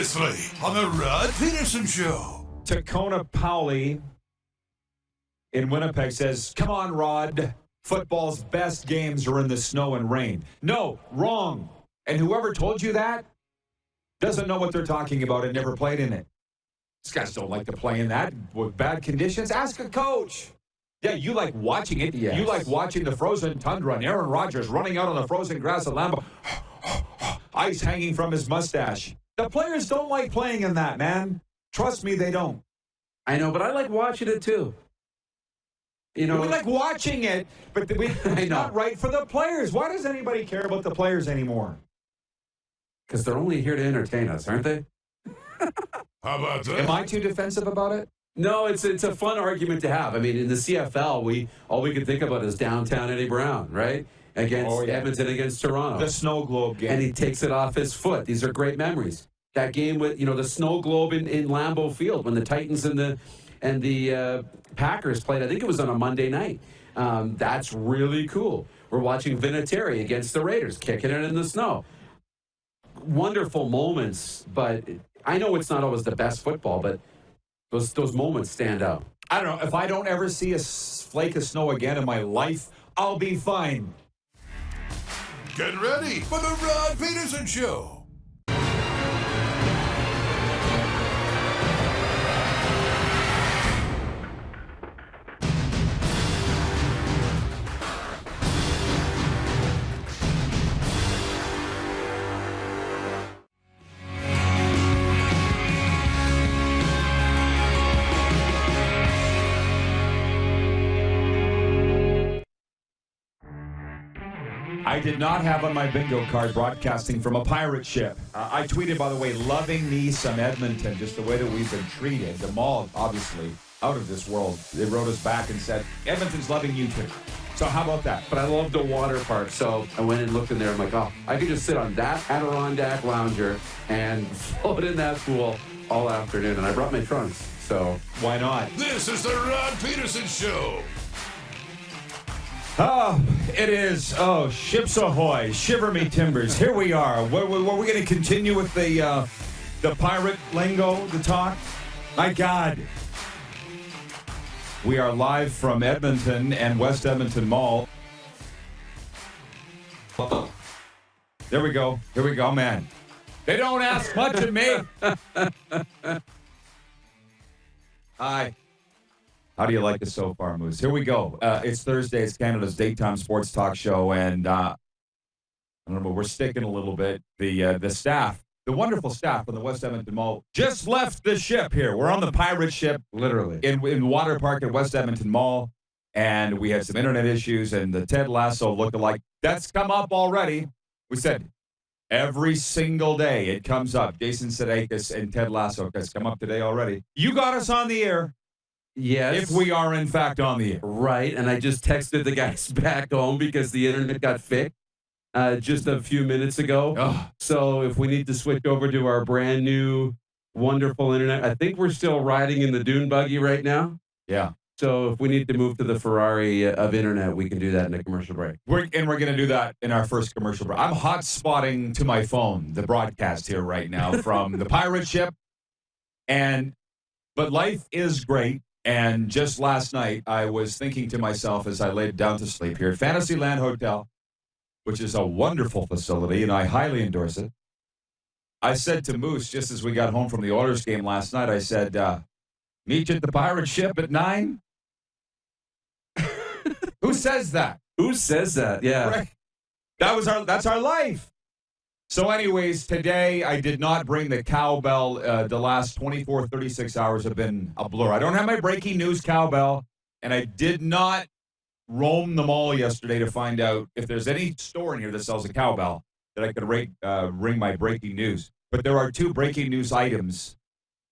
Previously on the Rod Pedersen Show. Tacona Powley in Winnipeg says, come on, Rod. Football's best games are in the snow and rain. No, wrong. And whoever told you that doesn't know what they're talking about and never played in it. These guys don't like to play in that with bad conditions. Ask a coach. Yeah, you like watching it. Yes. You like watching the frozen tundra and Aaron Rodgers running out on the frozen grass at Lambeau. Ice hanging from his mustache. The players don't like playing in that, man. Trust me, they don't. I know, but I like watching it too. You know, we like watching it, but it's not right for the players. Why does anybody care about the players anymore? Because they're only here to entertain us, aren't they? How about that? Am I too defensive about it? No, it's a fun argument to have. I mean, in the CFL, all we can think about is downtown Eddie Brown, right? Against Edmonton against Toronto. The snow globe game. And he takes it off his foot. These are great memories. That game with, the snow globe in Lambeau Field when the Titans and the Packers played. I think it was on a Monday night. That's really cool. We're watching Vinatieri against the Raiders, kicking it in the snow. Wonderful moments, but I know it's not always the best football, but those moments stand out. I don't know. If I don't ever see a flake of snow again in my life, I'll be fine. Get ready for the Rod Pedersen Show. I did not have on my bingo card broadcasting from a pirate ship. I tweeted, by the way, loving me some Edmonton, just the way that we've been treated. The mall, obviously, out of this world. They wrote us back and said, Edmonton's loving you too. So how about that? But I love the water park, so I went and looked in there. I'm like, I could just sit on that Adirondack lounger and float in that pool all afternoon. And I brought my trunks, so why not? This is the Rod Pedersen Show. Oh, it is. Oh, ships ahoy, shiver me timbers. Here we are. Were we going to continue with the pirate lingo, the talk? My God. We are live from Edmonton and West Edmonton Mall. There we go. Here we go, man. They don't ask much of me. Hi. How do you like it so far, Moose? Here we go. It's Thursday. It's Canada's daytime sports talk show, and I don't know, we're sticking a little bit. The staff, the wonderful staff from the West Edmonton Mall, just left the ship here. We're on the pirate ship, literally, in Water Park at West Edmonton Mall, and we had some internet issues, and the Ted Lasso lookalike, that's come up already. We said every single day it comes up. Jason Sudeikis and Ted Lasso has come up today already. You got us on the air. Yes. If we are, in fact, on the air. Right, and I just texted the guys back home because the internet got fixed just a few minutes ago. Oh. So if we need to switch over to our brand new, wonderful internet, I think we're still riding in the dune buggy right now. Yeah. So if we need to move to the Ferrari of internet, we can do that in a commercial break. We're going to do that in our first commercial break. I'm hot-spotting to my phone the broadcast here right now from the pirate ship. But life is great. And just last night, I was thinking to myself as I laid down to sleep here at Fantasyland Hotel, which is a wonderful facility, and I highly endorse it. I said to Moose, just as we got home from the Oilers game last night, I said, meet you at the pirate ship at 9? Who says that? Who says that? Yeah. Right. That's our life. So anyways, today I did not bring the cowbell. The last 24, 36 hours have been a blur. I don't have my breaking news cowbell, and I did not roam the mall yesterday to find out if there's any store in here that sells a cowbell that I could ring my breaking news. But there are two breaking news items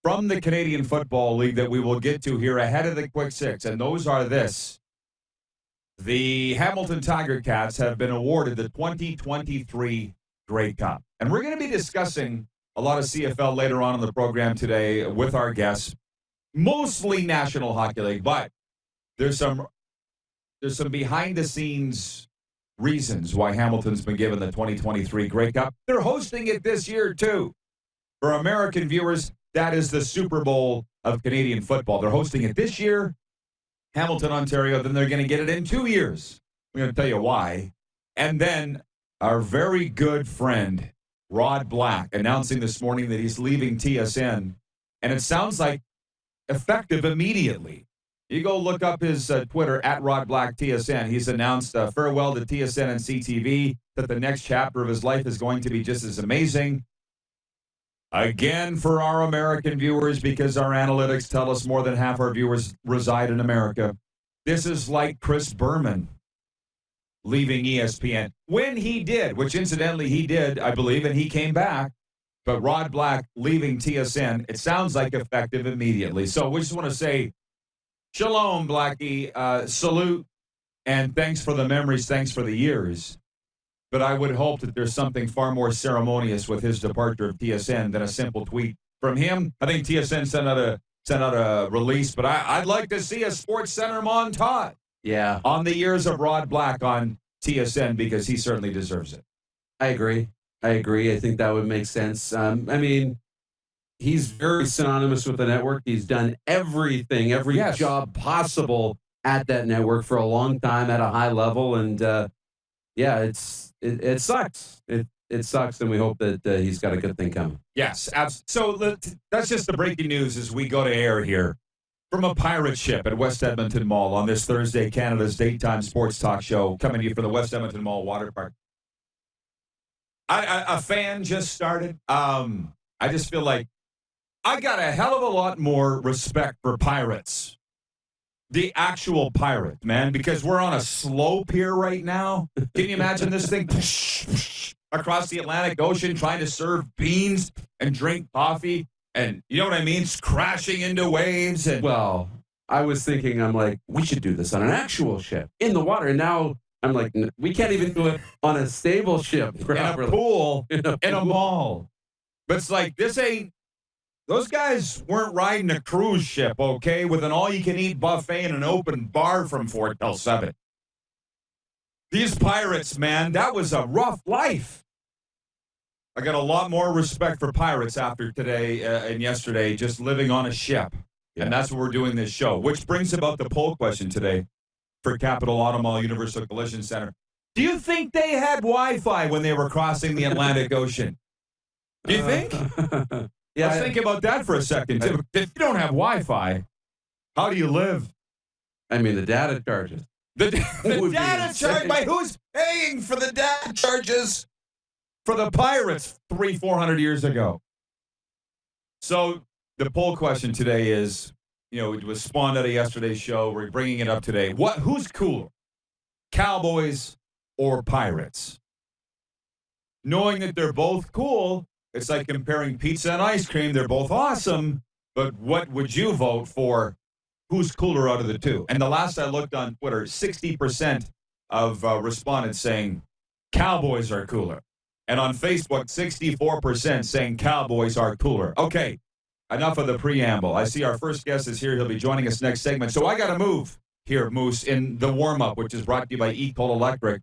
from the Canadian Football League that we will get to here ahead of the Quick Six, and those are this. The Hamilton Tiger Cats have been awarded the 2023 Grey Cup. And we're going to be discussing a lot of CFL later on in the program today with our guests, mostly National Hockey League, but there's some behind-the-scenes reasons why Hamilton's been given the 2023 Grey Cup. They're hosting it this year, too. For American viewers, that is the Super Bowl of Canadian football. They're hosting it this year, Hamilton, Ontario. Then they're going to get it in 2 years. We're going to tell you why. And then our very good friend, Rod Black, announcing this morning that he's leaving TSN. And it sounds like effective immediately. You go look up his Twitter, at Rod Black TSN. He's announced farewell to TSN and CTV, that the next chapter of his life is going to be just as amazing. Again, for our American viewers, because our analytics tell us more than half our viewers reside in America, this is like Chris Berman leaving ESPN. When he did, which incidentally he did, I believe, and he came back, but Rod Black leaving TSN, it sounds like effective immediately. So we just want to say, shalom, Blackie, salute, and thanks for the memories, thanks for the years. But I would hope that there's something far more ceremonious with his departure of TSN than a simple tweet from him. I think TSN sent out a release, but I'd like to see a Sports Center montage on the years of Rod Black on TSN, because he certainly deserves it. I agree. I think that would make sense. I mean, he's very synonymous with the network. He's done everything, every job possible at that network for a long time at a high level. And it sucks. It sucks, and we hope that he's got a good thing coming. Yes, so that's just the breaking news as we go to air here from a pirate ship at West Edmonton Mall on this Thursday, Canada's daytime sports talk show, coming to you from the West Edmonton Mall water park. A fan just started. I just feel like I got a hell of a lot more respect for pirates. The actual pirate, man, because we're on a slope here right now. Can you imagine this thing across the Atlantic Ocean trying to serve beans and drink coffee? And you know what I mean? It's crashing into waves. And well, I was thinking, I'm like, we should do this on an actual ship in the water. And now I'm like, we can't even do it on a stable ship. In a pool, in a mall. But it's like, this ain't, those guys weren't riding a cruise ship, okay, with an all-you-can-eat buffet and an open bar from 4 till 7. These pirates, man, that was a rough life. I got a lot more respect for pirates after today and yesterday, just living on a ship. Yeah. And that's what we're doing this show, which brings about the poll question today for Capital Auto Mall Universal Collision Center. Do you think they had Wi-Fi when they were crossing the Atlantic Ocean? Do you think? Let's think about that for a second. If you don't have Wi-Fi, how do you live? I mean, the data charges. The data charge, by who's paying for the data charges for the pirates 300-400 years ago? So the poll question today is, it was spawned out of yesterday's show. We're bringing it up today. Who's cooler, Cowboys or Pirates? Knowing that they're both cool, it's like comparing pizza and ice cream. They're both awesome, but what would you vote for? Who's cooler out of the two? And the last I looked on Twitter, 60% of respondents saying Cowboys are cooler. And on Facebook, 64% saying Cowboys are cooler. Okay, enough of the preamble. I see our first guest is here. He'll be joining us next segment. So I got to move here, Moose, in the warm-up, which is brought to you by E-Coal Electric.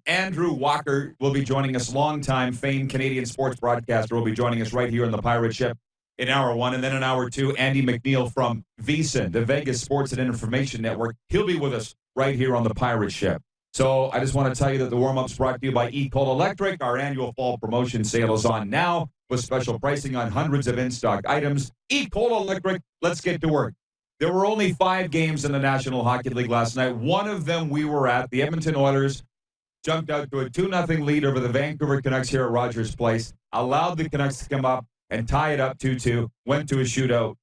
Andrew Walker will be joining us, longtime famed Canadian sports broadcaster, will be joining us right here on the Pirate Ship in hour one. And then in hour two, Andy MacNeil from VSIN, the Vegas Sports and Information Network. He'll be with us right here on the Pirate Ship. So I just want to tell you that the warm-up's brought to you by E-Coal Electric. Our annual fall promotion sale is on now with special pricing on hundreds of in-stock items. E-Coal Electric, let's get to work. There were only 5 games in the National Hockey League last night. One of them we were at. The Edmonton Oilers jumped out to a 2-0 lead over the Vancouver Canucks here at Rogers Place, allowed the Canucks to come up and tie it up 2-2, went to a shootout.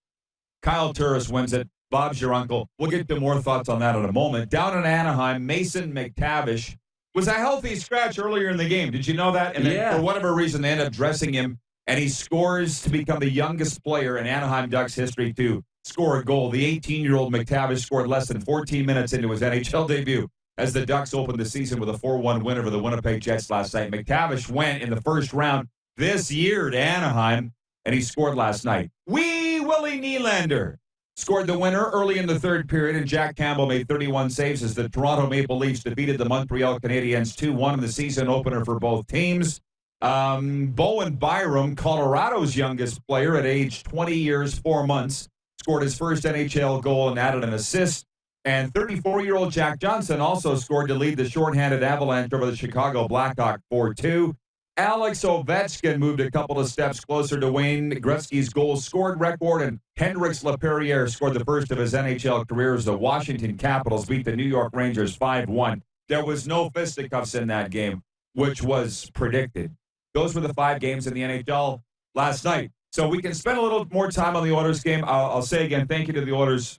Kyle Turris wins it. Bob's your uncle. We'll get to more thoughts on that in a moment. Down in Anaheim, Mason McTavish was a healthy scratch earlier in the game. Did you know that? And then for whatever reason, they end up dressing him, and he scores to become the youngest player in Anaheim Ducks history to score a goal. The 18-year-old McTavish scored less than 14 minutes into his NHL debut as the Ducks opened the season with a 4-1 win over the Winnipeg Jets last night. McTavish went in the first round this year to Anaheim, and he scored last night. Willie Nylander scored the winner early in the third period, and Jack Campbell made 31 saves as the Toronto Maple Leafs defeated the Montreal Canadiens 2-1 in the season opener for both teams. Bowen Byram, Colorado's youngest player at age 20 years, 4 months, scored his first NHL goal and added an assist. And 34-year-old Jack Johnson also scored to lead the shorthanded Avalanche over the Chicago Blackhawks 4-2. Alex Ovechkin moved a couple of steps closer to Wayne Gretzky's goals scored record, and Hendrix Laperriere scored the first of his NHL career as the Washington Capitals beat the New York Rangers 5-1. There was no fisticuffs in that game, which was predicted. Those were the 5 games in the NHL last night. So we can spend a little more time on the Oilers game. I'll say again, thank you to the Oilers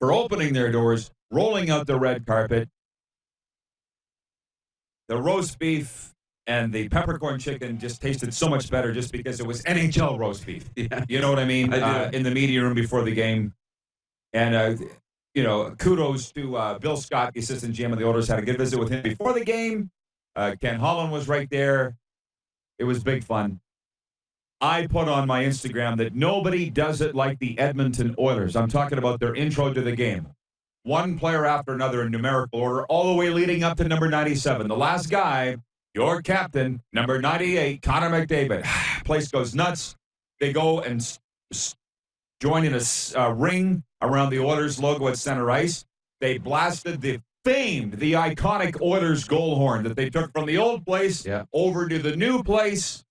for opening their doors, rolling out the red carpet. The roast beef and the peppercorn chicken just tasted so much better just because it was NHL roast beef. Yeah. You know what I mean? I do. In the media room before the game. And, kudos to Bill Scott, the assistant GM of the Oilers. Had a good visit with him before the game. Ken Holland was right there. It was big fun. I put on my Instagram that nobody does it like the Edmonton Oilers. I'm talking about their intro to the game. One player after another in numerical order, all the way leading up to number 97. The last guy, your captain, number 98, Connor McDavid. Place goes nuts. They go and join in a ring around the Oilers logo at center ice. They blasted the iconic Oilers goal horn that they took from the old place over to the new place.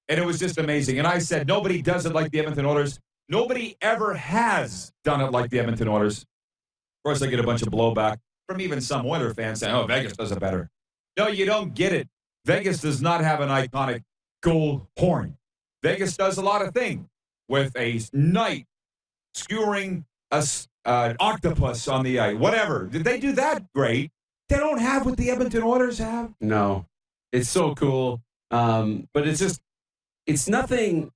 And it was just amazing. And I said, nobody does it like the Edmonton Oilers. Nobody ever has done it like the Edmonton Oilers. Of course, I get a bunch of blowback from even some Oilers fans saying, oh, Vegas does it better. No, you don't get it. Vegas does not have an iconic goal horn. Vegas does a lot of things with a knight skewering an octopus on the ice. Whatever. Did they do that? Great. They don't have what the Edmonton Oilers have. No. It's so cool. But it's nothing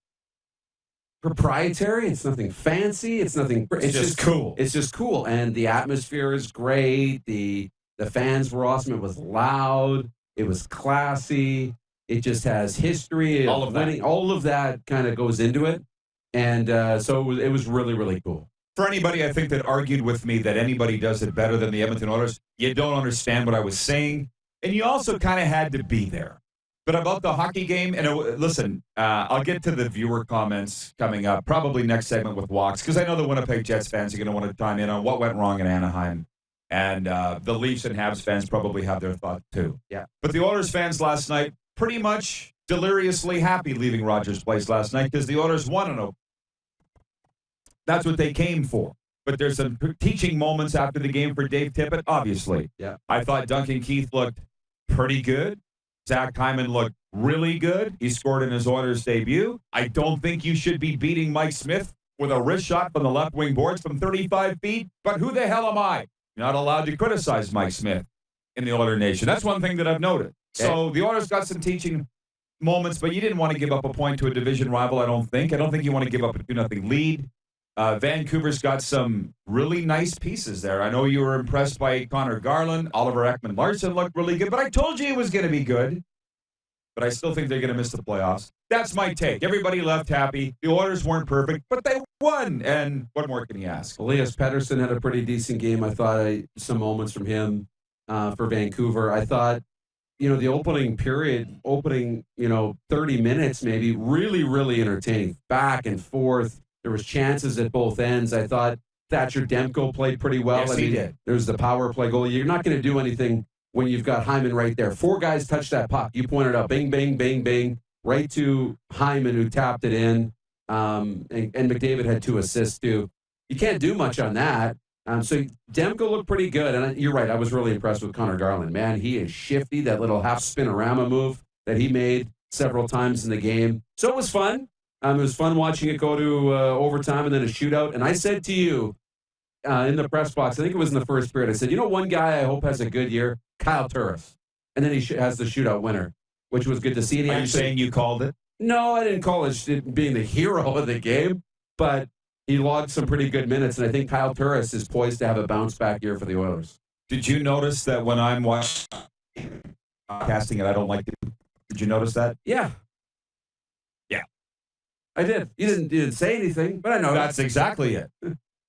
proprietary. It's nothing fancy. It's nothing. It's just cool. It's just cool. And the atmosphere is great. The fans were awesome. It was loud. It was classy. It just has history. All of that. Winning. All of that kind of goes into it. And so it was really, really cool. For anybody, I think, that argued with me that anybody does it better than the Edmonton Oilers, you don't understand what I was saying. And you also kind of had to be there. But about the hockey game, and listen, I'll get to the viewer comments coming up, probably next segment with Walks, because I know the Winnipeg Jets fans are going to want to chime in on what went wrong in Anaheim. And the Leafs and Habs fans probably have their thoughts too. Yeah. But the Oilers fans last night, pretty much deliriously happy leaving Rogers Place last night because the Oilers won an open. That's what they came for. But there's some teaching moments after the game for Dave Tippett, obviously. Yeah. I thought Duncan Keith looked pretty good. Zach Hyman looked really good. He scored in his Oilers debut. I don't think you should be beating Mike Smith with a wrist shot from the left wing boards from 35 feet. But who the hell am I? You're not allowed to criticize Mike Smith in the Oiler Nation. That's one thing that I've noted. So the Oilers got some teaching moments, but you didn't want to give up a point to a division rival, I don't think. I don't think you want to give up a 2-0 lead. Vancouver's got some really nice pieces there. I know you were impressed by Connor Garland. Oliver Ekman-Larsson looked really good, but I told you it was going to be good. But I still think they're going to miss the playoffs. That's my take. Everybody left happy. The Oilers weren't perfect, but they won. And what more can you ask? Elias Pedersen had a pretty decent game. I thought some moments from him for Vancouver. I thought, the opening period, 30 minutes maybe, really, really entertaining. Back and forth. There was chances at both ends. I thought Thatcher Demko played pretty well. Yes, he did. There's the power play goal. You're not going to do anything when you've got Hyman right there. 4 guys touched that puck. You pointed out, bing, bing, bing, bing, right to Hyman, who tapped it in. And McDavid had 2 assists, too. You can't do much on that. So Demko looked pretty good. And you're right, I was really impressed with Connor Garland. Man, he is shifty. That little half spinorama move that he made several times in the game. So it was fun. It was fun watching it go to overtime and then a shootout. And I said to you in the press box, I think it was in the first period, I said, one guy I hope has a good year, Kyle Turris. And then he has the shootout winner, which was good to see. And Are you saying you called it? No, I didn't call it being the hero of the game, but he logged some pretty good minutes. And I think Kyle Turris is poised to have a bounce-back year for the Oilers. Did you notice that when I'm casting it, I don't like it? Did you notice that? Yeah. I did. You didn't say anything, but I know. That's exactly it.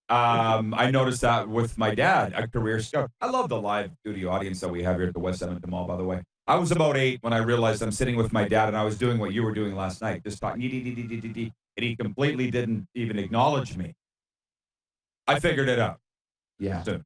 I noticed that with my dad, a career scout. I love the live studio audience that we have here at the West Edmonton Mall, by the way. I was about 8 when I realized I'm sitting with my dad and I was doing what you were doing last night, just talking, and he completely didn't even acknowledge me. I figured it out. Yeah. So,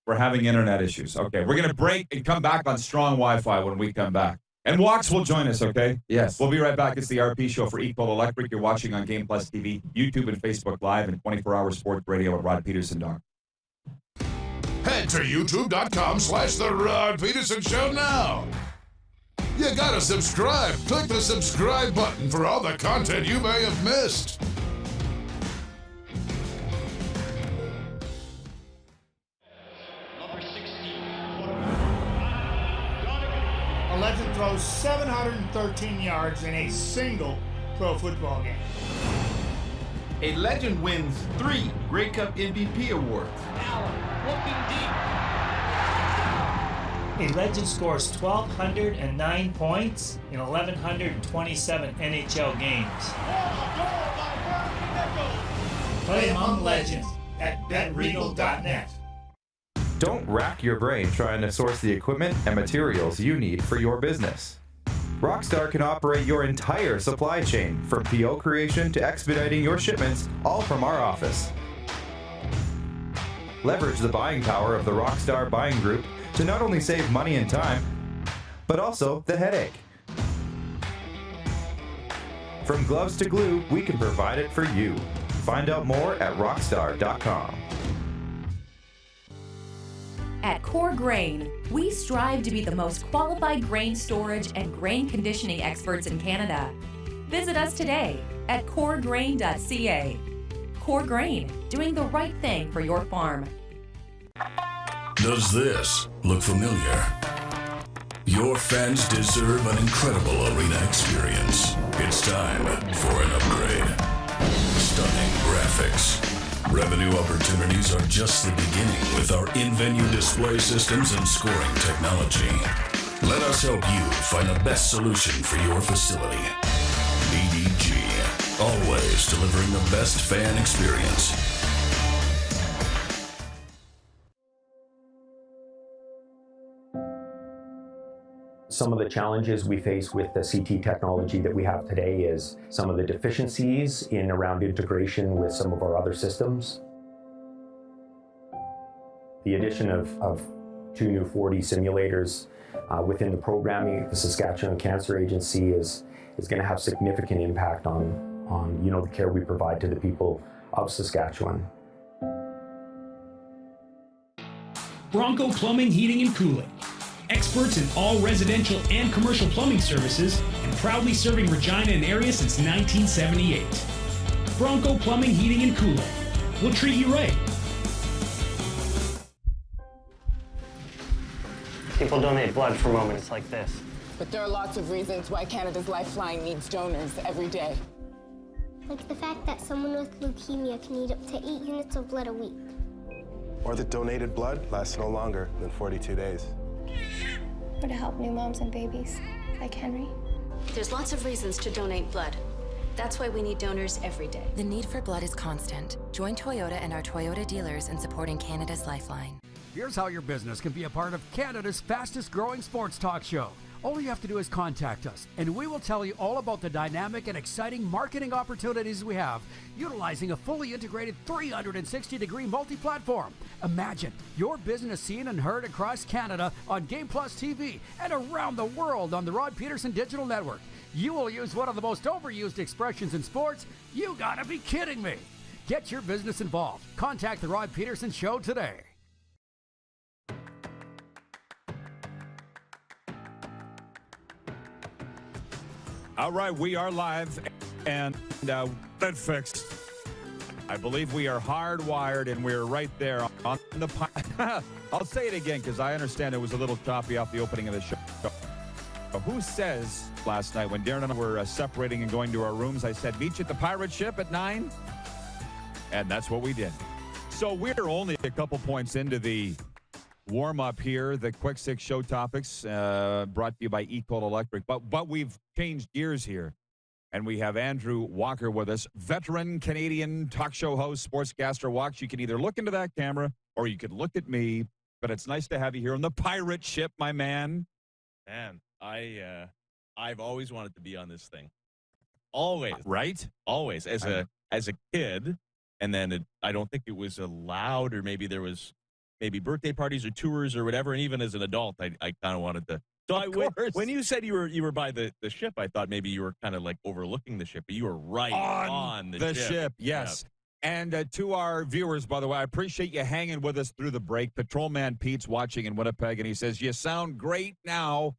we're having internet issues. Okay, we're going to break and come back on strong Wi-Fi when we come back. And Walks will join us, okay? Yes. We'll be right back. It's the RP Show for Equal Electric. You're watching on Game Plus TV, YouTube and Facebook Live, and 24-hour sports radio at rodpeterson.com. Head to youtube.com/The Rod Peterson Show now. You gotta subscribe. Click the subscribe button for all the content you may have missed. Number 16. A legend throws 713 yards in a single pro football game. A legend wins 3 Grey Cup MVP awards. Allen looking deep. A legend scores 1,209 points in 1,127 NHL games. Play among legends at betregal.net. Don't rack your brain trying to source the equipment and materials you need for your business. Rockstar can operate your entire supply chain, from PO creation to expediting your shipments, all from our office. Leverage the buying power of the Rockstar buying group to not only save money and time, but also the headache. From gloves to glue, we can provide it for you. Find out more at rockstar.com. At Core Grain, we strive to be the most qualified grain storage and grain conditioning experts in Canada. Visit us today at coregrain.ca. Core Grain, doing the right thing for your farm. Does this look familiar? Your fans deserve an incredible arena experience. It's time for an upgrade. Stunning graphics. Revenue opportunities are just the beginning with our in-venue display systems and scoring technology. Let us help you find the best solution for your facility. EDG, always delivering the best fan experience. Some of the challenges we face with the CT technology that we have today is some of the deficiencies in around integration with some of our other systems. The addition of 2 new 4D simulators within the programming of the Saskatchewan Cancer Agency is going to have significant impact on the care we provide to the people of Saskatchewan. Bronco Plumbing, Heating and Cooling. Experts in all residential and commercial plumbing services, and proudly serving Regina and area since 1978. Bronco Plumbing, Heating and Cooling. We'll treat you right. People donate blood for moments like this. But there are lots of reasons why Canada's Lifeline needs donors every day. Like the fact that someone with leukemia can need up to 8 units of blood a week. Or that donated blood lasts no longer than 42 days. Or to help new moms and babies, like Henry. There's lots of reasons to donate blood. That's why we need donors every day. The need for blood is constant. Join Toyota and our Toyota dealers in supporting Canada's Lifeline. Here's how your business can be a part of Canada's fastest growing sports talk show. All you have to do is contact us, and we will tell you all about the dynamic and exciting marketing opportunities we have, utilizing a fully integrated 360-degree multi-platform. Imagine your business seen and heard across Canada on Game Plus TV and around the world on the Rod Peterson Digital Network. You will use one of the most overused expressions in sports. You gotta be kidding me. Get your business involved. Contact the Rod Peterson Show today. All right, we are live, and that fixed. I believe we are hardwired, and we're right there on the. I'll say it again because I understand it was a little choppy off the opening of the show. Who says last night when Darren and I were separating and going to our rooms, I said, meet you at the pirate ship at 9? And that's what we did. So we're only a couple points into the warm-up here, the Quick Six show topics brought to you by Equal Electric. But we've changed gears here, and we have Andrew Walker with us, veteran Canadian talk show host, sportscaster. Walks. You can either look into that camera or you could look at me, but it's nice to have you here on the pirate ship, my man. Man, I've always wanted to be on this thing. Always. Right? Always. As a kid, and then I don't think it was allowed, or maybe there was birthday parties or tours or whatever, and even as an adult, I kind of wanted to. So when you said you were by the ship, I thought maybe you were kind of like overlooking the ship, but you were right on the ship. Yes. And to our viewers, by the way, I appreciate you hanging with us through the break. Patrolman Pete's watching in Winnipeg, and he says, you sound great now.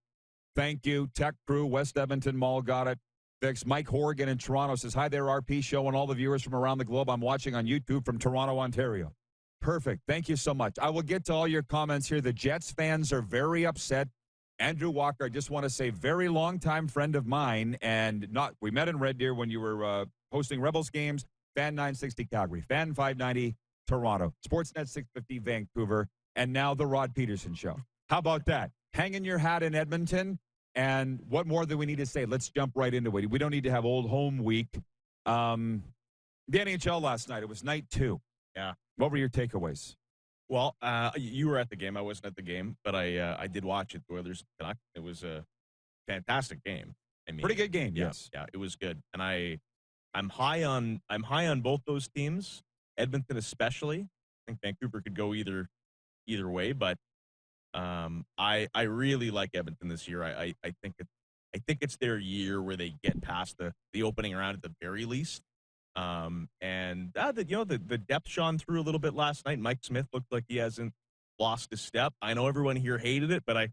Thank you. Tech crew, West Edmonton Mall got it. Fix. Mike Horgan in Toronto says, hi there, RP Show, and all the viewers from around the globe. I'm watching on YouTube from Toronto, Ontario. Perfect. Thank you so much. I will get to all your comments here. The Jets fans are very upset. Andrew Walker, I just want to say, very long-time friend of mine, and we met in Red Deer when you were hosting Rebels games. Fan 960 Calgary, Fan 590 Toronto, Sportsnet 650 Vancouver, and now the Rod Pedersen Show. How about that? Hanging your hat in Edmonton, and what more do we need to say? Let's jump right into it. We don't need to have old home week. The NHL last night, it was night 2. Yeah. What were your takeaways? Well, you were at the game. I wasn't at the game, but I did watch it. The Oilers and Canucks. It was a fantastic game. I mean, pretty good game. Yeah, Yes. Yeah, it was good, and I'm high on both those teams. Edmonton especially. I think Vancouver could go either way, but I really like Edmonton this year. I think it's their year where they get past the opening round at the very least. And the depth shone through a little bit last night. Mike Smith looked like he hasn't lost a step. I know everyone here hated it, but I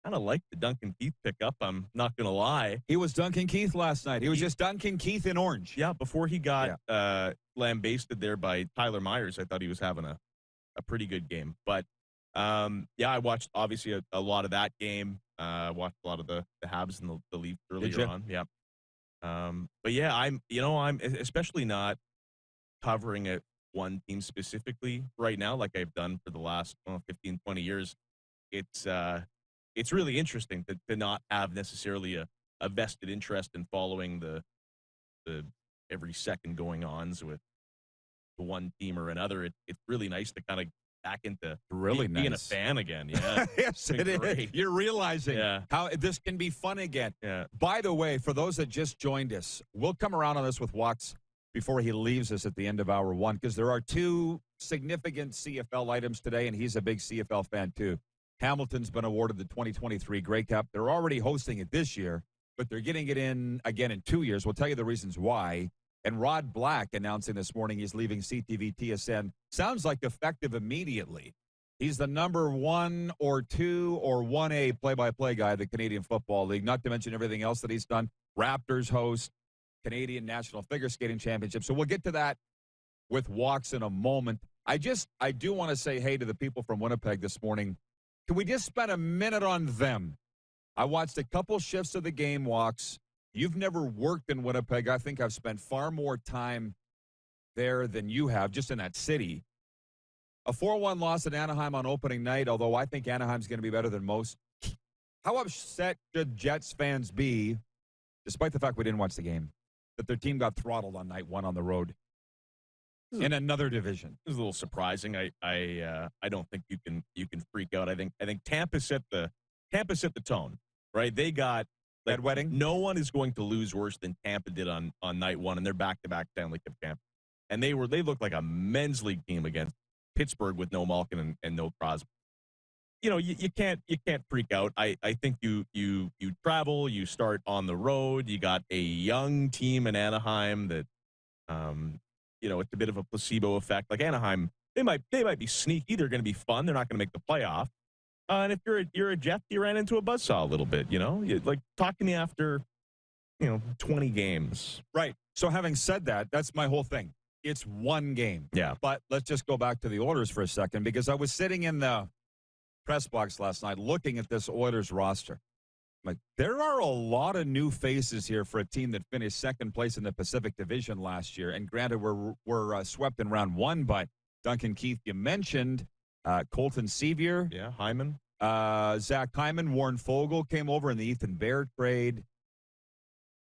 kind of liked the Duncan Keith pickup. I'm not going to lie. He was Duncan Keith last night. He was just Duncan Keith in orange. Yeah, before he got lambasted there by Tyler Myers, I thought he was having a pretty good game. But, I watched, obviously, a lot of that game. Watched a lot of the Habs and the Leafs earlier on. Yeah. But, yeah, I'm especially not covering it one team specifically right now like I've done for the last 15, 20 years. It's really interesting to not have necessarily a vested interest in following the every second going ons with one team or another. It's really nice to kind of back into being a fan again. Yeah. Yes, it great. is. You're realizing how this can be fun again. Yeah. By the way, for those that just joined us, we'll come around on this with Watts before he leaves us at the end of hour 1, because there are 2 significant CFL items today, and he's a big CFL fan too. Hamilton's been awarded the 2023 Grey Cup. They're already hosting it this year, but they're getting it in again in 2 years. We'll tell you the reasons why. And Rod Black announcing this morning he's leaving CTV TSN. Sounds like effective immediately. He's the number 1 or 2 or 1A play-by-play guy of the Canadian Football League, not to mention everything else that he's done. Raptors host, Canadian National Figure Skating Championship. So we'll get to that with Walks in a moment. I do want to say hey to the people from Winnipeg this morning. Can we just spend a minute on them? I watched a couple shifts of the game, Walks. You've never worked in Winnipeg. I think I've spent far more time there than you have, just in that city. A 4-1 loss at Anaheim on opening night, although I think Anaheim's going to be better than most. How upset should Jets fans be, despite the fact we didn't watch the game, that their team got throttled on night 1 on the road in another division? It was a little surprising. I don't think you can freak out. I think Tampa set the tone, right? They got that wedding. No one is going to lose worse than Tampa did on night 1, and they're back-to-back Stanley Cup champ. And they looked like a men's league team against Pittsburgh with no Malkin and no Crosby. You can't freak out. I think you travel, you start on the road. You got a young team in Anaheim that it's a bit of a placebo effect. Like Anaheim, they might be sneaky. They're going to be fun. They're not going to make the playoff. And if you're a Jet, you ran into a buzzsaw a little bit. Talk to me after 20 games. Right. So having said that, that's my whole thing. It's one game. Yeah. But let's just go back to the Oilers for a second, because I was sitting in the press box last night looking at this Oilers roster. Like, there are a lot of new faces here for a team that finished second place in the Pacific Division last year. And granted, we're swept in round 1, but Duncan Keith, you mentioned, Colton Sevier. Yeah, Hyman. Zach Hyman, Warren Fogle came over in the Ethan Bear trade.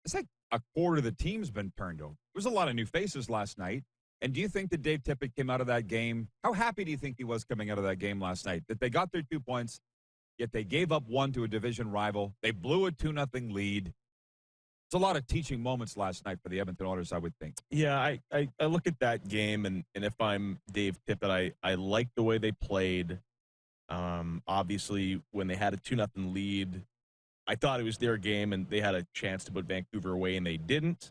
It's like a quarter of the team's been turned over. There was a lot of new faces last night. And do you think that Dave Tippett came out of that game? How happy do you think he was coming out of that game last night? That they got their 2 points, yet they gave up one to a division rival. They blew a 2-0 lead. It's a lot of teaching moments last night for the Edmonton Oilers, I would think. Yeah, I look at that game, and if I'm Dave Tippett, I like the way they played. Obviously, when they had a 2-0 lead, I thought it was their game, and they had a chance to put Vancouver away, and they didn't.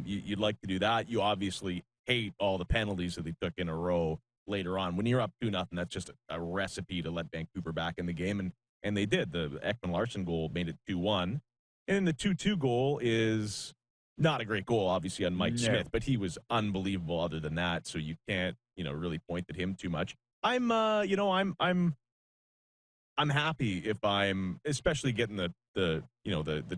You'd like to do that. You obviously hate all the penalties that they took in a row later on. When you're up 2-0, that's just a recipe to let Vancouver back in the game, and they did. The Ekman-Larsson goal made it 2-1. And the 2-2 goal is not a great goal, obviously, on Mike Smith, but he was unbelievable other than that, so you can't, really point at him too much. I'm happy if I'm, especially getting the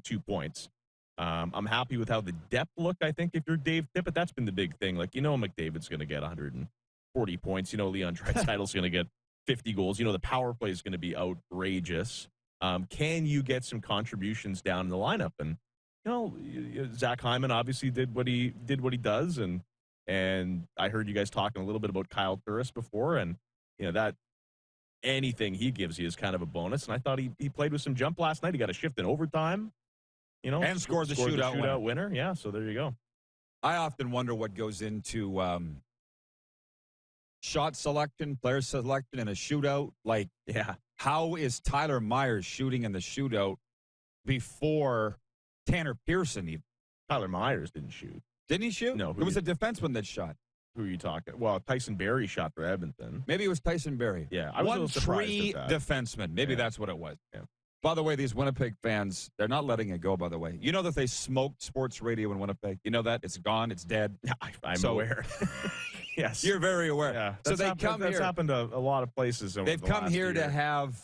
2 points. I'm happy with how the depth looked, I think, if you're Dave Tippett. That's been the big thing. Like, McDavid's going to get 140 points. Leon Draisaitl's going to get 50 goals. The power play is going to be outrageous. Can you get some contributions down in the lineup? And, Zach Hyman obviously did what he does. And I heard you guys talking a little bit about Kyle Turris before. And, that anything he gives you is kind of a bonus. And I thought he played with some jump last night. He got a shift in overtime. And scored the shootout winner. Yeah, so there you go. I often wonder what goes into shot selection, player selection in a shootout. Like, how is Tyler Myers shooting in the shootout before Tanner Pearson even? Tyler Myers didn't shoot. Didn't he shoot? No. It was a defenseman that shot. Who are you talking? Well, Tyson Barrie shot for Edmonton. Maybe it was Tyson Barrie. Yeah, I was a little surprised at that. Defenseman. Maybe that's what it was. Yeah. By the way, these Winnipeg fans, they're not letting it go, by the way. You know that they smoked sports radio in Winnipeg? You know that? It's gone. It's dead. I'm aware. Yes. You're very aware. Yeah. So they come here. That's happened to a lot of places over They've come here to have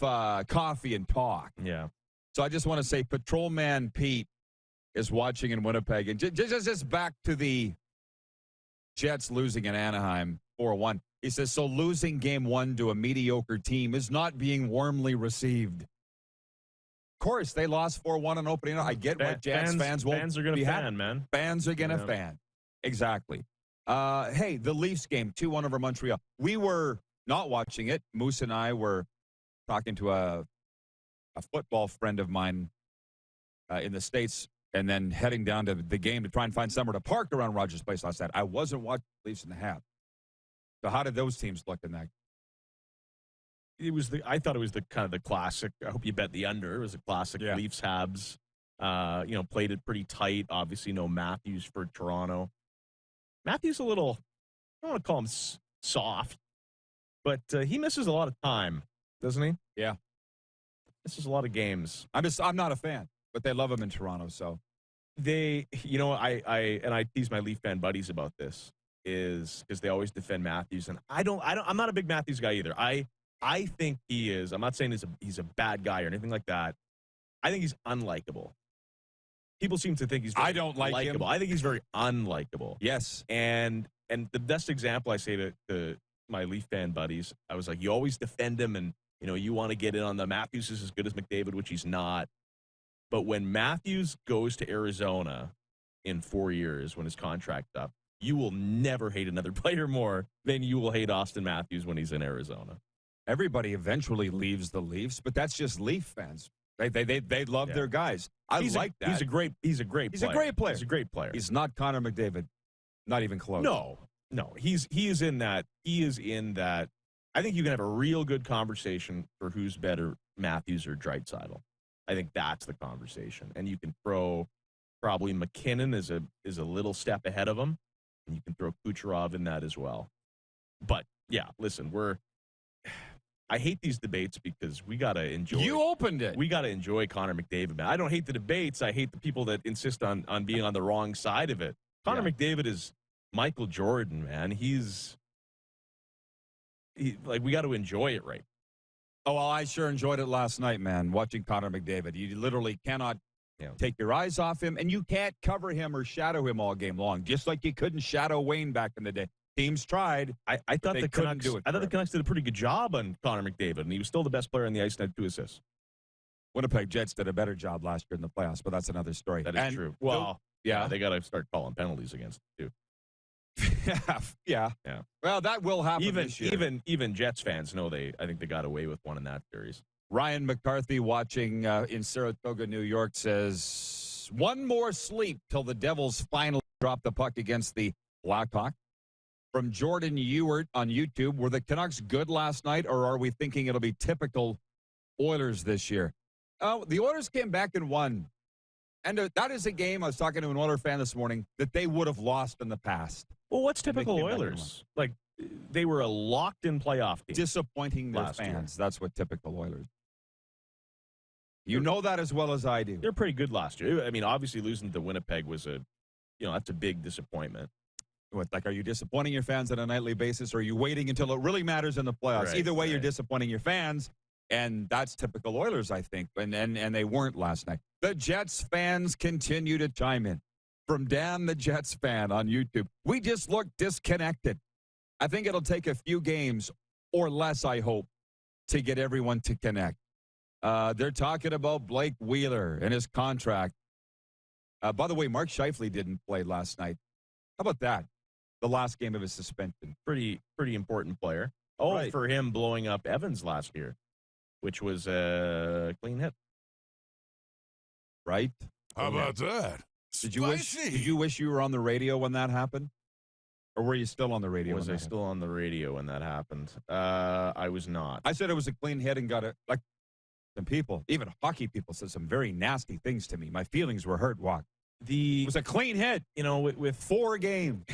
coffee and talk. Yeah. So I just want to say Patrolman Pete is watching in Winnipeg. And just back to the Jets losing in Anaheim 4-1. He says, so losing game one to a mediocre team is not being warmly received. Of course, they lost 4-1 on opening. I get why Jets fans won't. Fans are going to fan, man. Fans are going to fan. Exactly. Hey, the Leafs game, 2-1 over Montreal. We were not watching it. Moose and I were talking to a football friend of mine in the States and then heading down to the game to try and find somewhere to park around Rogers Place last night. I wasn't watching the Leafs in the Habs. So how did those teams look in that? I thought it was the kind of the classic. I hope you bet the under. It was a classic Leafs Habs. Played it pretty tight. Obviously, no Matthews for Toronto. Matthews a little, I don't want to call him soft, but he misses a lot of time, doesn't he? Yeah. Misses a lot of games. I'm not a fan, but they love him in Toronto. So they, I tease my Leaf fan buddies about this is because they always defend Matthews, and I'm not a big Matthews guy either. I think he is. I'm not saying he's a bad guy or anything like that. I think he's unlikable. People seem to think he's very I don't like likable. him. I think he's very unlikable. Yes. And the best example I say to my Leaf fan buddies, I was like, you always defend him and, you want to get in on the Matthews is as good as McDavid, which he's not. But when Matthews goes to Arizona in 4 years when his contract's up, you will never hate another player more than you will hate Austin Matthews when he's in Arizona. Everybody eventually leaves the Leafs, but that's just Leaf fans. They love their guys. I like that. He's a great player. He's a great player. He's not Connor McDavid. Not even close. No. He is in that. I think you can have a real good conversation for who's better, Matthews or Draisaitl. I think that's the conversation. And you can throw probably McKinnon is a little step ahead of him. And you can throw Kucherov in that as well. But yeah, listen, I hate these debates because we got to enjoy. You opened it. We got to enjoy Connor McDavid, man. I don't hate the debates. I hate the people that insist on being on the wrong side of it. Connor McDavid is Michael Jordan, man. We got to enjoy it right. Oh, well, I sure enjoyed it last night, man, watching Connor McDavid. You literally cannot take your eyes off him, and you can't cover him or shadow him all game long, just like you couldn't shadow Wayne back in the day. Teams tried. I thought the Canucks do it. I thought the Canucks did a pretty good job on Connor McDavid, and he was still the best player on the ice and had 2 assists. Winnipeg Jets did a better job last year in the playoffs, but that's another story. That is true. Well, they got to start calling penalties against it too. Yeah. Well, that will happen even this year. Even Jets fans know I think they got away with one in that series. Ryan McCarthy watching in Saratoga, New York says, one more sleep till the Devils finally drop the puck against the Blackhawks. From Jordan Ewart on YouTube, were the Canucks good last night, or are we thinking it'll be typical Oilers this year? The Oilers came back and won. And that is a game, I was talking to an Oilers fan this morning, that they would have lost in the past. Well, what's typical Oilers? Like, they were a locked-in playoff team. Disappointing their fans. That's what typical Oilers. You know that as well as I do. They're pretty good last year. I mean, obviously losing to Winnipeg was that's a big disappointment. What, like, are you disappointing your fans on a nightly basis, or are you waiting until it really matters in the playoffs? Either way, you're disappointing your fans, and that's typical Oilers, I think, and they weren't last night. The Jets fans continue to chime in. From Dan, the Jets fan on YouTube, we just look disconnected. I think it'll take a few games or less, I hope, to get everyone to connect. They're talking about Blake Wheeler and his contract. By the way, Mark Scheifele didn't play last night. How about that? The last game of his suspension. Pretty important player. For him blowing up Evans last year, which was a clean hit. Right? How about that? Did you wish you were on the radio when that happened? Or were you still on the radio? Was I still on the radio when that happened? I was not. I said it was a clean hit and got it. Like, some people, even hockey people, said some very nasty things to me. My feelings were hurt, Walk. It was a clean hit. With 4 games.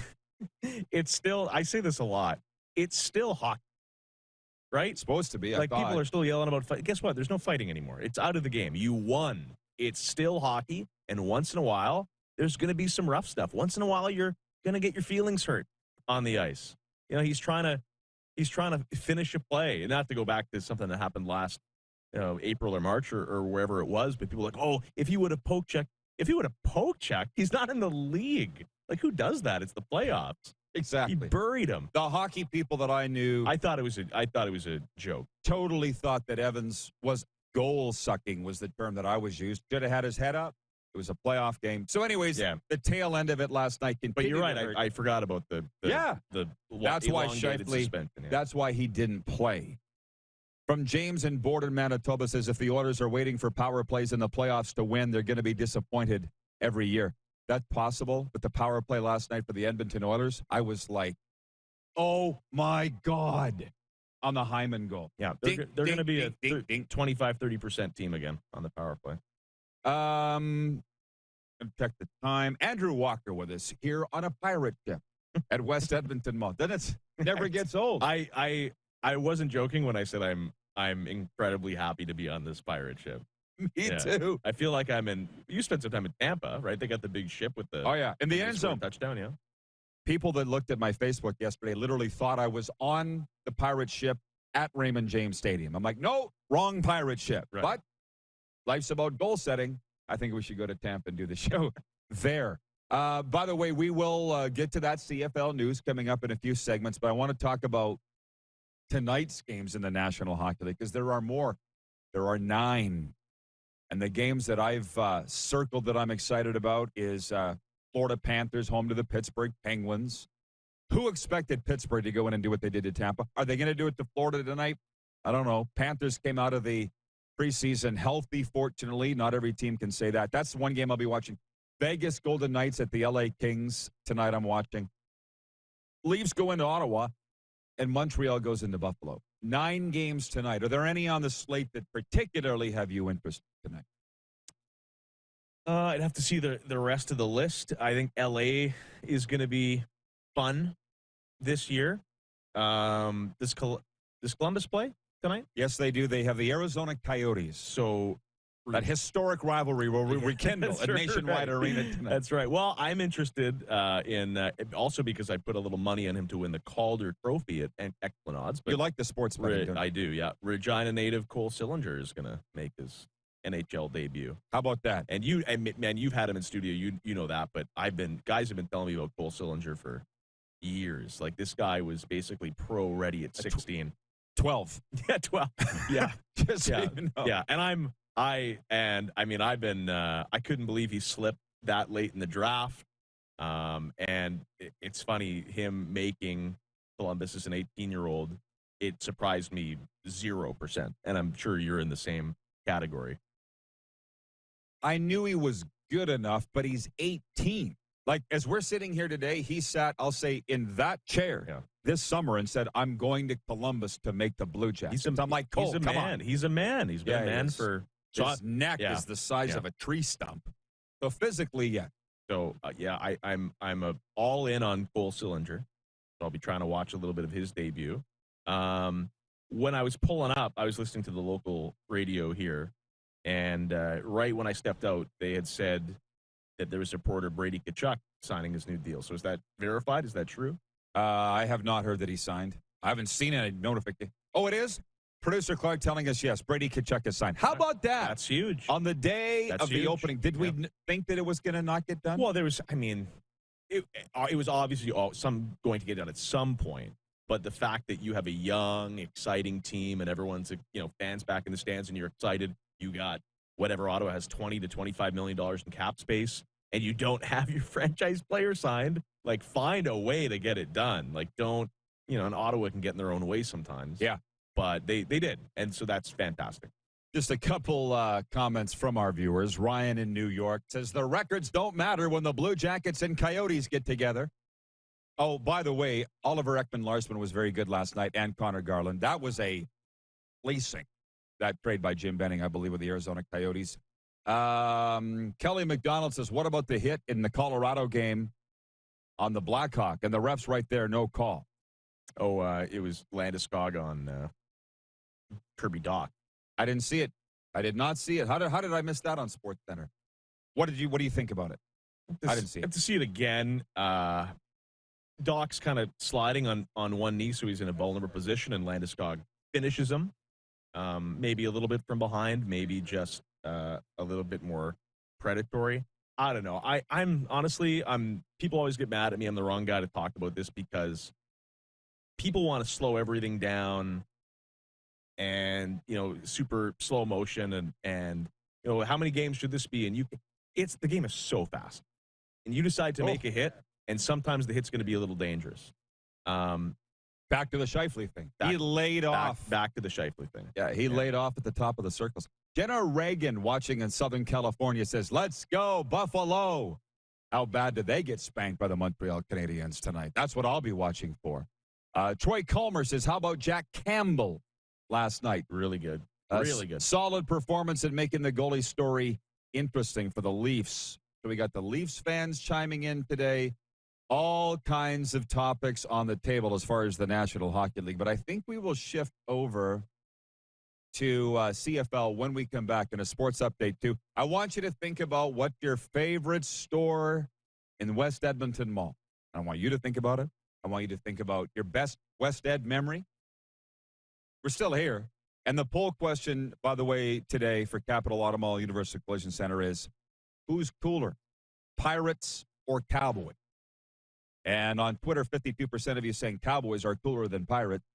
It's still, I say this a lot, it's still hockey, right? It's supposed to be. People are still yelling about fight. Guess what? There's no fighting anymore. It's out of the game. You won. It's still hockey, and once in a while, there's going to be some rough stuff. Once in a while, you're going to get your feelings hurt on the ice. He's trying to finish a play, and not to go back to something that happened last April or March or wherever it was, but people are like, oh, if he would have poke checked, he's not in the league. Like, who does that? It's the playoffs. Exactly. He buried him. The hockey people that I knew, I thought it was a joke. Totally thought that Evans was goal sucking was the term that I was used. Should have had his head up. It was a playoff game. So, anyways, the tail end of it last night continued. But you're right. I forgot about the that's why Scheifele. Yeah. That's why he didn't play. From James in Borden, Manitoba says, if the Oilers are waiting for power plays in the playoffs to win, they're going to be disappointed every year. That's possible. But the power play last night for the Edmonton Oilers, I was like, oh, my God, on the Hyman goal. Yeah, they're going to be a 25-30% team again on the power play. Check the time. Andrew Walker with us here on a pirate ship at West Edmonton Mall. Then it never gets old. I wasn't joking when I said I'm incredibly happy to be on this pirate ship. Me too. I feel like you spent some time in Tampa, right? They got the big ship with the in the end zone touchdown, yeah. People that looked at my Facebook yesterday literally thought I was on the pirate ship at Raymond James Stadium. I'm like, no, wrong pirate ship. Right. But life's about goal setting. I think we should go to Tampa and do the show there. By the way, we will get to that CFL news coming up in a few segments, but I want to talk about tonight's games in the National Hockey League because there are more. There are 9. And the games that I've circled that I'm excited about is Florida Panthers home to the Pittsburgh Penguins. Who expected Pittsburgh to go in and do what they did to Tampa? Are they going to do it to Florida tonight? I don't know. Panthers came out of the preseason healthy, fortunately. Not every team can say that. That's one game I'll be watching. Vegas Golden Knights at the LA Kings tonight I'm watching. Leafs go into Ottawa, and Montreal goes into Buffalo. 9 games tonight. Are there any on the slate that particularly have you interested tonight? I'd have to see the rest of the list. I think LA is going to be fun this year. Does Columbus play tonight? Yes, they do. They have the Arizona Coyotes. So that historic rivalry will rekindle a nationwide arena tonight. That's right. Well, I'm interested in also because I put a little money on him to win the Calder Trophy at excellent odds. But you like the sports betting, don't you? I do, yeah. Regina native Cole Sillinger is going to make his NHL debut. How about that? And man, you've had him in studio. You know that, but guys have been telling me about Cole Sillinger for years. Like, this guy was basically pro ready at 16. 12. Yeah, 12. Yeah. Just so you know. Yeah. And I couldn't believe he slipped that late in the draft. And it's funny, him making Columbus as an 18-year-old it surprised me 0%. And I'm sure you're in the same category. I knew he was good enough, but he's 18. Like, as we're sitting here today, he sat, I'll say, in that chair this summer and said, I'm going to Columbus to make the Blue Jackets. I'm like, Cole, he's a come man. on. He's a man. He's been a man for... His neck is the size of a tree stump. So physically, yeah. So, I'm all in on Cole Sillinger. So I'll be trying to watch a little bit of his debut. When I was pulling up, I was listening to the local radio here. And right when I stepped out, they had said that there was a reporter, Brady Tkachuk, signing his new deal. So is that verified? Is that true? I have not heard that he signed. I haven't seen any notification. Oh, it is? Producer Clark telling us, yes, Brady Tkachuk is signed. How about that? That's huge. On the day of the opening, did we think that it was going to not get done? Well, there was, it was obviously going to get done at some point. But the fact that you have a young, exciting team and everyone's, fans back in the stands and you're excited, you got whatever Ottawa has $20 to $25 million in cap space, and you don't have your franchise player signed, like, find a way to get it done. Like, don't, and Ottawa can get in their own way sometimes. Yeah. But they did, and so that's fantastic. Just a couple comments from our viewers. Ryan in New York says, the records don't matter when the Blue Jackets and Coyotes get together. Oh, by the way, Oliver Ekman-Larsson was very good last night, and Connor Garland. That was a fleecing. That trade by Jim Benning, I believe, with the Arizona Coyotes. Kelly McDonald says, what about the hit in the Colorado game on the Blackhawk? And the ref's right there, no call. Oh, it was Landeskog on Kirby Dach. I didn't see it. I did not see it. How did I miss that on SportsCenter? What do you think about it? I didn't see it. I have to see it again. Dach's kind of sliding on one knee, so he's in a vulnerable position, and Landeskog finishes him. Maybe a little bit from behind, maybe just a little bit more predatory. I don't know. I'm honestly, people always get mad at me. I'm the wrong guy to talk about this because people want to slow everything down and, super slow motion and how many games should this be? And the game is so fast and you decide to make a hit, and sometimes the hit's going to be a little dangerous. Back to the Scheifele thing. He laid off. Back to the Scheifele thing. Yeah, he laid off at the top of the circles. Jenna Reagan, watching in Southern California, says, let's go, Buffalo. How bad did they get spanked by the Montreal Canadiens tonight? That's what I'll be watching for. Troy Culmer says, how about Jack Campbell last night? Really good. Really good. Solid performance in making the goalie story interesting for the Leafs. So we got the Leafs fans chiming in today. All kinds of topics on the table as far as the National Hockey League. But I think we will shift over to CFL when we come back in a sports update, too. I want you to think about what your favorite store in West Edmonton Mall. I want you to think about it. I want you to think about your best West Ed memory. We're still here. And the poll question, by the way, today for Capital Auto Mall Universal Collision Center is, who's cooler, Pirates or Cowboys? And on Twitter, 52% of you saying Cowboys are cooler than Pirates.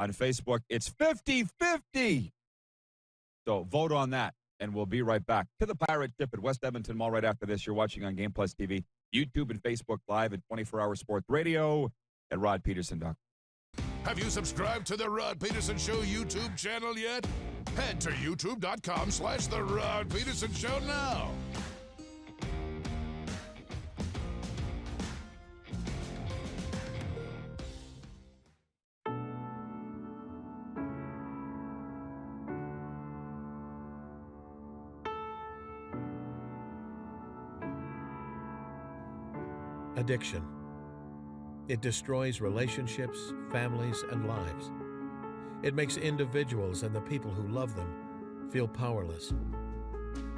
On Facebook, it's 50-50. So vote on that, and we'll be right back to the Pirate Ship at West Edmonton Mall right after this. You're watching on Game Plus TV, YouTube, and Facebook Live at 24-hour Sports Radio at rodpeterson.com. Have you subscribed to the Rod Peterson Show YouTube channel yet? Head to youtube.com/The Rod Peterson Show now. Addiction. It destroys relationships, families, and lives. It makes individuals and the people who love them feel powerless.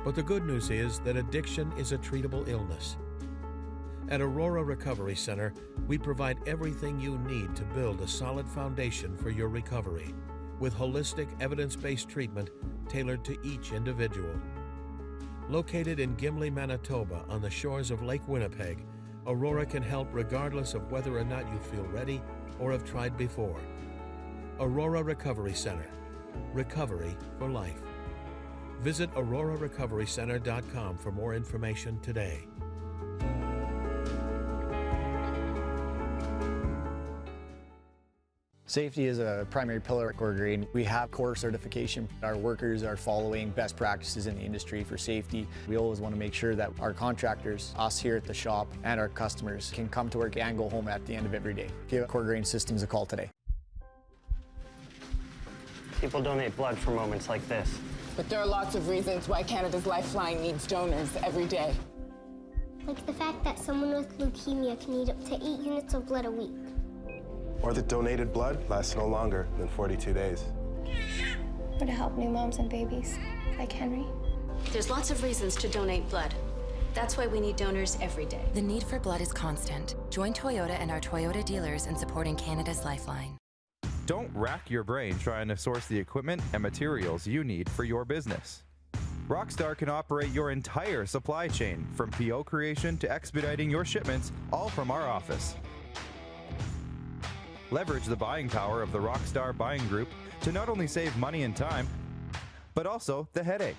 But the good news is that addiction is a treatable illness. At Aurora Recovery Center, we provide everything you need to build a solid foundation for your recovery, with holistic, evidence-based treatment tailored to each individual. Located in Gimli, Manitoba, on the shores of Lake Winnipeg, Aurora can help regardless of whether or not you feel ready or have tried before. Aurora Recovery Center. Recovery for life. Visit aurorarecoverycenter.com for more information today. Safety is a primary pillar at Core Grain. We have core certification. Our workers are following best practices in the industry for safety. We always want to make sure that our contractors, us here at the shop, and our customers can come to work and go home at the end of every day. Give Core Grain Systems a call today. People donate blood for moments like this. But there are lots of reasons why Canada's Lifeline needs donors every day. Like the fact that someone with leukemia can need up to 8 units of blood a week. Or that donated blood lasts no longer than 42 days. Or to help new moms and babies, like Henry. There's lots of reasons to donate blood. That's why we need donors every day. The need for blood is constant. Join Toyota and our Toyota dealers in supporting Canada's Lifeline. Don't rack your brain trying to source the equipment and materials you need for your business. Rockstar can operate your entire supply chain, from PO creation to expediting your shipments, all from our office. Leverage the buying power of the Rockstar buying group to not only save money and time, but also the headache.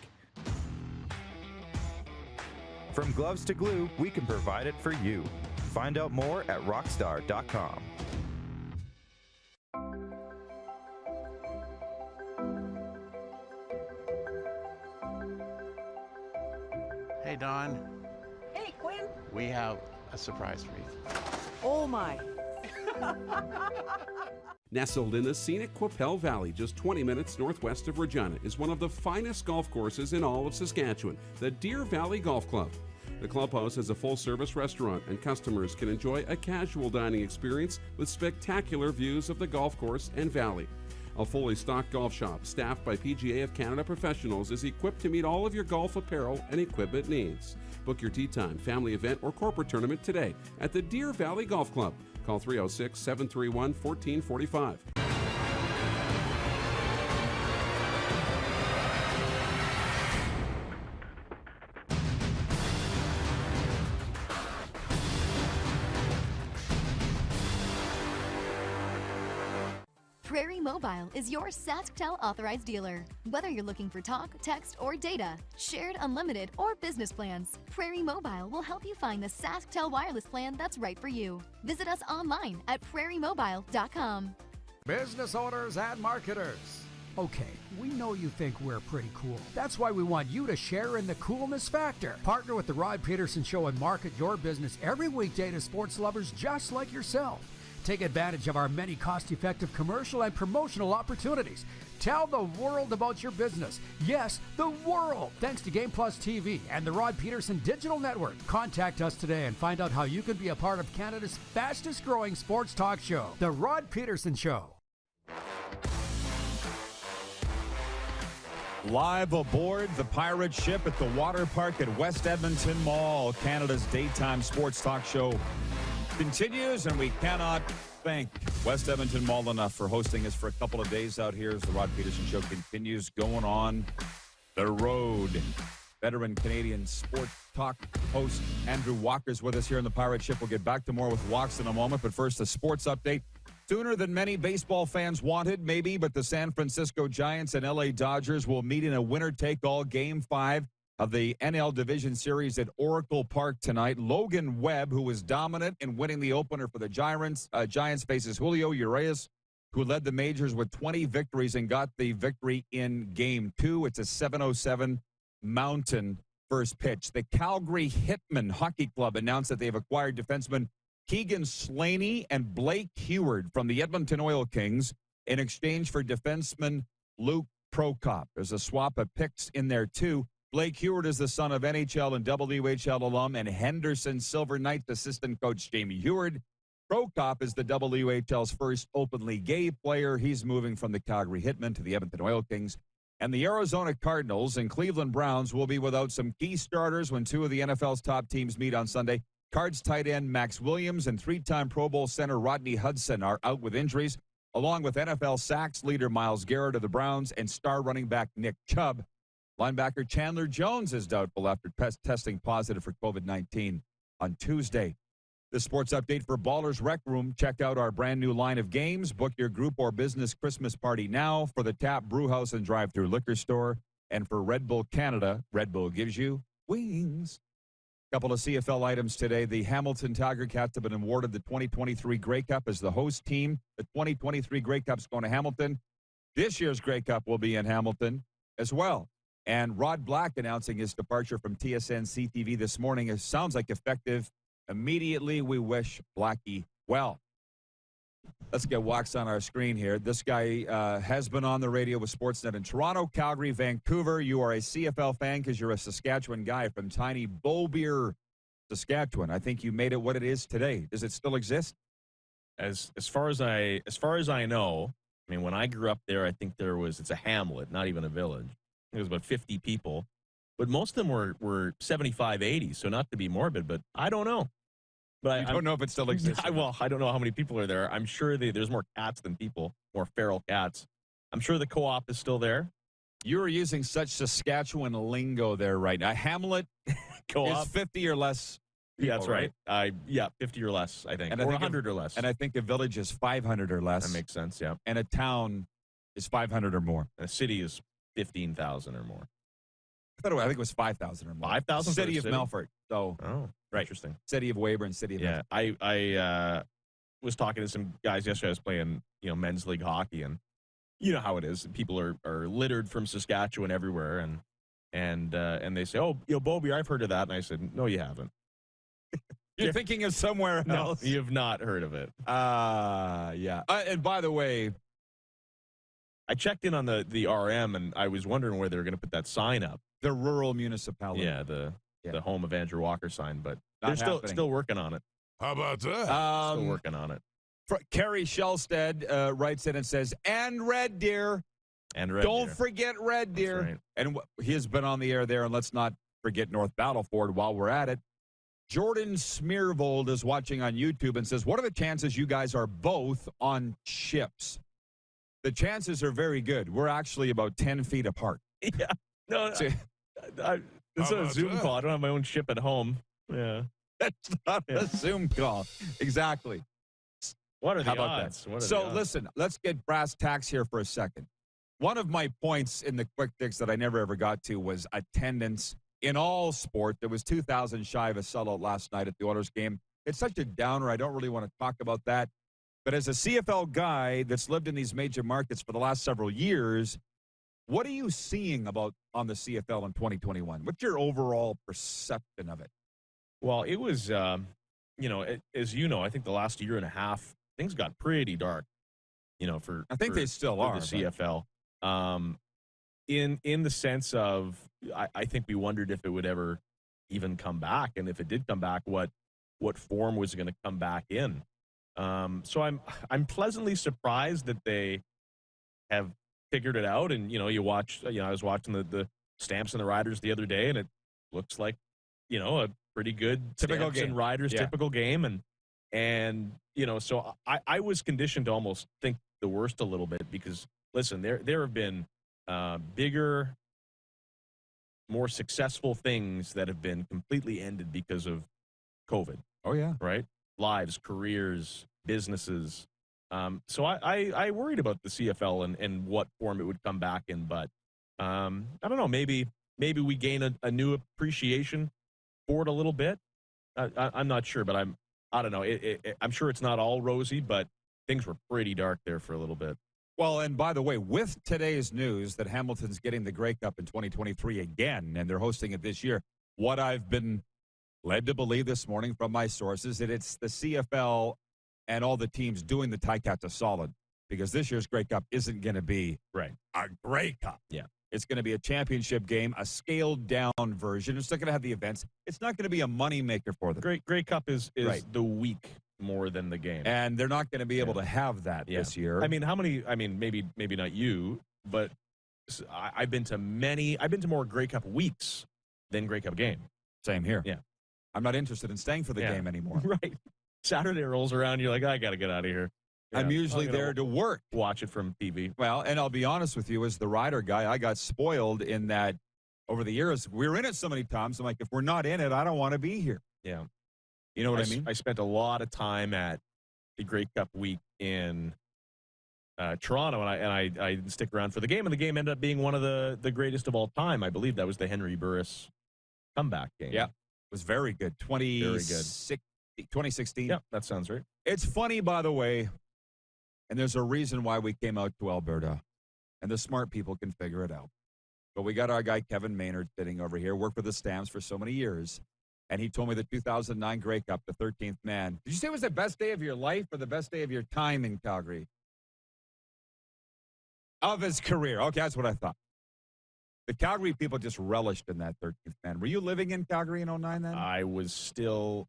From gloves to glue, we can provide it for you. Find out more at rockstar.com. Hey, Don. Hey, Quinn. We have a surprise for you. Oh, my. Nestled in the scenic Qu'Appelle Valley, just 20 minutes northwest of Regina, is one of the finest golf courses in all of Saskatchewan, the Deer Valley Golf Club. The clubhouse has a full-service restaurant, and customers can enjoy a casual dining experience with spectacular views of the golf course and valley. A fully stocked golf shop, staffed by PGA of Canada professionals, is equipped to meet all of your golf apparel and equipment needs. Book your tee time, family event, or corporate tournament today at the Deer Valley Golf Club. Call 306-731-1445. Prairie Mobile is your SaskTel authorized dealer. Whether you're looking for talk, text, or data, shared, unlimited, or business plans, Prairie Mobile will help you find the SaskTel wireless plan that's right for you. Visit us online at prairiemobile.com. Business owners and marketers. Okay, we know you think we're pretty cool. That's why we want you to share in the coolness factor. Partner with the Rod Pedersen Show and market your business every weekday to sports lovers just like yourself. Take advantage of our many cost-effective commercial and promotional opportunities. Tell the world about your business. Yes, the world. Thanks to Game Plus TV and the Rod Pedersen Digital Network. Contact us today and find out how you can be a part of Canada's fastest-growing sports talk show, The Rod Pedersen Show. Live aboard the pirate ship at the water park at West Edmonton Mall, Canada's daytime sports talk show continues, and we cannot thank West Edmonton Mall enough for hosting us for a couple of days out here as the Rod Pedersen Show continues going on the road. Veteran Canadian sports talk host Andrew Walker's with us here in the pirate ship. We'll get back to more with Walks in a moment, but first a sports update. Sooner than many baseball fans wanted, maybe, but the San Francisco Giants and LA Dodgers will meet in a winner-take-all Game 5 of the NL Division Series at Oracle Park tonight. Logan Webb, who was dominant in winning the opener for the Giants, faces Julio Urias, who led the majors with 20 victories and got the victory in Game 2. It's a 7:07 Mountain first pitch. The Calgary Hitmen Hockey Club announced that they've acquired defenseman Keegan Slaney and Blake Heward from the Edmonton Oil Kings in exchange for defenseman Luke Prokop. There's a swap of picks in there, too. Blake Heward is the son of NHL and WHL alum and Henderson Silver Knights assistant coach Jamie Heward. Prokop is the WHL's first openly gay player. He's moving from the Calgary Hitmen to the Edmonton Oil Kings. And the Arizona Cardinals and Cleveland Browns will be without some key starters when two of the NFL's top teams meet on Sunday. Cards tight end Max Williams and three-time Pro Bowl center Rodney Hudson are out with injuries, along with NFL sacks leader Myles Garrett of the Browns and star running back Nick Chubb. Linebacker Chandler Jones is doubtful after testing positive for COVID-19 on Tuesday. The sports update for Ballers Rec Room. Check out our brand new line of games. Book your group or business Christmas party now for the Tap Brewhouse and Drive-Thru Liquor Store. And for Red Bull Canada, Red Bull gives you wings. Couple of CFL items today. The Hamilton Tiger Cats have been awarded the 2023 Grey Cup as the host team. The 2023 Grey Cup's going to Hamilton. This year's Grey Cup will be in Hamilton as well. And Rod Black announcing his departure from TSN CTV this morning. It sounds like effective immediately. We wish Blackie well. Let's get Wax on our screen here. This guy has been on the radio with Sportsnet in Toronto, Calgary, Vancouver. You are a CFL fan because you're a Saskatchewan guy from tiny Beaubeer, Saskatchewan. I think you made it what it is today. Does it still exist? As far as I know, I mean, when I grew up there, I think it's a hamlet, not even a village. It was about 50 people, but most of them were 75, 80. So not to be morbid, but I don't know. But I don't know if it still exists. I don't know how many people are there. I'm sure there's more cats than people, more feral cats. I'm sure the co-op is still there. You are using such Saskatchewan lingo there right now. Hamlet co-op is 50 or less people, yeah, that's right. 50 or less, I think. And or I think 100 or less. And I think a village is 500 or less. That makes sense, yeah. And a town is 500 or more. And a city is 15,000 or more. I think it was 5,000 or more. 5,000? City of Melfort. So, right. Interesting. City of Weyburn, City of Melfort. I was talking to some guys yesterday. I was playing, men's league hockey, and you know how it is. People are littered from Saskatchewan everywhere, and they say, "Oh, Bobby, I've heard of that." And I said, "No, you haven't. You're thinking of somewhere else. No, you have not heard of it." Yeah. And by the way, I checked in on the RM, and I was wondering where they were going to put that sign up. The rural municipality. Yeah, the home of Andrew Walker sign, but Not they're happening. still working on it. How about that? Still working on it. Carrie Shellstead writes in and says, "And Red Deer." And Red Don't Deer. forget Red Deer. Right. And he has been on the air there, and let's not forget North Battleford while we're at it. Jordan Smearvold is watching on YouTube and says, "What are the chances you guys are both on ships?" The chances are very good. We're actually about 10 feet apart. Yeah. No, this is a Zoom call. I don't have my own ship at home. Yeah. That's not a Zoom call. Exactly. What are the How about odds? that? What are the So odds? listen, let's get brass tacks here for a second. One of my points in the quick fix that I never ever got to was attendance in all sport. There was 2,000 shy of a sellout last night at the Oilers game. It's such a downer. I don't really want to talk about that. But as a CFL guy that's lived in these major markets for the last several years, what are you seeing on the CFL in 2021? What's your overall perception of it? Well, it was, as you know, I think the last year and a half, things got pretty dark, I think they still are. The CFL. In the sense of, I think we wondered if it would ever even come back. And if it did come back, what form was it going to come back in? So I'm pleasantly surprised that they have figured it out. And, I was watching the Stamps and the Riders the other day, and it looks like, a pretty good Typical Stamps game. and Riders Yeah. typical game. And so I was conditioned to almost think the worst a little bit because, listen, there have been bigger, more successful things that have been completely ended because of COVID. Oh, yeah. Right? Lives, careers, businesses. So I worried about the CFL and what form it would come back in, but I don't know. Maybe we gain a new appreciation for it a little bit. I'm not sure, but I don't know. I'm sure it's not all rosy, but things were pretty dark there for a little bit. Well, and by the way, with today's news that Hamilton's getting the Grey Cup in 2023 again, and they're hosting it this year, what I've been led to believe this morning from my sources that it's the CFL and all the teams doing the Ticats a solid because this year's Grey Cup isn't going to be a Grey Cup. Yeah. It's going to be a championship game, a scaled-down version. It's not going to have the events. It's not going to be a moneymaker for them. Grey Cup is Right. the week more than the game. And they're not going to be able to have that this year. I mean, maybe not you, but I've been to more Grey Cup weeks than Grey Cup game. Same here. Yeah. I'm not interested in staying for the game anymore. Right. Saturday rolls around, you're like, I got to get out of here. I'm usually there to work. Watch it from TV. Well, and I'll be honest with you, as the rider guy, I got spoiled in that over the years, we were in it so many times. I'm like, if we're not in it, I don't want to be here. Yeah. You know what I mean? I spent a lot of time at the Grey Cup week in Toronto, and I didn't stick around for the game, and the game ended up being one of the greatest of all time. I believe that was the Henry Burris comeback game. Yeah. was very good. Very good. 2016. Yeah, that sounds right. It's funny, by the way, and there's a reason why we came out to Alberta, and the smart people can figure it out. But we got our guy Kevin Maynard sitting over here, worked for the Stamps for so many years, and he told me the 2009 Grey Cup, the 13th man. Did you say it was the best day of your life or the best day of your time in Calgary? Of his career. Okay, that's what I thought. The Calgary people just relished in that 13th man. Were you living in Calgary in 09 then? I was still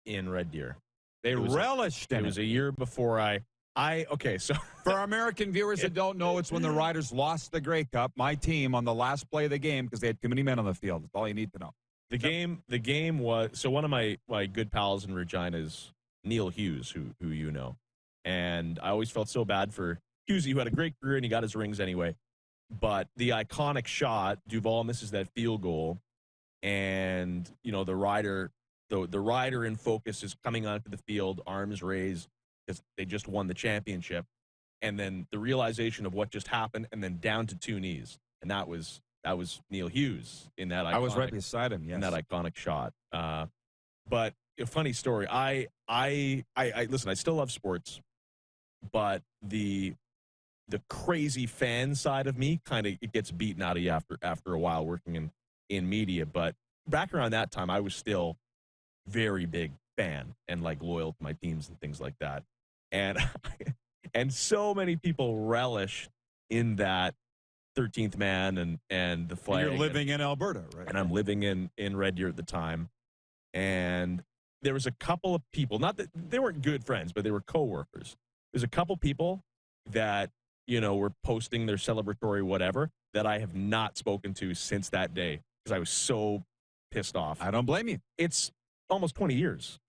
in Red Deer. They relished in it. It was a year before okay, so for our American viewers that don't know, it's when the Riders lost the Grey Cup, my team, on the last play of the game because they had too many men on the field. That's all you need to know. The game was, so one of my good pals in Regina is Neil Hughes, who you know. And I always felt so bad for Hughesy, who had a great career and he got his rings anyway. But the iconic shot, Duval misses that field goal, and the rider in focus is coming onto the field, arms raised, because they just won the championship, and then the realization of what just happened, and then down to two knees, and that was Neil Hughes in that. I was right beside him. Yes. In that iconic shot. But a funny story. I listen. I still love sports, but the crazy fan side of me it gets beaten out of you after a while working in media. But back around that time, I was still very big fan and loyal to my teams and things like that. And and so many people relish in that 13th man and the flag. You're living in Alberta, right? And I'm living in Red Deer at the time. And there was a couple of people, not that they weren't good friends, but they were coworkers. There's a couple people that were posting their celebratory whatever that I have not spoken to since that day because I was so pissed off. I don't blame you. It's almost 20 years.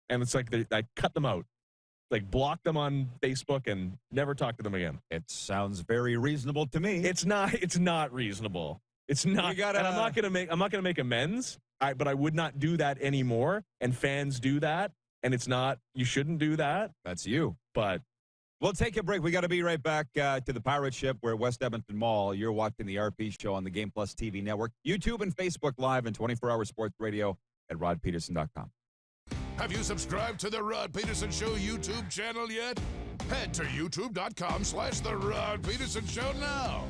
And it's like I cut them out, blocked them on Facebook and never talked to them again. It sounds very reasonable to me. It's not reasonable. It's not. And I'm not gonna make amends. But I would not do that anymore. And fans do that. And it's not, you shouldn't do that. That's you. But we'll take a break. We got to be right back to the Pirate Ship. We're at West Edmonton Mall. You're watching the RP Show on the Game Plus TV network, YouTube and Facebook Live, and 24-hour sports radio at rodpeterson.com. Have you subscribed to the Rod Pedersen Show YouTube channel yet? Head to youtube.com/The Rod Pedersen Show now.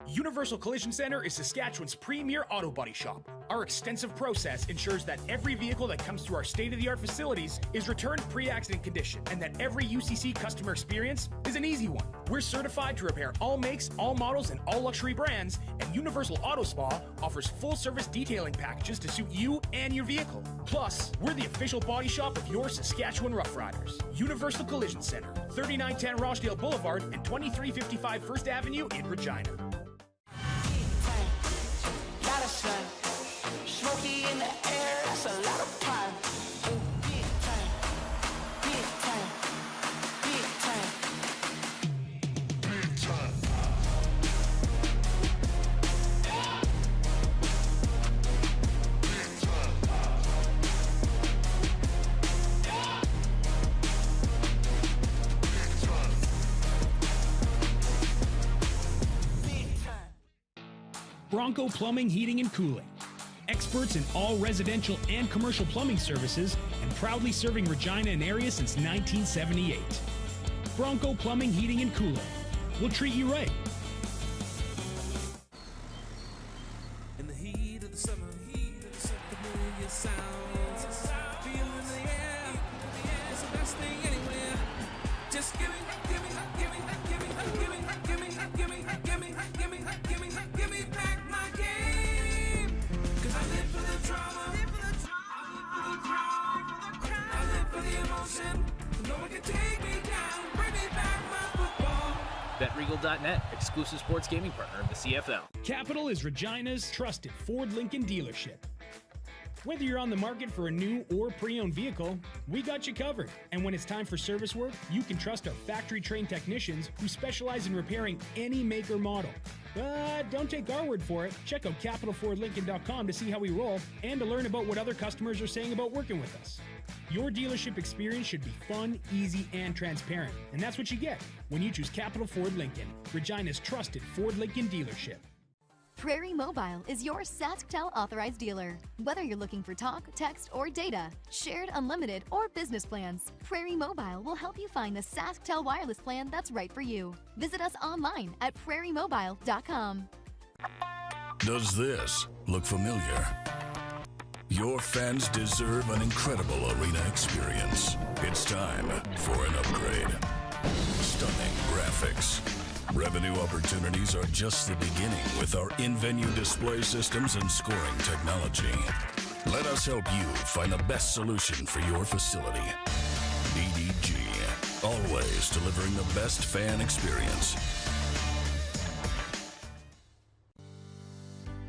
Universal Collision Center is Saskatchewan's premier auto body shop. Our extensive process ensures that every vehicle that comes through our state-of-the-art facilities is returned pre-accident condition, and that every UCC customer experience is an easy one. We're certified to repair all makes, all models, and all luxury brands, and Universal Auto Spa offers full-service detailing packages to suit you and your vehicle. Plus, we're the official body shop of your Saskatchewan Rough Riders. Universal Collision Center, 3910 Rochdale Boulevard and 2355 First Avenue in Regina. Smoky in the air, that's a lot of time. Big time, big time, big time, big time. Bronco Plumbing, Heating, and Cooling. Experts in all residential and commercial plumbing services, and proudly serving Regina and area since 1978. Bronco Plumbing, Heating, and Cooling. We'll treat you right. In the heat of the summer, familiar sounds. Feel in the air, it's the best thing anywhere. Just give me back my game. 'Cause I live for the drama. I live for the emotion. No one can take me down. Bring me back my football. BetRegal.net, exclusive sports gaming partner of the CFL. Capital is Regina's trusted Ford Lincoln dealership. Whether you're on the market for a new or pre-owned vehicle, we got you covered. And when it's time for service work, you can trust our factory-trained technicians who specialize in repairing any make or model. But don't take our word for it. Check out CapitalFordLincoln.com to see how we roll and to learn about what other customers are saying about working with us. Your dealership experience should be fun, easy, and transparent. And that's what you get when you choose Capital Ford Lincoln, Regina's trusted Ford Lincoln dealership. Prairie Mobile is your SaskTel authorized dealer. Whether you're looking for talk, text, or data, shared, unlimited, or business plans, Prairie Mobile will help you find the SaskTel wireless plan that's right for you. Visit us online at prairiemobile.com. Does this look familiar? Your fans deserve an incredible arena experience. It's time for an upgrade. Stunning graphics. Revenue opportunities are just the beginning with our in-venue display systems and scoring technology. Let us help you find the best solution for your facility. EDG, always delivering the best fan experience.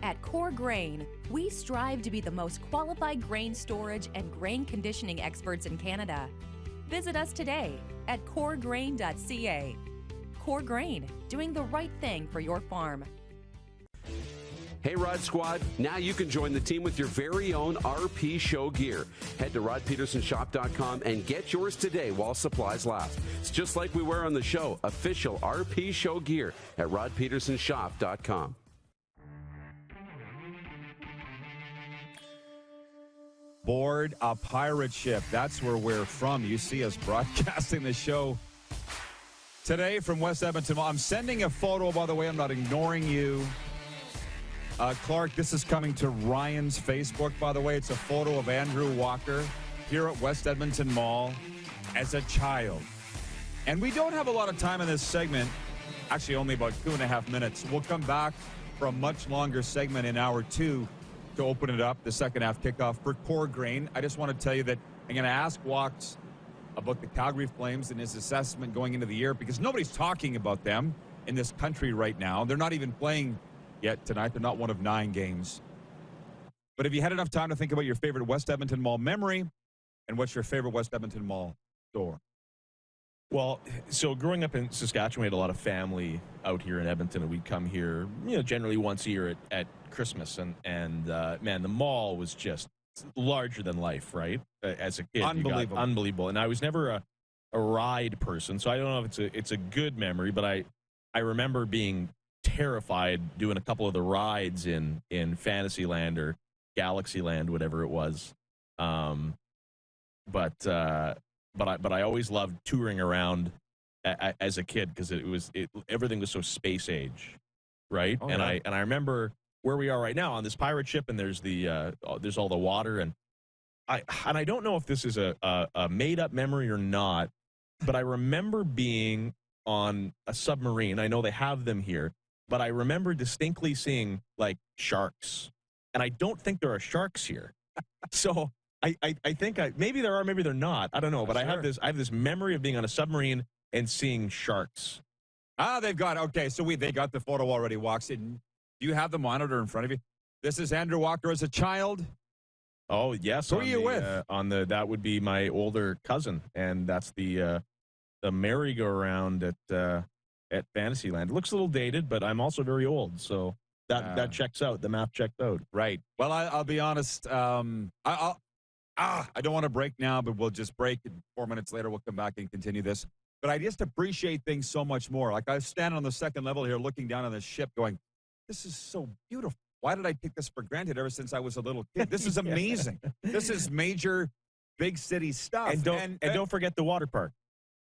At Core Grain, we strive to be the most qualified grain storage and grain conditioning experts in Canada. Visit us today at coregrain.ca. Core Grain, doing the right thing for your farm. Hey Rod Squad, now you can join the team with your very own RP Show gear. Head to rodpetersonshop.com and get yours today while supplies last. It's just like we wear on the show, official RP Show gear at rodpetersonshop.com. Board a pirate ship. That's where we're from. You see us broadcasting the show today from West Edmonton Mall. I'm sending a photo, by the way. I'm not ignoring you. Clark, this is coming to Ryan's Facebook, by the way. It's a photo of Andrew Walker here at West Edmonton Mall as a child. And we don't have a lot of time in this segment. Actually, only about 2.5 minutes. We'll come back for a much longer segment in hour 2 to open it up, the second half kickoff for Core Grain. I just want to tell you that I'm going to ask Walks about the Calgary Flames and his assessment going into the year, because nobody's talking about them in this country right now. They're not even playing yet tonight. They're not one of 9 games. But have you had enough time to think about your favorite West Edmonton Mall memory, and what's your favorite West Edmonton Mall store? Well, so growing up in Saskatchewan, we had a lot of family out here in Edmonton, and we'd come here, generally once a year at Christmas. And man, the mall was just larger than life, right? As a kid, unbelievable. And I was never a ride person, so I don't know if it's a good memory, but I remember being terrified doing a couple of the rides in Fantasyland or Galaxyland, whatever it was. But I always loved touring around as a kid, because everything was so space age, right? Oh, and I remember where we are right now on this pirate ship, and there's all the water, and I don't know if this is a made up memory or not, but I remember being on a submarine. I know they have them here, but I remember distinctly seeing like sharks, and I don't think there are sharks here. So I think maybe there are, maybe they're not. I don't know, but sure. I have this memory of being on a submarine and seeing sharks. They've got, okay, so they got the photo already. Walks in. Do you have the monitor in front of you? This is Andrew Walker as a child. Oh yes. Who are you with? That would be my older cousin, and that's the merry-go-round at Fantasyland. It looks a little dated, but I'm also very old, so that checks out. The math checked out. Right. Well, I'll be honest. I don't want to break now, but we'll just break. 4 minutes later, we'll come back and continue this. But I just appreciate things so much more. Like I was standing on the second level here, looking down on this ship, going, "This is so beautiful. Why did I take this for granted ever since I was a little kid? This is amazing. This is major, big city stuff." And don't forget the water park.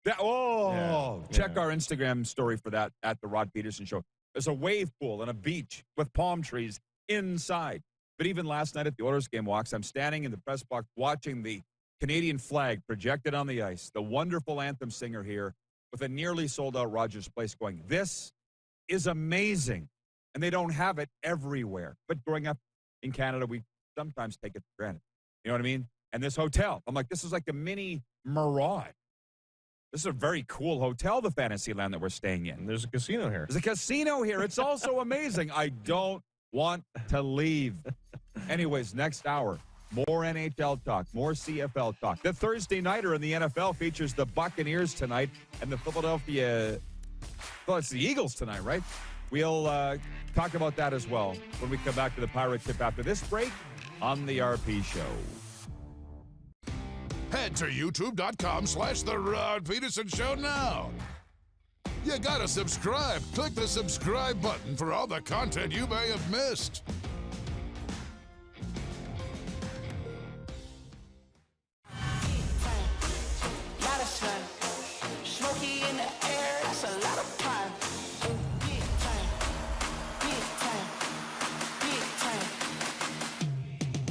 Check our Instagram story for that at the Rod Pedersen Show. There's a wave pool and a beach with palm trees inside. But even last night at the Oilers game, Walks, I'm standing in the press box watching the Canadian flag projected on the ice, the wonderful anthem singer here with a nearly sold-out Rogers Place going, "This is amazing." And they don't have it everywhere. But growing up in Canada, we sometimes take it for granted. You know what I mean? And this hotel, I'm like, this is like a mini Mirage. This is a very cool hotel, the Fantasyland that we're staying in. There's a casino here. There's a casino here. It's also amazing. I don't want to leave. Anyways, next hour, more NHL talk, more CFL talk. The Thursday nighter in the NFL features the Buccaneers tonight and the it's the Eagles tonight, right? We'll talk about that as well when we come back to the Pirate Tip after this break on the RP Show. Head to youtube.com/The Rod Pedersen Show now. You gotta subscribe. Click the subscribe button for all the content you may have missed. Smoky in the air, that's a lot of prime. Big time, big time, big time,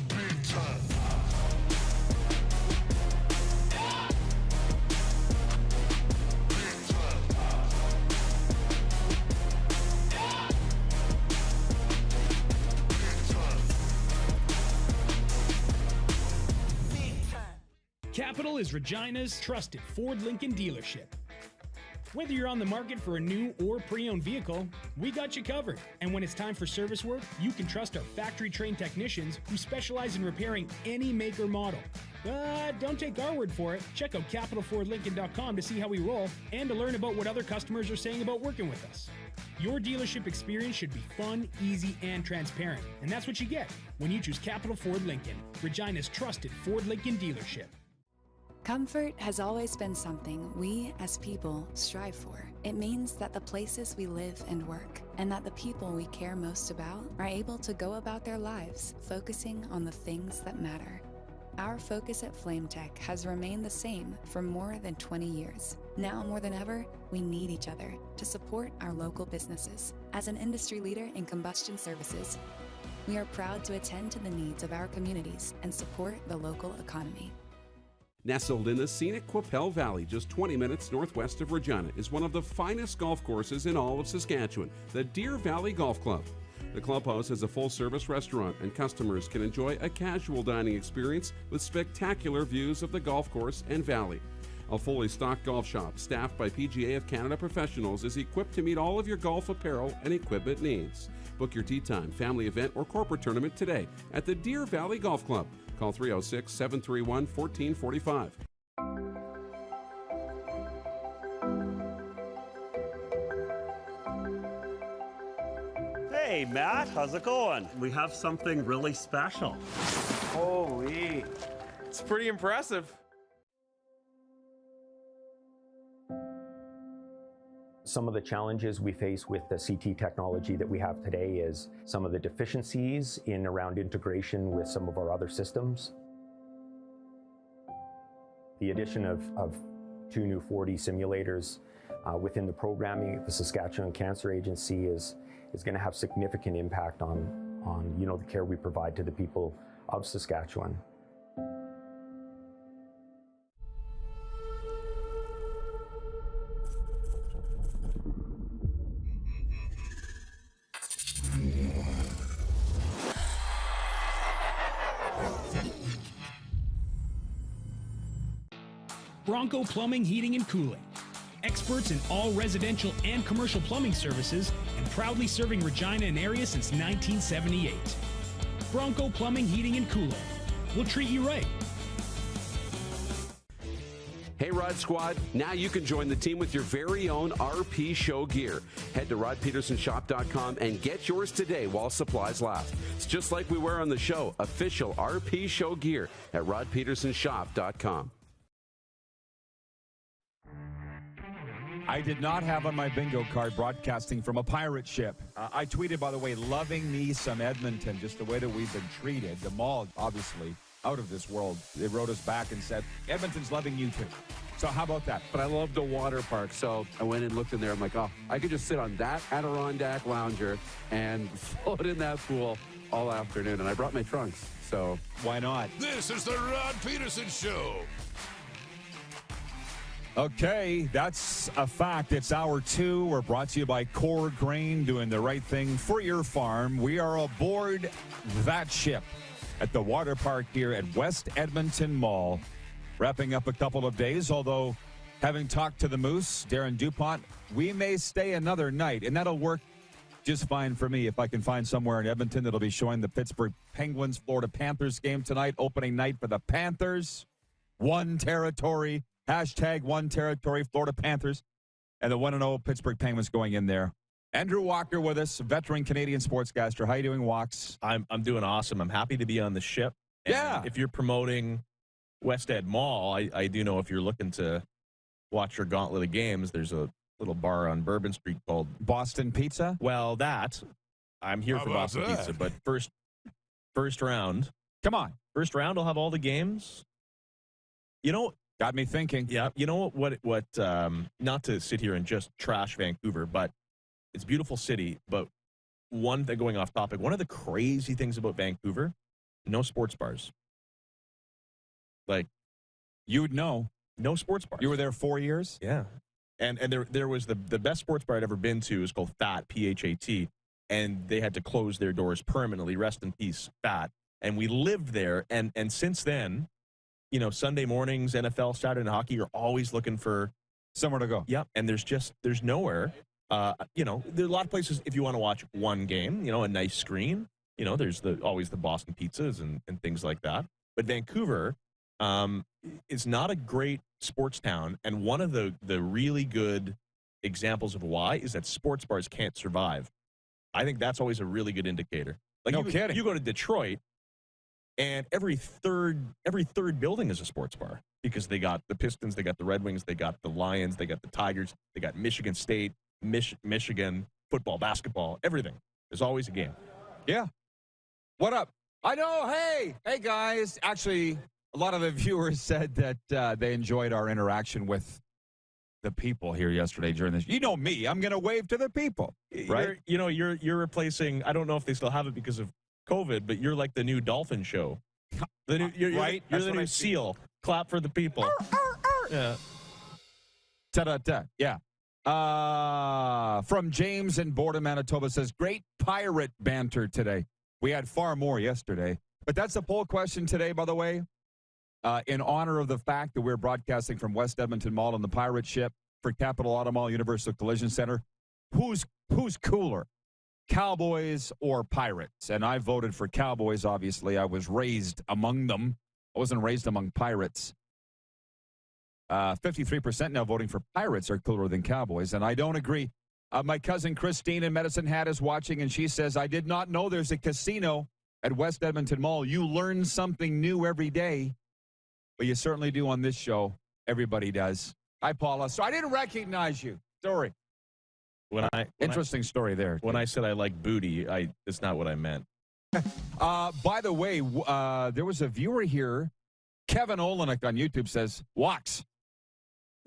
big time. Capital is Regina's trusted Ford Lincoln dealership. Whether you're on the market for a new or pre-owned vehicle, we got you covered. And when it's time for service work, you can trust our factory-trained technicians who specialize in repairing any make or model. But don't take our word for it. Check out capitalfordlincoln.com to see how we roll and to learn about what other customers are saying about working with us. Your dealership experience should be fun, easy, and transparent. And that's what you get when you choose Capital Ford Lincoln, Regina's trusted Ford Lincoln dealership. Comfort has always been something we, as people, strive for. It means that the places we live and work, and that the people we care most about, are able to go about their lives focusing on the things that matter. Our focus at FlameTech has remained the same for more than 20 years. Now more than ever, we need each other to support our local businesses. As an industry leader in combustion services, we are proud to attend to the needs of our communities and support the local economy. Nestled in the scenic Qu'Appelle Valley, just 20 minutes northwest of Regina, is one of the finest golf courses in all of Saskatchewan, the Deer Valley Golf Club. The clubhouse has a full-service restaurant, and customers can enjoy a casual dining experience with spectacular views of the golf course and valley. A fully stocked golf shop, staffed by PGA of Canada professionals, is equipped to meet all of your golf apparel and equipment needs. Book your tee time, family event, or corporate tournament today at the Deer Valley Golf Club. Call 306-731-1445. Hey, Matt, how's it going? We have something really special. Holy, it's pretty impressive. Some of the challenges we face with the CT technology that we have today is some of the deficiencies in around integration with some of our other systems. The addition of 2 new 4D simulators within the programming at the Saskatchewan Cancer Agency is going to have significant impact on the care we provide to the people of Saskatchewan. Bronco Plumbing, Heating, and Cooling. Experts in all residential and commercial plumbing services and proudly serving Regina and area since 1978. Bronco Plumbing, Heating, and Cooling. We'll treat you right. Hey Rod Squad, now you can join the team with your very own RP Show gear. Head to rodpetersonshop.com and get yours today while supplies last. It's just like we wear on the show, official RP Show gear at rodpetersonshop.com. I did not have on my bingo card broadcasting from a pirate ship. I tweeted, by the way, loving me some Edmonton, just the way that we've been treated. The mall, obviously, out of this world. They wrote us back and said, Edmonton's loving you too. So how about that? But I love the water park, so I went and looked in there. I'm like, oh, I could just sit on that Adirondack lounger and float in that pool all afternoon. And I brought my trunks, so why not? This is the Rod Pedersen Show. Okay, that's a fact. It's hour 2. We're brought to you by Core Grain, doing the right thing for your farm. We are aboard that ship at the water park here at West Edmonton Mall, wrapping up a couple of days, although having talked to the Moose, Darren DuPont, we may stay another night, and that'll work just fine for me. If I can find somewhere in Edmonton that'll be showing the Pittsburgh Penguins Florida Panthers game tonight, opening night for the Panthers. One territory, #one territory, Florida Panthers, and the 1-0 Pittsburgh Penguins going in there. Andrew Walker with us, veteran Canadian sportscaster. How you doing, Walks? I'm doing awesome. I'm happy to be on the ship. And yeah. If you're promoting West Ed Mall, I do know if you're looking to watch your gauntlet of games, there's a little bar on Bourbon Street called Boston Pizza. Well, I'm here for Boston Pizza, but first round. Come on. First round, I'll have all the games. Got me thinking. Yeah. You know what, not to sit here and just trash Vancouver, but it's a beautiful city. But one thing, going off topic, one of the crazy things about Vancouver, no sports bars. Like, you'd know. No sports bars. You were there 4 years? Yeah. And there was the best sports bar I'd ever been to is called Fat, P-H-A-T, and they had to close their doors permanently. Rest in peace, Fat. And we lived there, and since then, Sunday mornings, NFL, Saturday night hockey, you're always looking for somewhere to go. Yep, and there's nowhere. There are a lot of places if you want to watch one game, a nice screen. There's always the Boston pizzas and things like that. But Vancouver is not a great sports town, and one of the really good examples of why is that sports bars can't survive. I think that's always a really good indicator. Like, no kidding. You go to Detroit, and every third building is a sports bar because they got the Pistons, they got the Red Wings, they got the Lions, they got the Tigers, they got Michigan State, Michigan football, basketball, everything. There's always a game. Yeah. What up? I know. Hey guys. Actually, a lot of the viewers said that they enjoyed our interaction with the people here yesterday during this. You know me. I'm going to wave to the people, right? You're replacing. I don't know if they still have it because of COVID, but you're like the new dolphin show. Right? You're the new seal. Clap for the people. Yeah. Ta-da-da. Yeah. From James in Boredom, Manitoba says, great pirate banter today. We had far more yesterday. But that's the poll question today, by the way. In honor of the fact that we're broadcasting from West Edmonton Mall on the pirate ship for Capital Auto Mall Universal Collision Center, who's cooler, Cowboys or Pirates? And I voted for Cowboys, obviously. I was raised among them. I wasn't raised among Pirates. 53% now voting for Pirates are cooler than Cowboys, and I don't agree. My cousin Christine in Medicine Hat is watching, and she says, I did not know there's a casino at West Edmonton Mall. You learn something new every day. But you certainly do on this show. Everybody does. Hi, Paula. So I didn't recognize you. Sorry. Interesting story there. When I said I like booty, it's not what I meant. By the way, there was a viewer here. Kevin Olenek on YouTube says, Wax,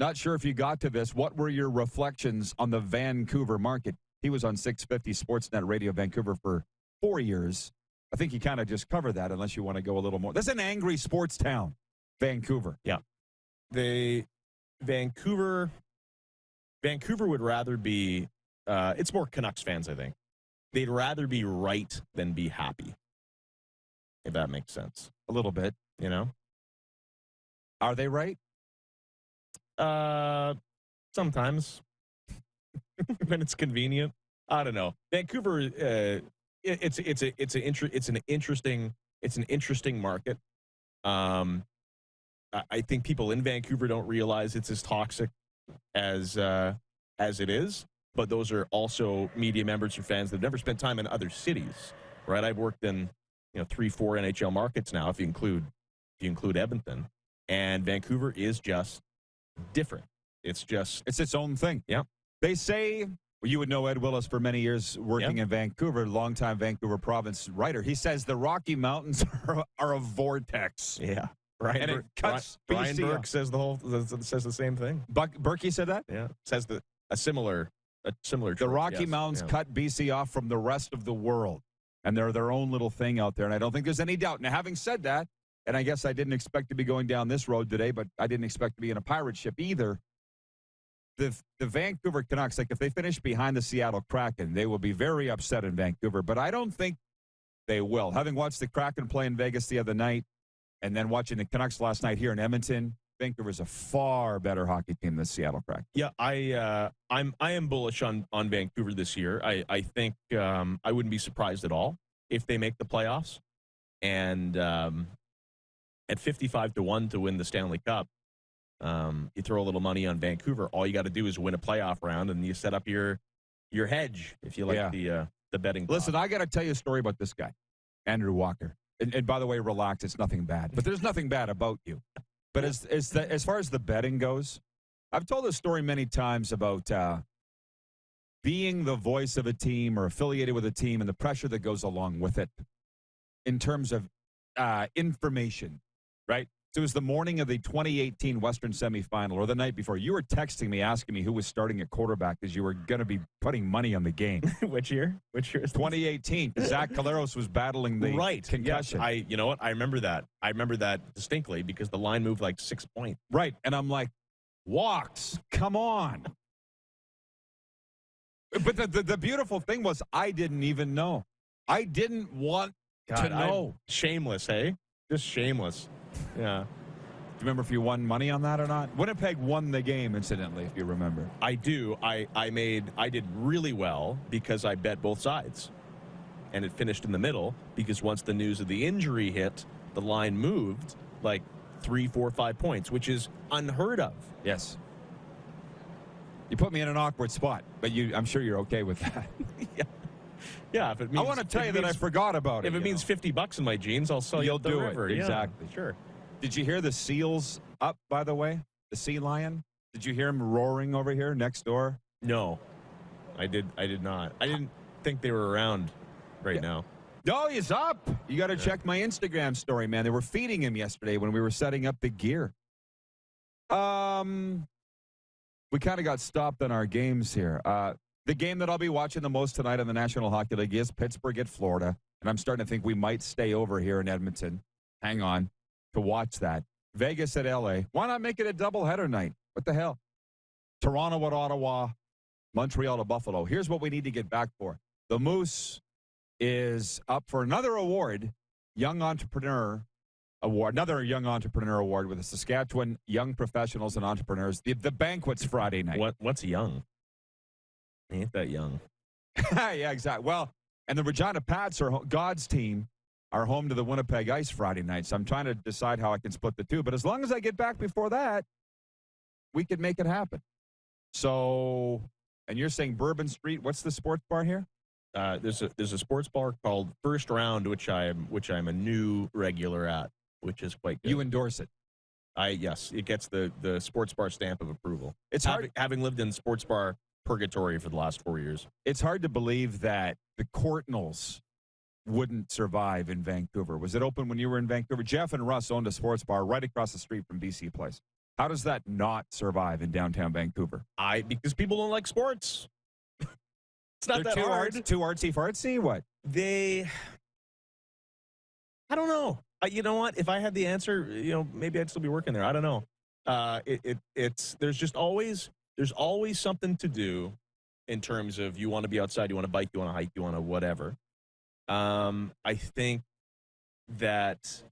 not sure if you got to this. What were your reflections on the Vancouver market? He was on 650 Sportsnet Radio Vancouver for 4 years. I think he kind of just covered that unless you want to go a little more. That's an angry sports town. Vancouver. Yeah. Vancouver would rather be, it's more Canucks fans, I think. They'd rather be right than be happy. If that makes sense. A little bit. Are they right? Sometimes. When it's convenient. I don't know. Vancouver, it's an interesting market. I think people in Vancouver don't realize it's as toxic as it is, but those are also media members or fans that have never spent time in other cities, right? I've worked in 3-4 NHL markets now, if you include Edmonton, and Vancouver is just different. It's its own thing. Yeah. They say, you would know Ed Willis for many years working in Vancouver, longtime Vancouver province writer. He says the Rocky Mountains are a vortex. Yeah. And it cuts Brian BC Burke off. says the same thing. Berkey said that? Yeah. Says a similar The Rocky Mountains cut BC off from the rest of the world. And they're their own little thing out there. And I don't think there's any doubt. Now, having said that, and I guess I didn't expect to be going down this road today, but I didn't expect to be in a pirate ship either. The Vancouver Canucks, like if they finish behind the Seattle Kraken, they will be very upset in Vancouver. But I don't think they will. Having watched the Kraken play in Vegas the other night, and then watching the Canucks last night here in Edmonton, Vancouver's a far better hockey team than Seattle Kraken. Yeah, I am bullish on Vancouver this year. I think I wouldn't be surprised at all if they make the playoffs. And at 55-1 to win the Stanley Cup, you throw a little money on Vancouver. All you got to do is win a playoff round, and you set up your hedge, if you like the betting. Listen, I got to tell you a story about this guy, Andrew Walker. And by the way, relax. It's nothing bad. But there's nothing bad about you. But as far as the betting goes, I've told this story many times about being the voice of a team or affiliated with a team and the pressure that goes along with it in terms of information, right? So it was the morning of the 2018 Western semifinal or the night before. You were texting me, asking me who was starting at quarterback because you were going to be putting money on the game. Which year? Which year is this? 2018. Zach Caleros was battling the concussion. Yes, you know what? I remember that. I remember that distinctly because the line moved like 6 points. Right. And I'm like, walks, come on. But the beautiful thing was I didn't even know. I didn't want to know. Shameless, hey? Just shameless. Yeah. Do you remember if you won money on that or not? Winnipeg won the game, incidentally, if you remember. I do. I did really well because I bet both sides. And it finished in the middle because once the news of the injury hit, the line moved like 3, 4, 5 points, which is unheard of. Yes. You put me in an awkward spot, but I'm sure you're okay with that. Yeah, if it means, I want to tell you that I forgot about it. If it means $50 in my jeans, I'll sell you You'll the do river. it. Exactly. Yeah, sure. Did you hear the seals up, by the way? The sea lion? Did you hear him roaring over here next door? No, I did not. I didn't think they were around right now. No, he's up. You got to check my Instagram story, man. They were feeding him yesterday when we were setting up the gear. We kind of got stopped on our games here. The game that I'll be watching the most tonight in the National Hockey League is Pittsburgh at Florida. And I'm starting to think we might stay over here in Edmonton. Hang on to watch that. Vegas at LA. Why not make it a doubleheader night? What the hell? Toronto at Ottawa. Montreal to Buffalo. Here's what we need to get back for. The Moose is up for another award, Young Entrepreneur Award, another Young Entrepreneur Award with the Saskatchewan Young Professionals and Entrepreneurs. The banquet's Friday night. What's young? Ain't that young? Yeah, exactly. Well, and the Regina Pats, God's team, are home to the Winnipeg Ice Friday night. So I'm trying to decide how I can split the two. But as long as I get back before that, we could make it happen. So, and you're saying Bourbon Street. What's the sports bar here? There's a sports bar called First Round, which I'm a new regular at, which is quite good. You endorse it? Yes, it gets the sports bar stamp of approval. It's hard, having lived in sports bar purgatory for the last 4 years. It's hard to believe that the Courtnalls wouldn't survive in Vancouver. Was it open when you were in Vancouver? Jeff and Russ owned a sports bar right across the street from BC Place. How does that not survive in downtown Vancouver? Because people don't like sports. It's not that hard. Too artsy-fartsy? What? I don't know. You know what? If I had the answer, maybe I'd still be working there. I don't know. There's always something to do in terms of you want to be outside, you want to bike, you want to hike, you want to whatever. I think that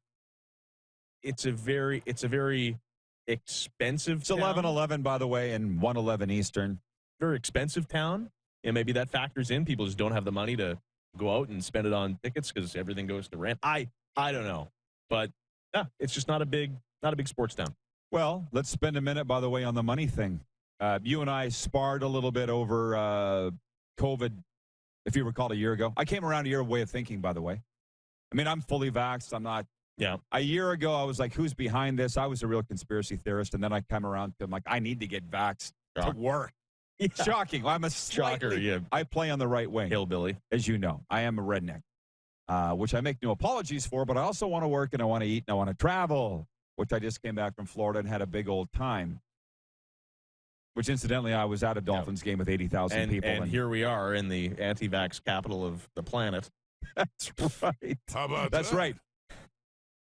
it's a very expensive It's town. 11:11, by the way, and 1:11 Eastern. Very expensive town. And maybe that factors in. People just don't have the money to go out and spend it on tickets because everything goes to rent. I don't know. But it's just not a big sports town. Well, let's spend a minute, by the way, on the money thing. You and I sparred a little bit over COVID, if you recall, a year ago. I came around to your way of thinking, by the way. I mean, I'm fully vaxxed. I'm not. Yeah. A year ago, I was like, who's behind this? I was a real conspiracy theorist. And then I come around to, I'm like, I need to get vaxxed to work. Yeah. Shocking. I'm a shocker. Yeah. I play on the right wing. Hillbilly. As you know, I am a redneck, which I make no apologies for, but I also want to work and I want to eat and I want to travel, which I just came back from Florida and had a big old time. Which, incidentally, I was at a Dolphins game with 80,000 people. And here we are in the anti-vax capital of the planet. That's right. How about That's that? right.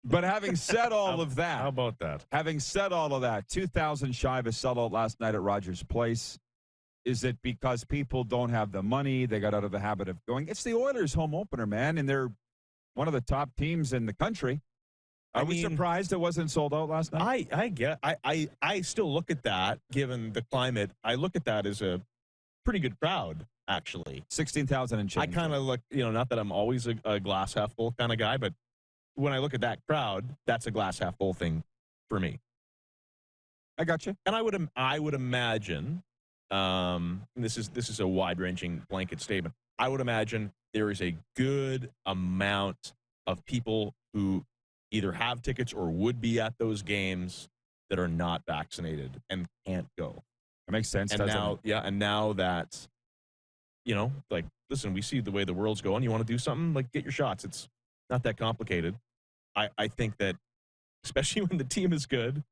But having said all of that. How about that? Having said all of that, 2,000 shy of a sellout last night at Rogers Place. Is it because people don't have the money? They got out of the habit of going. It's the Oilers home opener, man, and they're one of the top teams in the country. Are we surprised it wasn't sold out last night? I still look at that, given the climate, I look at that as a pretty good crowd, actually. 16,000 and change. I kind of look, not that I'm always a glass half full kind of guy, but when I look at that crowd, that's a glass half full thing for me. I got you. And I would imagine, this is a wide-ranging blanket statement. I would imagine there is a good amount of people who either have tickets or would be at those games that are not vaccinated and can't go. That makes sense. And now that, listen, we see the way the world's going. You want to do something, get your shots. It's not that complicated. I think that, especially when the team is good,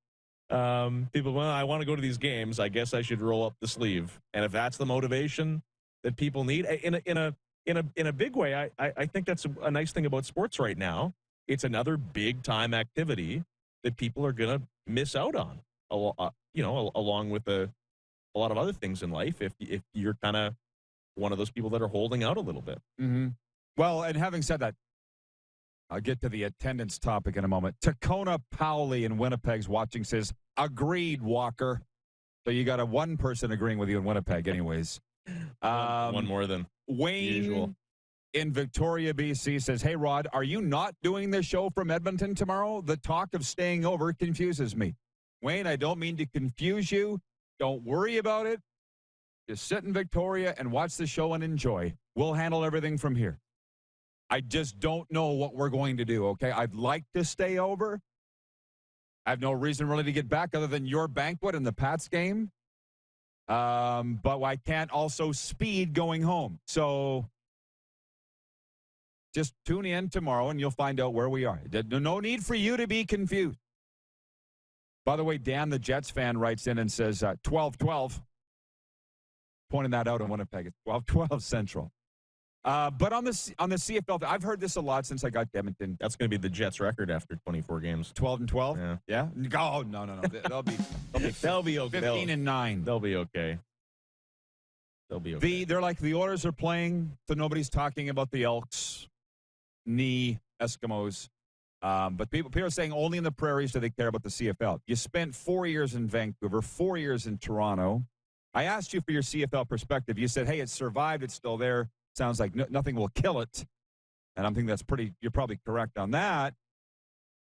people, I want to go to these games. I guess I should roll up the sleeve. And if that's the motivation that people need, in a big way, I think that's a nice thing about sports right now. It's another big time activity that people are going to miss out on, along with a lot of other things in life. If you're kind of one of those people that are holding out a little bit. Mm-hmm. Well, and having said that, I'll get to the attendance topic in a moment. Tacona Powley in Winnipeg's watching, says, agreed, Walker. So you got one person agreeing with you in Winnipeg anyways. One more than Wayne usual. In Victoria, BC says, hey, Rod, are you not doing the show from Edmonton tomorrow? The talk of staying over confuses me. Wayne, I don't mean to confuse you. Don't worry about it. Just sit in Victoria and watch the show and enjoy. We'll handle everything from here. I just don't know what we're going to do, okay? I'd like to stay over. I have no reason really to get back other than your banquet and the Pats game. But I can't also speed going home. So just tune in tomorrow and you'll find out where we are. No need for you to be confused. By the way, Dan, the Jets fan, writes in and says 12-12. Pointing that out in Winnipeg. It's 12-12 Central. But on the CFL, I've heard this a lot since I got to Edmonton. That's going to be the Jets' record after 24 games. 12-12? Yeah. Oh, no. They'll be okay. 15-9. They'll be okay. They'll be okay. They're like the Oilers are playing, so nobody's talking about the Elks, Eskimos. But people are saying only in the prairies do they care about the CFL. You spent 4 years in Vancouver, 4 years in Toronto. I asked you for your CFL perspective. You said, hey, it's survived. It's still there. Sounds like nothing will kill it. And I'm thinking you're probably correct on that.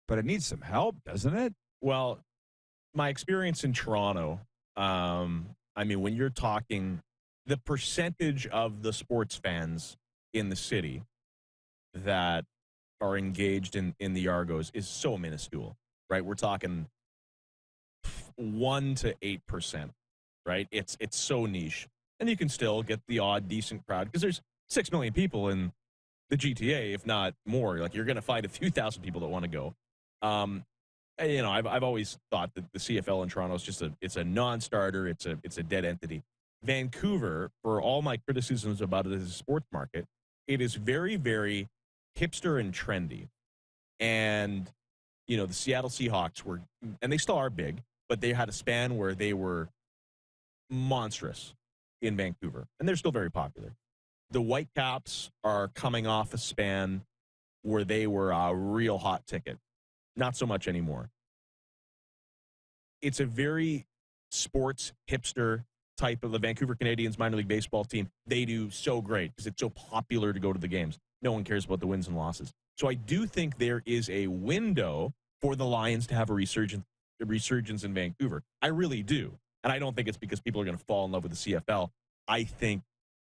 But it needs some help, doesn't it? Well, my experience in Toronto, when you're talking the percentage of the sports fans in the city that are engaged in the Argos is so minuscule, right? We're talking 1 to 8%, right? It's so niche. And you can still get the odd decent crowd because there's 6 million people in the GTA, if not more. You're going to find a few thousand people that want to go. I've always thought that the CFL in Toronto is just it's a non-starter. It's a dead entity. Vancouver, for all my criticisms about it as a sports market, it is very, very hipster and trendy. And, the Seattle Seahawks were, and they still are big, but they had a span where they were monstrous in Vancouver, and they're still very popular. The Whitecaps are coming off a span where they were a real hot ticket. Not so much anymore. It's a very sports hipster type of the Vancouver Canadians minor league baseball team. They do so great because it's so popular to go to the games. No one cares about the wins and losses. So I do think there is a window for the Lions to have a resurgence in Vancouver. I really do. And I don't think it's because people are going to fall in love with the CFL. I think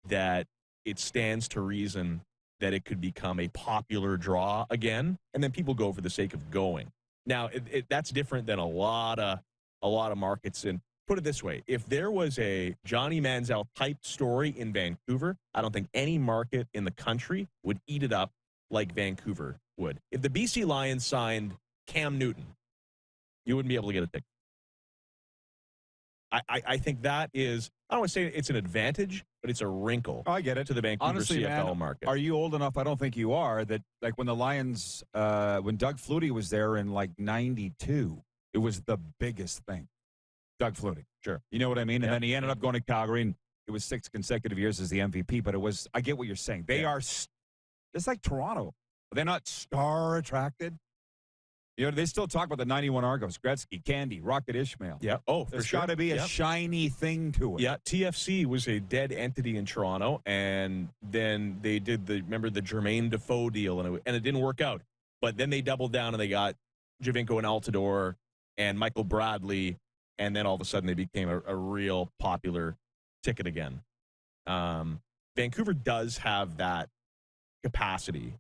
that it stands to reason that it could become a popular draw again, and then people go for the sake of going. Now, that's different than a lot of markets. And put it this way, if there was a Johnny Manziel type story in Vancouver, I don't think any market in the country would eat it up like Vancouver would. If the BC Lions signed Cam Newton, you wouldn't be able to get a ticket. I think that is, I don't want to say it's an advantage, but it's a wrinkle. Oh, I get it. To the Vancouver Honestly, CFL market. Are you old enough? I don't think you are. That when the Lions, when Doug Flutie was there in 92, it was the biggest thing. Doug Flutie. Sure. You know what I mean? And then he ended up going to Calgary, and it was 6 consecutive years as the MVP. But I get what you're saying. They are, it's like Toronto. Are they not star attracted? You know, they still talk about the 91 Argos, Gretzky, Candy, Rocket Ishmael. Yeah. Oh, for There's sure. got to be a shiny thing to it. Yeah, TFC was a dead entity in Toronto, and then they did the Jermaine Defoe deal, and it didn't work out. But then they doubled down and they got Javinko and Altidore and Michael Bradley, and then all of a sudden they became a real popular ticket again. Vancouver does have that capacity,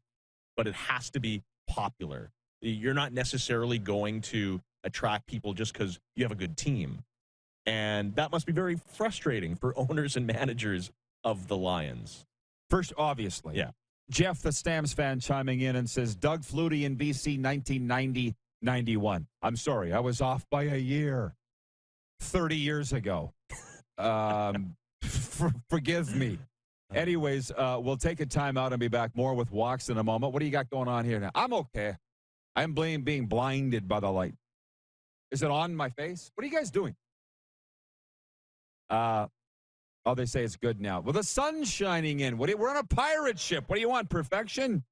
but it has to be popular. You're not necessarily going to attract people just because you have a good team. And that must be very frustrating for owners and managers of the Lions. First, obviously. Yeah. Jeff, the Stamps fan, chiming in and says, Doug Flutie in BC 1990-91. I'm sorry, I was off by a year. 30 years ago. Forgive me. Anyways, we'll take a time out and be back more with Walks in a moment. What do you got going on here now? I'm okay. I'm being blinded by the light. Is it on my face? What are you guys doing? They say it's good now. Well, the sun's shining in. We're on a pirate ship. What do you want, perfection?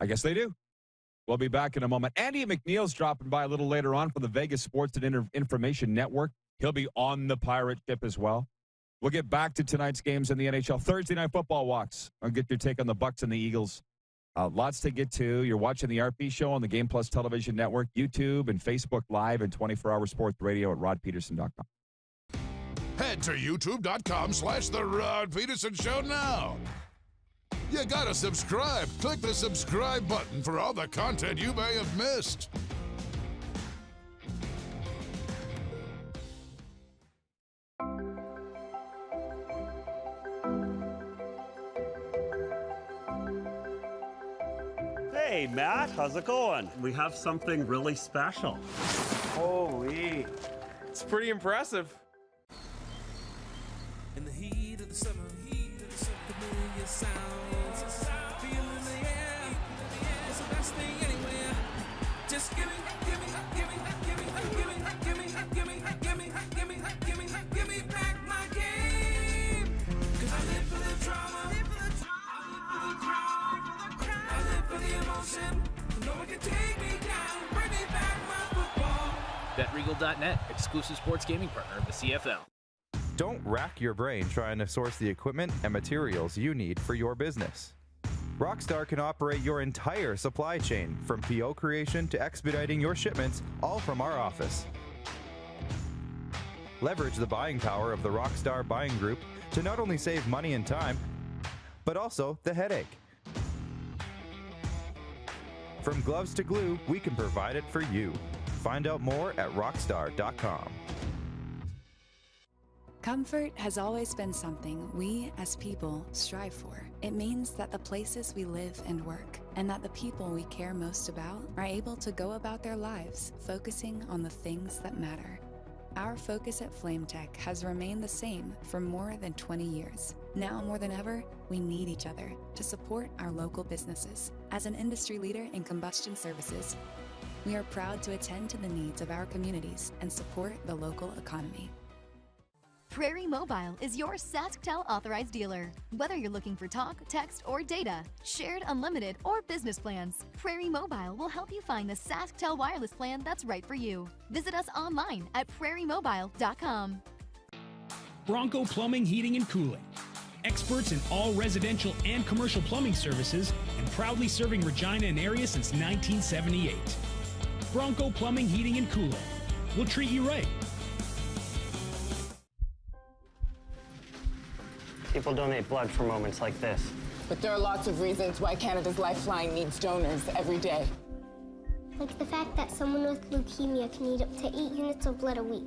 I guess they do. We'll be back in a moment. Andy MacNeil's dropping by a little later on from the Vegas Sports and Information Network. He'll be on the pirate ship as well. We'll get back to tonight's games in the NHL. Thursday Night Football Walks. I'll get your take on the Bucks and the Eagles. Lots to get to. You're watching the RP Show on the Game Plus Television Network, YouTube, and Facebook Live, and 24-hour sports radio at rodpeterson.com. Head to youtube.com/The Rod Pedersen Show now. You gotta subscribe. Click the subscribe button for all the content you may have missed. Hey, Matt, how's it going? We have something really special. Holy. It's pretty impressive. In the heat of the summer, familiar sounds, feeling the air, it's the best thing anywhere. Just give me back my game. 'Cause I live for the drama, I live for the emotion. No one can take me down, bring me back my football. BetRegal.net, exclusive sports gaming partner of the CFL. Don't rack your brain trying to source the equipment and materials you need for your business. Rockstar can operate your entire supply chain, from PO creation to expediting your shipments, all from our office. Leverage the buying power of the Rockstar Buying Group to not only save money and time, but also the headache. From gloves to glue, we can provide it for you. Find out more at rockstar.com. Comfort has always been something we as people strive for. It means that the places we live and work, and that the people we care most about, are able to go about their lives focusing on the things that matter. Our focus at FlameTech has remained the same for more than 20 years. Now more than ever, we need each other to support our local businesses. As an industry leader in combustion services, we are proud to attend to the needs of our communities and support the local economy. Prairie Mobile is your SaskTel authorized dealer. Whether you're looking for talk, text, or data, shared, unlimited, or business plans, Prairie Mobile will help you find the SaskTel wireless plan that's right for you. Visit us online at prairiemobile.com. Bronco Plumbing, Heating, and Cooling. Experts in all residential and commercial plumbing services, and proudly serving Regina and area since 1978. Bronco Plumbing, Heating, and Cooling. We'll treat you right. People donate blood for moments like this. But there are lots of reasons why Canada's Lifeline needs donors every day. Like the fact that someone with leukemia can need up to 8 units of blood a week.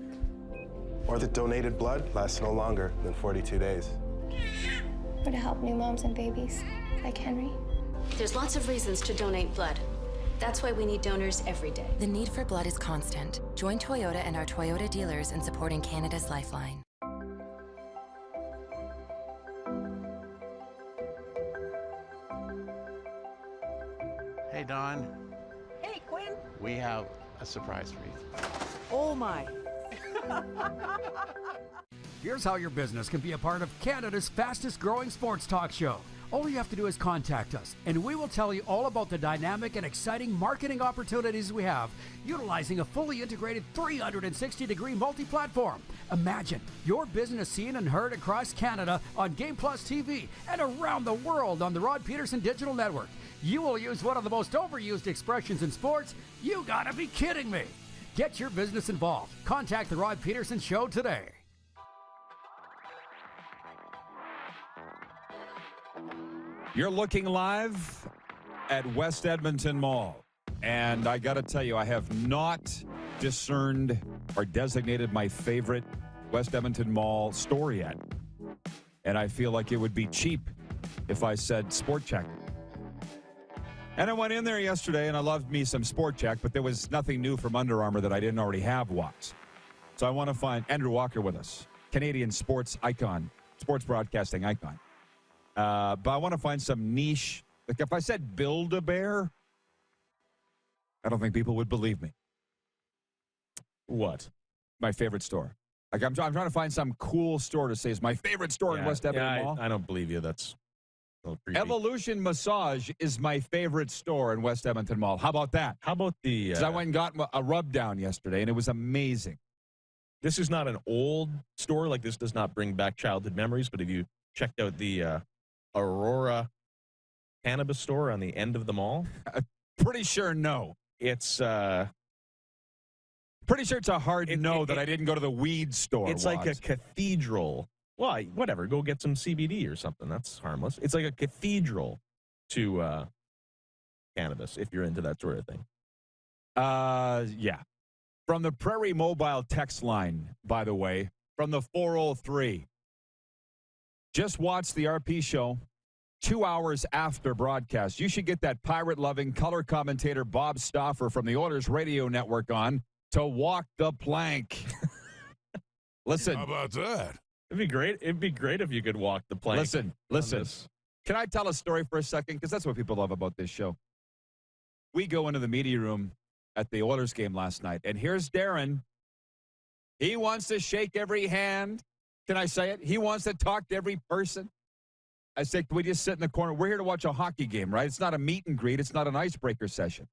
Or that donated blood lasts no longer than 42 days. Or to help new moms and babies, like Henry. There's lots of reasons to donate blood. That's why we need donors every day. The need for blood is constant. Join Toyota and our Toyota dealers in supporting Canada's Lifeline. Hey, Don. Hey, Quinn. We have a surprise for you. Oh, my. Here's how your business can be a part of Canada's fastest growing sports talk show. All you have to do is contact us, and we will tell you all about the dynamic and exciting marketing opportunities we have, utilizing a fully integrated 360-degree multi-platform. Imagine your business seen and heard across Canada on Game Plus TV and around the world on the Rod Pedersen Digital Network. You will use one of the most overused expressions in sports. You gotta be kidding me. Get your business involved. Contact the Rod Pedersen Show today. You're looking live at West Edmonton Mall. And I got to tell you, I have not discerned or designated my favorite West Edmonton Mall store yet. And I feel like it would be cheap if I said Sport Check. And I went in there yesterday and I loved me some Sport Check, but there was nothing new from Under Armour that I didn't already have once. So I want to find Andrew Walker with us, Canadian sports icon, sports broadcasting icon. But I want to find some niche. Like if I said Build-A-Bear, I don't think people would believe me. What? My favorite store. Like I'm trying to find some cool store to say is my favorite store in West Edmonton Mall. I don't believe you. That's a little creepy. Evolution Massage is my favorite store in West Edmonton Mall. How about that? How about the... 'Cause I went and got a rub down yesterday, and it was amazing. This is not an old store. Like, this does not bring back childhood memories, but have you checked out the Aurora cannabis store on the end of the mall? Pretty sure no. It's... pretty sure it's a hard no that I didn't go to the weed store. It's like a cathedral. Well, whatever. Go get some CBD or something. That's harmless. It's like a cathedral to cannabis, if you're into that sort of thing. Yeah. From the Prairie Mobile text line, by the way, from the 403. Just watch the RP show 2 hours after broadcast. You should get that pirate-loving color commentator Bob Stauffer from the Oilers Radio Network on to walk the plank. Listen. How about that? It'd be great. It'd be great if you could walk the plank. Listen. Can I tell a story for a second? Because that's what people love about this show. We go into the media room at the Oilers game last night, and here's Darren. He wants to shake every hand. Can I say it? He wants to talk to every person. I say, can we just sit in the corner? We're here to watch a hockey game, right? It's not a meet and greet. It's not an icebreaker session.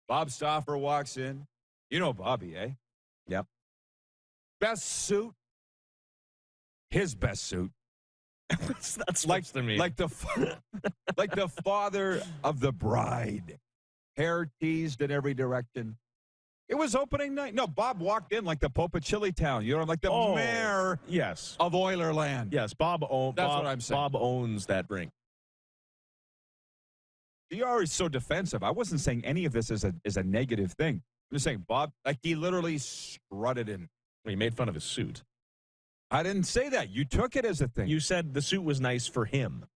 Bob Stauffer walks in. You know Bobby, eh? Yep. Best suit. His best suit. That's like to me. Like the father of the bride. Hair teased in every direction. It was opening night. No, Bob walked in like the Pope of Chilitown. You know, like the mayor of Oilerland. Yes, That's what I'm saying. Bob owns that rink. You're always so defensive. I wasn't saying any of this is a negative thing. I'm just saying, Bob, like he literally strutted in. He made fun of his suit. I didn't say that. You took it as a thing. You said the suit was nice for him.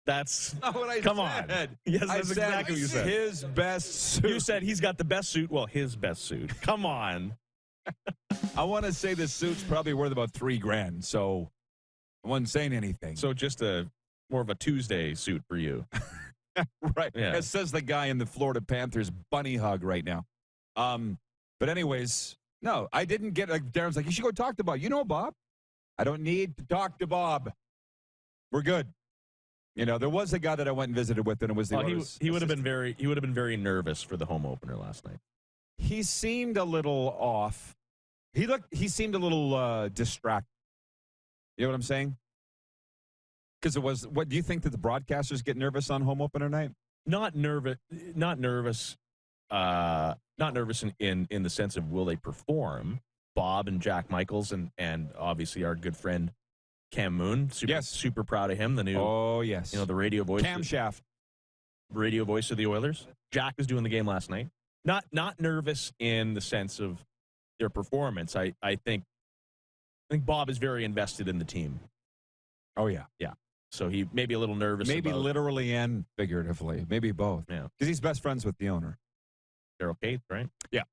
That's not what I come said. On. Yes, that's exactly what you said. His best suit. You said he's got the best suit. Well, his best suit. Come on. I want to say the suit's probably worth about $3,000, so I wasn't saying anything. So just more of a Tuesday suit for you. Right. Yeah. It says the guy in the Florida Panthers bunny hug right now. But anyways, no, I didn't get like Darren's like, you should go talk to Bob. You know Bob? I don't need to talk to Bob. We're good. You know, there was a guy that I went and visited with, and it was the Oilers. He would have been very nervous for the home opener last night. He seemed a little off. He seemed a little distracted. You know what I'm saying? Because it was. What do you think that the broadcasters get nervous on home opener night? Not nervous. In the sense of will they perform? Bob and Jack Michaels and obviously our good friend Cam Moon. Super proud of him. The new the radio voice. Camshaft. Radio voice of the Oilers. Jack was doing the game last night. Not nervous in the sense of their performance. I think Bob is very invested in the team. Oh yeah. Yeah. So he may be a little nervous. Maybe literally and figuratively. Maybe both. Yeah. Because he's best friends with the owner. Daryl Cates, right? Yeah.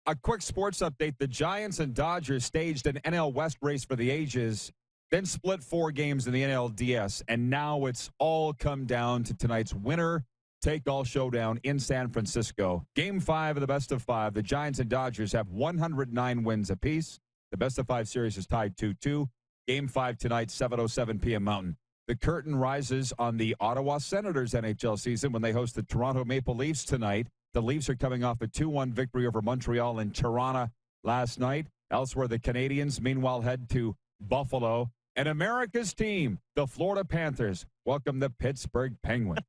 A quick sports update. The Giants and Dodgers staged an NL West race for the ages, then split 4 games in the NLDS, and now it's all come down to tonight's winner-take-all showdown in San Francisco. Game 5 of the best of 5. The Giants and Dodgers have 109 wins apiece. The best of 5 series is tied 2-2. Game 5 tonight, 7:07 p.m. Mountain. The curtain rises on the Ottawa Senators NHL season when they host the Toronto Maple Leafs tonight. The Leafs are coming off a 2-1 victory over Montreal in Toronto last night. Elsewhere, the Canadiens, meanwhile, head to Buffalo. And America's team, the Florida Panthers, welcome the Pittsburgh Penguins.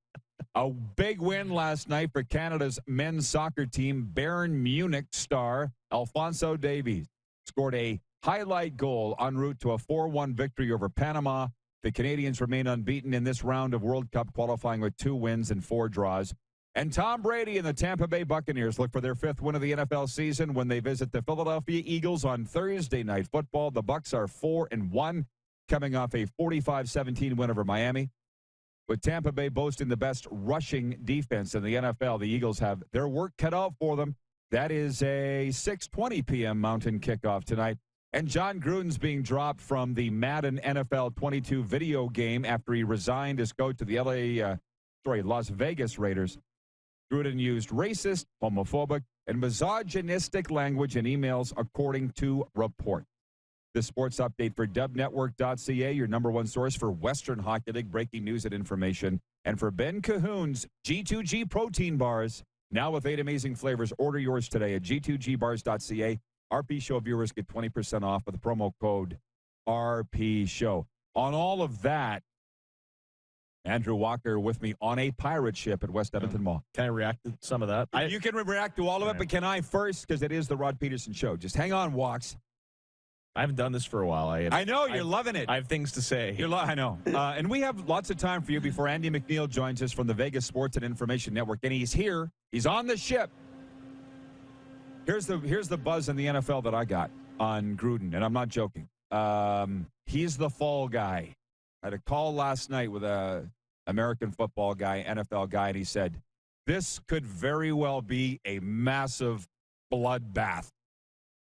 A big win last night for Canada's men's soccer team. Bayern Munich star Alphonso Davies scored a highlight goal en route to a 4-1 victory over Panama. The Canadians remain unbeaten in this round of World Cup qualifying with 2 wins and 4 draws. And Tom Brady and the Tampa Bay Buccaneers look for their 5th win of the NFL season when they visit the Philadelphia Eagles on Thursday Night Football. The Bucs are 4-1, coming off a 45-17 win over Miami. With Tampa Bay boasting the best rushing defense in the NFL, the Eagles have their work cut out for them. That is a 6:20 p.m. Mountain kickoff tonight. And Jon Gruden's being dropped from the Madden NFL 22 video game after he resigned as coach of the Las Vegas Raiders. Gruden used racist, homophobic, and misogynistic language in emails, according to reports. The sports update for dubnetwork.ca, your number one source for Western Hockey League breaking news and information. And for Ben Cahoon's G2G protein bars, now with 8 amazing flavors. Order yours today at g2gbars.ca. RP Show viewers get 20% off with the promo code RP Show. On all of that, Andrew Walker with me on a pirate ship at West Edmonton Mall. Can I react to some of that? You can react to all of it, but can I first? Because it is the Rod Pedersen Show. Just hang on, Walks. I haven't done this for a while. I know, you're loving it. I have things to say. I know. And we have lots of time for you before Andy MacNeil joins us from the Vegas Sports and Information Network. And he's here. He's on the ship. Here's the buzz in the NFL that I got on Gruden, and I'm not joking. He's the fall guy. I had a call last night with a American football guy, NFL guy, and he said, this could very well be a massive bloodbath.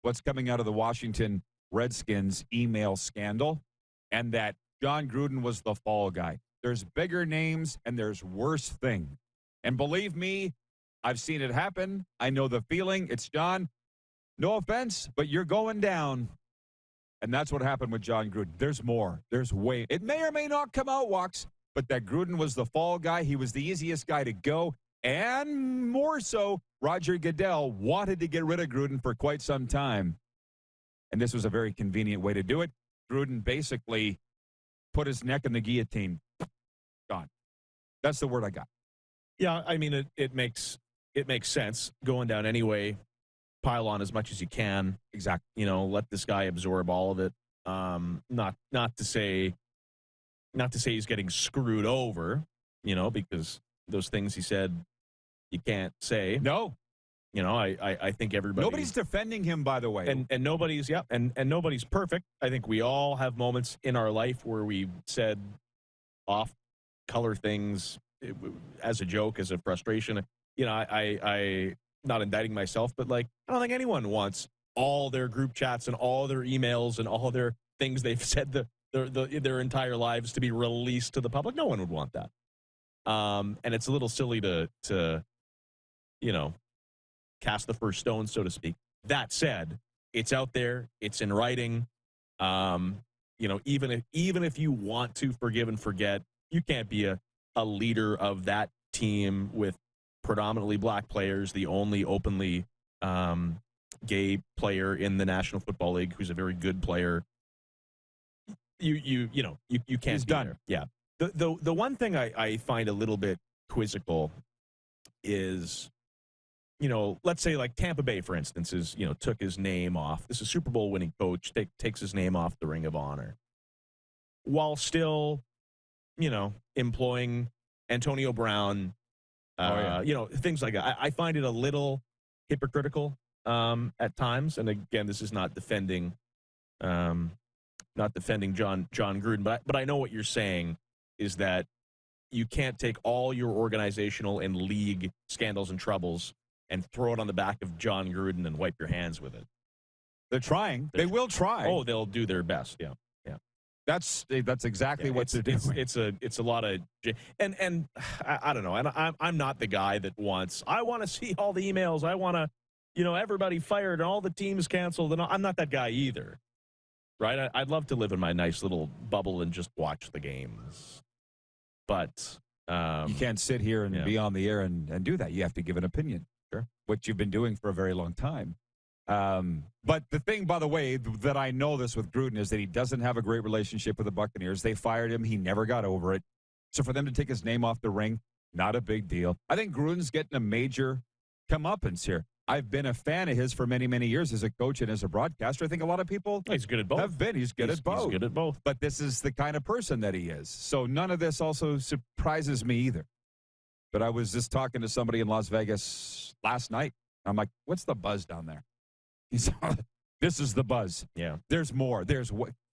What's coming out of the Washington Redskins email scandal, and that Jon Gruden was the fall guy. There's bigger names and there's worse things. And believe me, I've seen it happen. I know the feeling. It's John. No offense, but you're going down. And that's what happened with Jon Gruden. There's more. There's way. It may or may not come out, Walks, but that Gruden was the fall guy. He was the easiest guy to go. And more so, Roger Goodell wanted to get rid of Gruden for quite some time. And this was a very convenient way to do it. Gruden basically put his neck in the guillotine. Gone. That's the word I got. Yeah, I mean, it makes sense. Going down anyway, pile on as much as you can. Exactly. Let this guy absorb all of it. Not to say he's getting screwed over, because those things he said you can't say. No. I think everybody. Nobody's defending him, by the way. And nobody's, and nobody's perfect. I think we all have moments in our life where we said off-color things as a joke, as a frustration. I not indicting myself, but I don't think anyone wants all their group chats and all their emails and all their things they've said their entire lives to be released to the public. No one would want that. And it's a little silly to cast the first stone, so to speak. That said, it's out there. It's in writing. Even if you want to forgive and forget, you can't be a leader of that team with predominantly black players, the only openly gay player in the National Football League who's a very good player. You can't. He's be done. there. Yeah. The one thing I find a little bit quizzical is, let's say Tampa Bay, for instance, took his name off. This is a Super Bowl winning coach, takes his name off the Ring of Honor, while still, employing Antonio Brown, things like that. I find it a little hypocritical at times. And again, this is not defending Jon Gruden, but I know what you're saying is that you can't take all your organizational and league scandals and troubles and throw it on the back of Jon Gruden and wipe your hands with it. They're trying. They will try. Oh, they'll do their best. Yeah. That's exactly what they're doing. It's a lot of, and I don't know. And I'm not the guy that I want to see all the emails. I want to, everybody fired and all the teams canceled. And I'm not that guy either. right? I'd love to live in my nice little bubble and just watch the games. But you can't sit here and be on the air and do that. You have to give an opinion. Sure. Which you've been doing for a very long time. But the thing, by the way, that I know this with Gruden is that he doesn't have a great relationship with the Buccaneers. They fired him. He never got over it. So for them to take his name off the ring, not a big deal. I think Gruden's getting a major comeuppance here. I've been a fan of his for many, many years as a coach and as a broadcaster. I think a lot of people he's good at both. Have been. He's good at both. He's good at both. But this is the kind of person that he is. So none of this also surprises me either. But I was just talking to somebody in Las Vegas last night. I'm like, what's the buzz down there? He's this is the buzz. Yeah. There's more.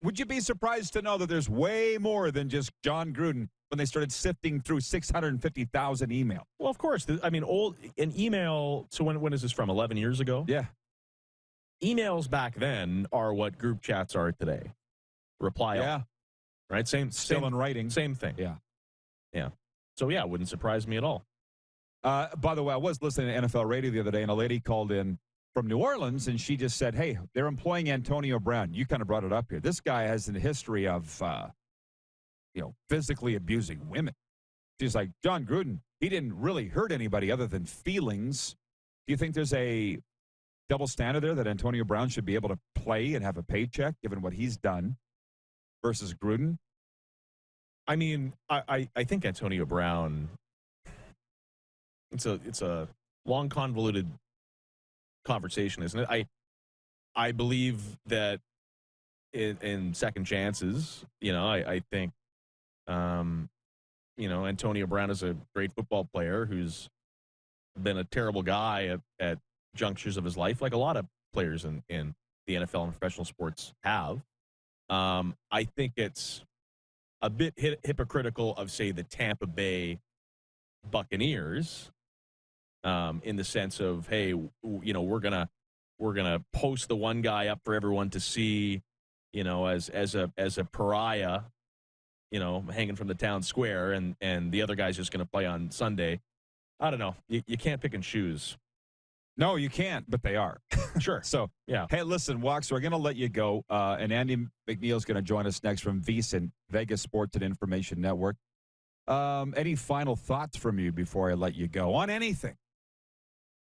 Would you be surprised to know that there's way more than just Jon Gruden when they started sifting through 650,000 emails? Well, of course. I mean, an email. So when is this from? 11 years ago? Yeah. Emails back then are what group chats are today. Reply all. Right? Same. Still in writing. Same thing. Yeah. Yeah. So, yeah, it wouldn't surprise me at all. By the way, I was listening to NFL radio the other day, and a lady called in from New Orleans, and she just said, hey, they're employing Antonio Brown. You kind of brought it up here. This guy has a history of, physically abusing women. She's like, Jon Gruden, he didn't really hurt anybody other than feelings. Do you think there's a double standard there that Antonio Brown should be able to play and have a paycheck given what he's done versus Gruden? I mean, I think Antonio Brown, it's a long, convoluted conversation, isn't it? I believe that in second chances, I think, Antonio Brown is a great football player who's been a terrible guy at junctures of his life, like a lot of players in the NFL and professional sports have. I think it's a bit hypocritical of, say, the Tampa Bay Buccaneers, in the sense of, hey, we're gonna post the one guy up for everyone to see, as a pariah, hanging from the town square, and the other guy's just gonna play on Sunday. I don't know. You can't pick and choose. No, you can't, but they are. Sure. So, yeah. Hey, listen, Walks, we're going to let you go. And Andy MacNeil is going to join us next from VSIN, Vegas Sports and Information Network. Any final thoughts from you before I let you go on anything?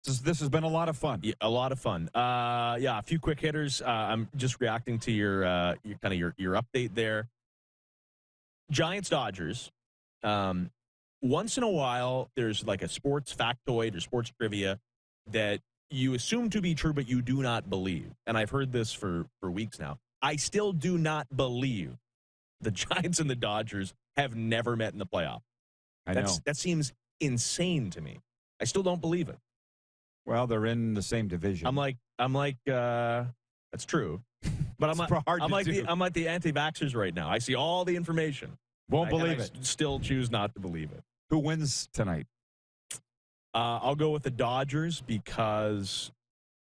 This has been a lot of fun. Yeah, a lot of fun. A few quick hitters. I'm just reacting to your update there. Giants-Dodgers. Once in a while, there's like a sports factoid or sports trivia that you assume to be true, but you do not believe. And I've heard this for weeks now. I still do not believe the Giants and the Dodgers have never met in the playoff. I know. That seems insane to me. I still don't believe it. Well, they're in the same division. I'm like, that's true. But I'm like the anti-vaxxers right now. I see all the information. Won't believe it. Still choose not to believe it. Who wins tonight? I'll go with the Dodgers because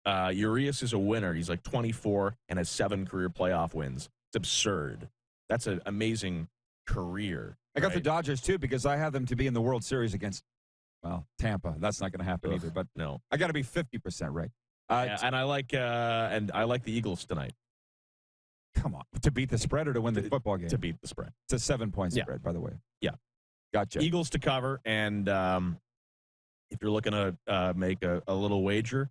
Urias is a winner. He's like 24 and has 7 career playoff wins. It's absurd. That's an amazing career. I got the Dodgers, too, because I have them to be in the World Series against, Tampa. That's not going to happen either. But no, I got to be 50% right. And I like the Eagles tonight. Come on. To beat the spread or to win the football game? To beat the spread. It's a 7-point spread, by the way. Yeah. Gotcha. Eagles to cover, and if you're looking to make a little wager,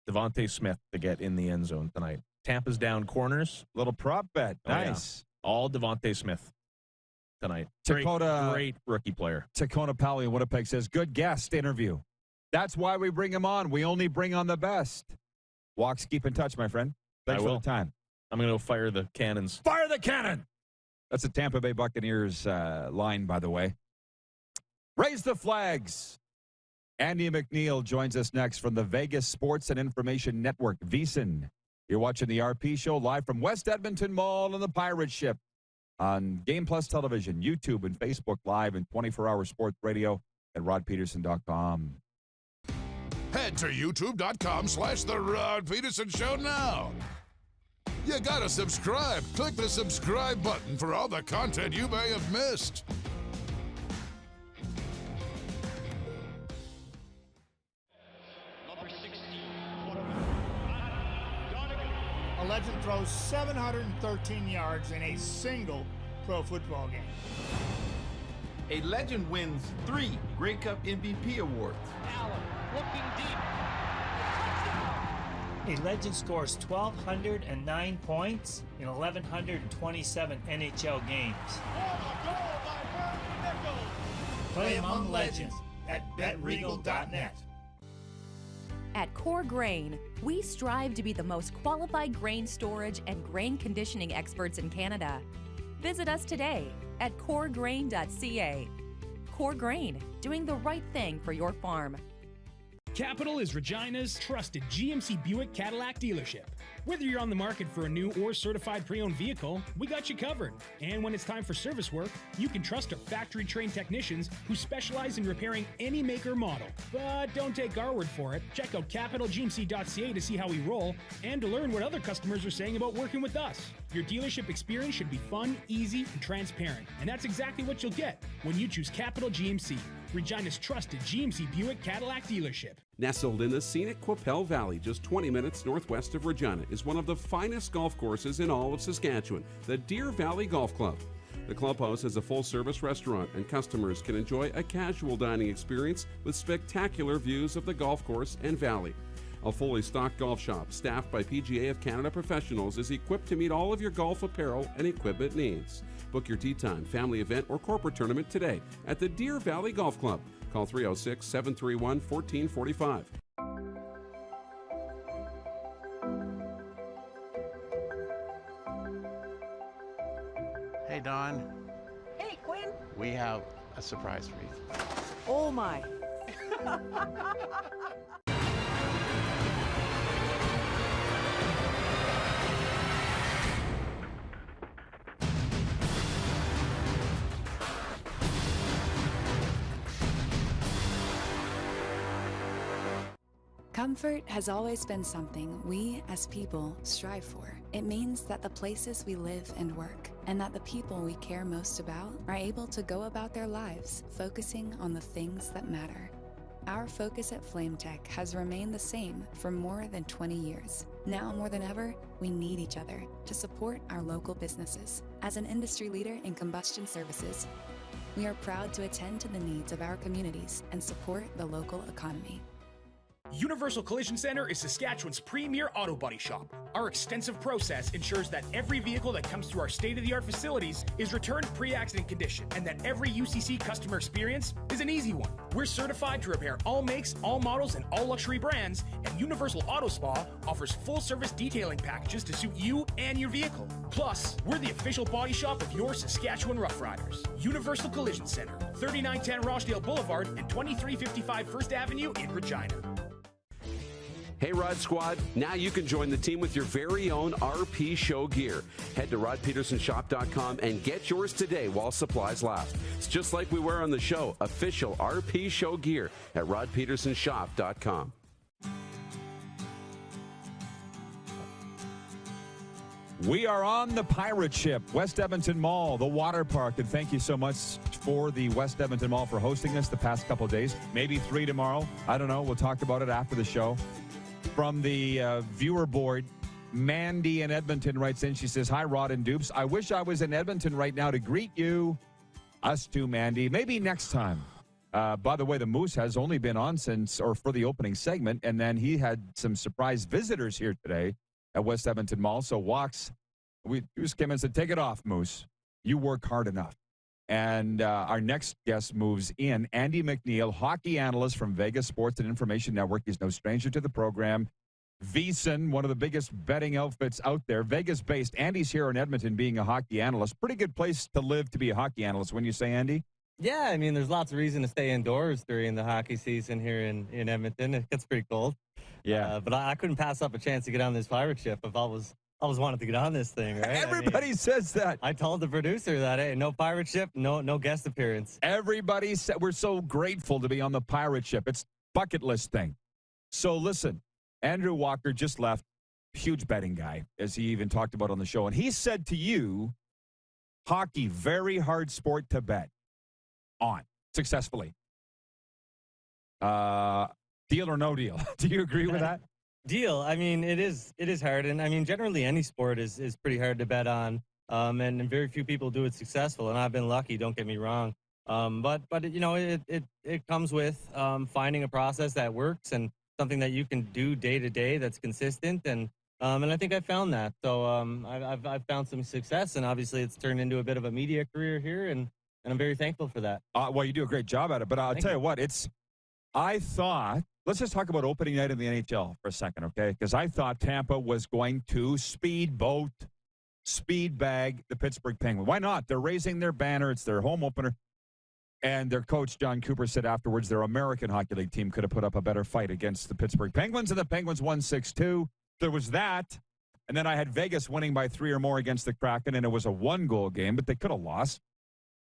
Devontae Smith to get in the end zone tonight. Tampa's down corners. Little prop bet. Nice. Yeah. All Devontae Smith tonight. Great rookie player. Tacona Pally in Winnipeg says, good guest interview. That's why we bring him on. We only bring on the best. Walks, keep in touch, my friend. Thanks for the time. I'm going to go fire the cannons. Fire the cannon! That's the Tampa Bay Buccaneers line, by the way. Raise the flags. Andy MacNeil joins us next from the Vegas Sports and Information Network, VSIN. You're watching the RP Show live from West Edmonton Mall and the Pirate Ship on Game Plus Television, YouTube, and Facebook Live, and 24-hour sports radio at rodpeterson.com. Head to youtube.com/The Rod Peterson Show now. You gotta subscribe. Click the subscribe button for all the content you may have missed. A legend throws throws 713 yards in a single pro football game. A legend wins 3 Grey Cup MVP awards. Allen looking deep. A legend scores 1,209 points in 1,127 NHL games. Play among legends at betregal.net. At Core Grain, we strive to be the most qualified grain storage and grain conditioning experts in Canada. Visit us today at coregrain.ca. Core Grain, doing the right thing for your farm. Capital is Regina's trusted GMC Buick Cadillac dealership. Whether you're on the market for a new or certified pre-owned vehicle, we got you covered. And when it's time for service work, you can trust our factory-trained technicians who specialize in repairing any make or model. But don't take our word for it. Check out capitalgmc.ca to see how we roll and to learn what other customers are saying about working with us. Your dealership experience should be fun, easy, and transparent. And that's exactly what you'll get when you choose Capital GMC, Regina's trusted GMC Buick Cadillac dealership. Nestled in the scenic Qu'Appelle Valley, just 20 minutes northwest of Regina, is one of the finest golf courses in all of Saskatchewan, the Deer Valley Golf Club. The clubhouse has a full-service restaurant, and customers can enjoy a casual dining experience with spectacular views of the golf course and valley. A fully stocked golf shop, staffed by PGA of Canada professionals, is equipped to meet all of your golf apparel and equipment needs. Book your tee time, family event, or corporate tournament today at the Deer Valley Golf Club. Call 306-731-1445. Hey, Don. Hey, Quinn. We have a surprise for you. Oh, my. Comfort has always been something we, as people, strive for. It means that the places we live and work, and that the people we care most about, are able to go about their lives, focusing on the things that matter. Our focus at FlameTech has remained the same for more than 20 years. Now more than ever, we need each other to support our local businesses. As an industry leader in combustion services, we are proud to attend to the needs of our communities and support the local economy. Universal Collision Center is Saskatchewan's premier auto body shop. Our extensive process ensures that every vehicle that comes through our state-of-the-art facilities is returned pre-accident condition, and that every UCC customer experience is an easy one. We're certified to repair all makes, all models, and all luxury brands, and Universal Auto Spa offers full-service detailing packages to suit you and your vehicle. Plus, we're the official body shop of your Saskatchewan Rough Riders. Universal Collision Center, 3910 Rochdale Boulevard and 2355 First Avenue in Regina. Hey Rod Squad, now you can join the team with your very own RP Show gear. Head to rodpetersonshop.com and get yours today while supplies last. It's just like we wear on the show, official RP Show gear at rodpetersonshop.com. We are on the pirate ship, West Edmonton Mall, the water park, and thank you so much for the West Edmonton Mall for hosting us the past couple of days. Maybe 3 tomorrow. I don't know. We'll talk about it after the show. From the viewer board, Mandy in Edmonton writes in. She says, "Hi, Rod and Dupes. I wish I was in Edmonton right now to greet you." Us too, Mandy. Maybe next time. By the way, the Moose has only been on for the opening segment, and then he had some surprise visitors here today at West Edmonton Mall. So Walks, we just came in and said, "Take it off, Moose. You work hard enough." And our next guest moves in, Andy MacNeil, hockey analyst from Vegas Sports and Information Network. He's no stranger to the program. VSIN, one of the biggest betting outfits out there, Vegas-based. Andy's here in Edmonton being a hockey analyst. Pretty good place to live to be a hockey analyst, wouldn't you say, Andy? Yeah, I mean, there's lots of reason to stay indoors during the hockey season here in Edmonton. It gets pretty cold. Yeah. But I couldn't pass up a chance to get on this pirate ship if I always wanted to get on this thing, right? Everybody says that. I told the producer that, hey, no pirate ship, no guest appearance. Everybody said we're so grateful to be on the pirate ship. It's bucket list thing. So listen, Andrew Walker just left, huge betting guy, as he even talked about on the show. And he said to you, hockey, very hard sport to bet on successfully. Deal or no deal? Do you agree with that? Deal. I mean, it is hard, and I mean, generally any sport is pretty hard to bet on, and very few people do it successful. And I've been lucky. Don't get me wrong. But you know, it comes with finding a process that works and something that you can do day to day that's consistent, and I think I found that. So I've found some success, and obviously it's turned into a bit of a media career here, and I'm very thankful for that. Well, you do a great job at it, but I'll tell you what, I thought, let's just talk about opening night in the NHL for a second, okay? Because I thought Tampa was going to speed bag the Pittsburgh Penguins. Why not? They're raising their banner. It's their home opener. And their coach, Jon Cooper, said afterwards their American Hockey League team could have put up a better fight against the Pittsburgh Penguins, and the Penguins won 6-2. There was that. And then I had Vegas winning by 3 or more against the Kraken, and it was a 1-goal game, but they could have lost,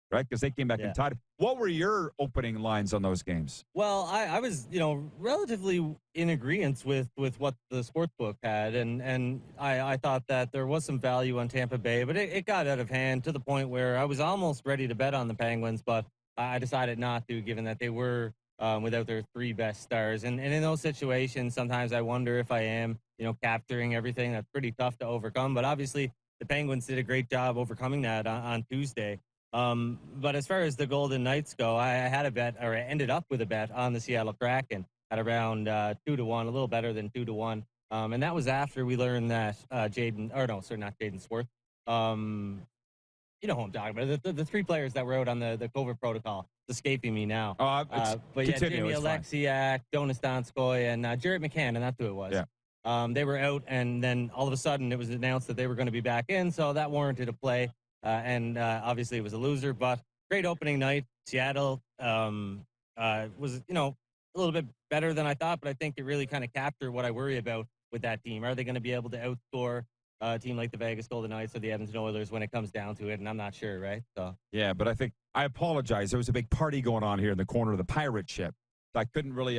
right? Because they came back and tied. What were your opening lines on those games? Well, I was, you know, relatively in agreement with what the sportsbook had, and I thought that there was some value on Tampa Bay, but it got out of hand to the point where I was almost ready to bet on the Penguins, but I decided not to, given that they were without their 3 best stars. And in those situations, sometimes I wonder if I am, you know, capturing everything. That's pretty tough to overcome. But obviously, the Penguins did a great job overcoming that on Tuesday. But as far as the Golden Knights go, I had a bet, or I ended up with a bet on the Seattle Kraken at around 2-1, a little better than 2-1. And that was after we learned that not Jaden Swartz. You know who I'm talking about. The 3 players that were out on the COVID protocol. It's escaping me now. But yeah, Jamie Alexiak, Jonas Donskoy, and Jared McCann, and that's who it was. Yeah. They were out, and then all of a sudden it was announced that they were going to be back in, so that warranted a play. And obviously it was a loser, but great opening night. Seattle was, you know, a little bit better than I thought, but I think it really kind of captured what I worry about with that team. Are they going to be able to outscore a team like the Vegas Golden Knights or the Edmonton Oilers when it comes down to it? And I'm not sure, right? So yeah, but I apologize. There was a big party going on here in the corner of the pirate ship. I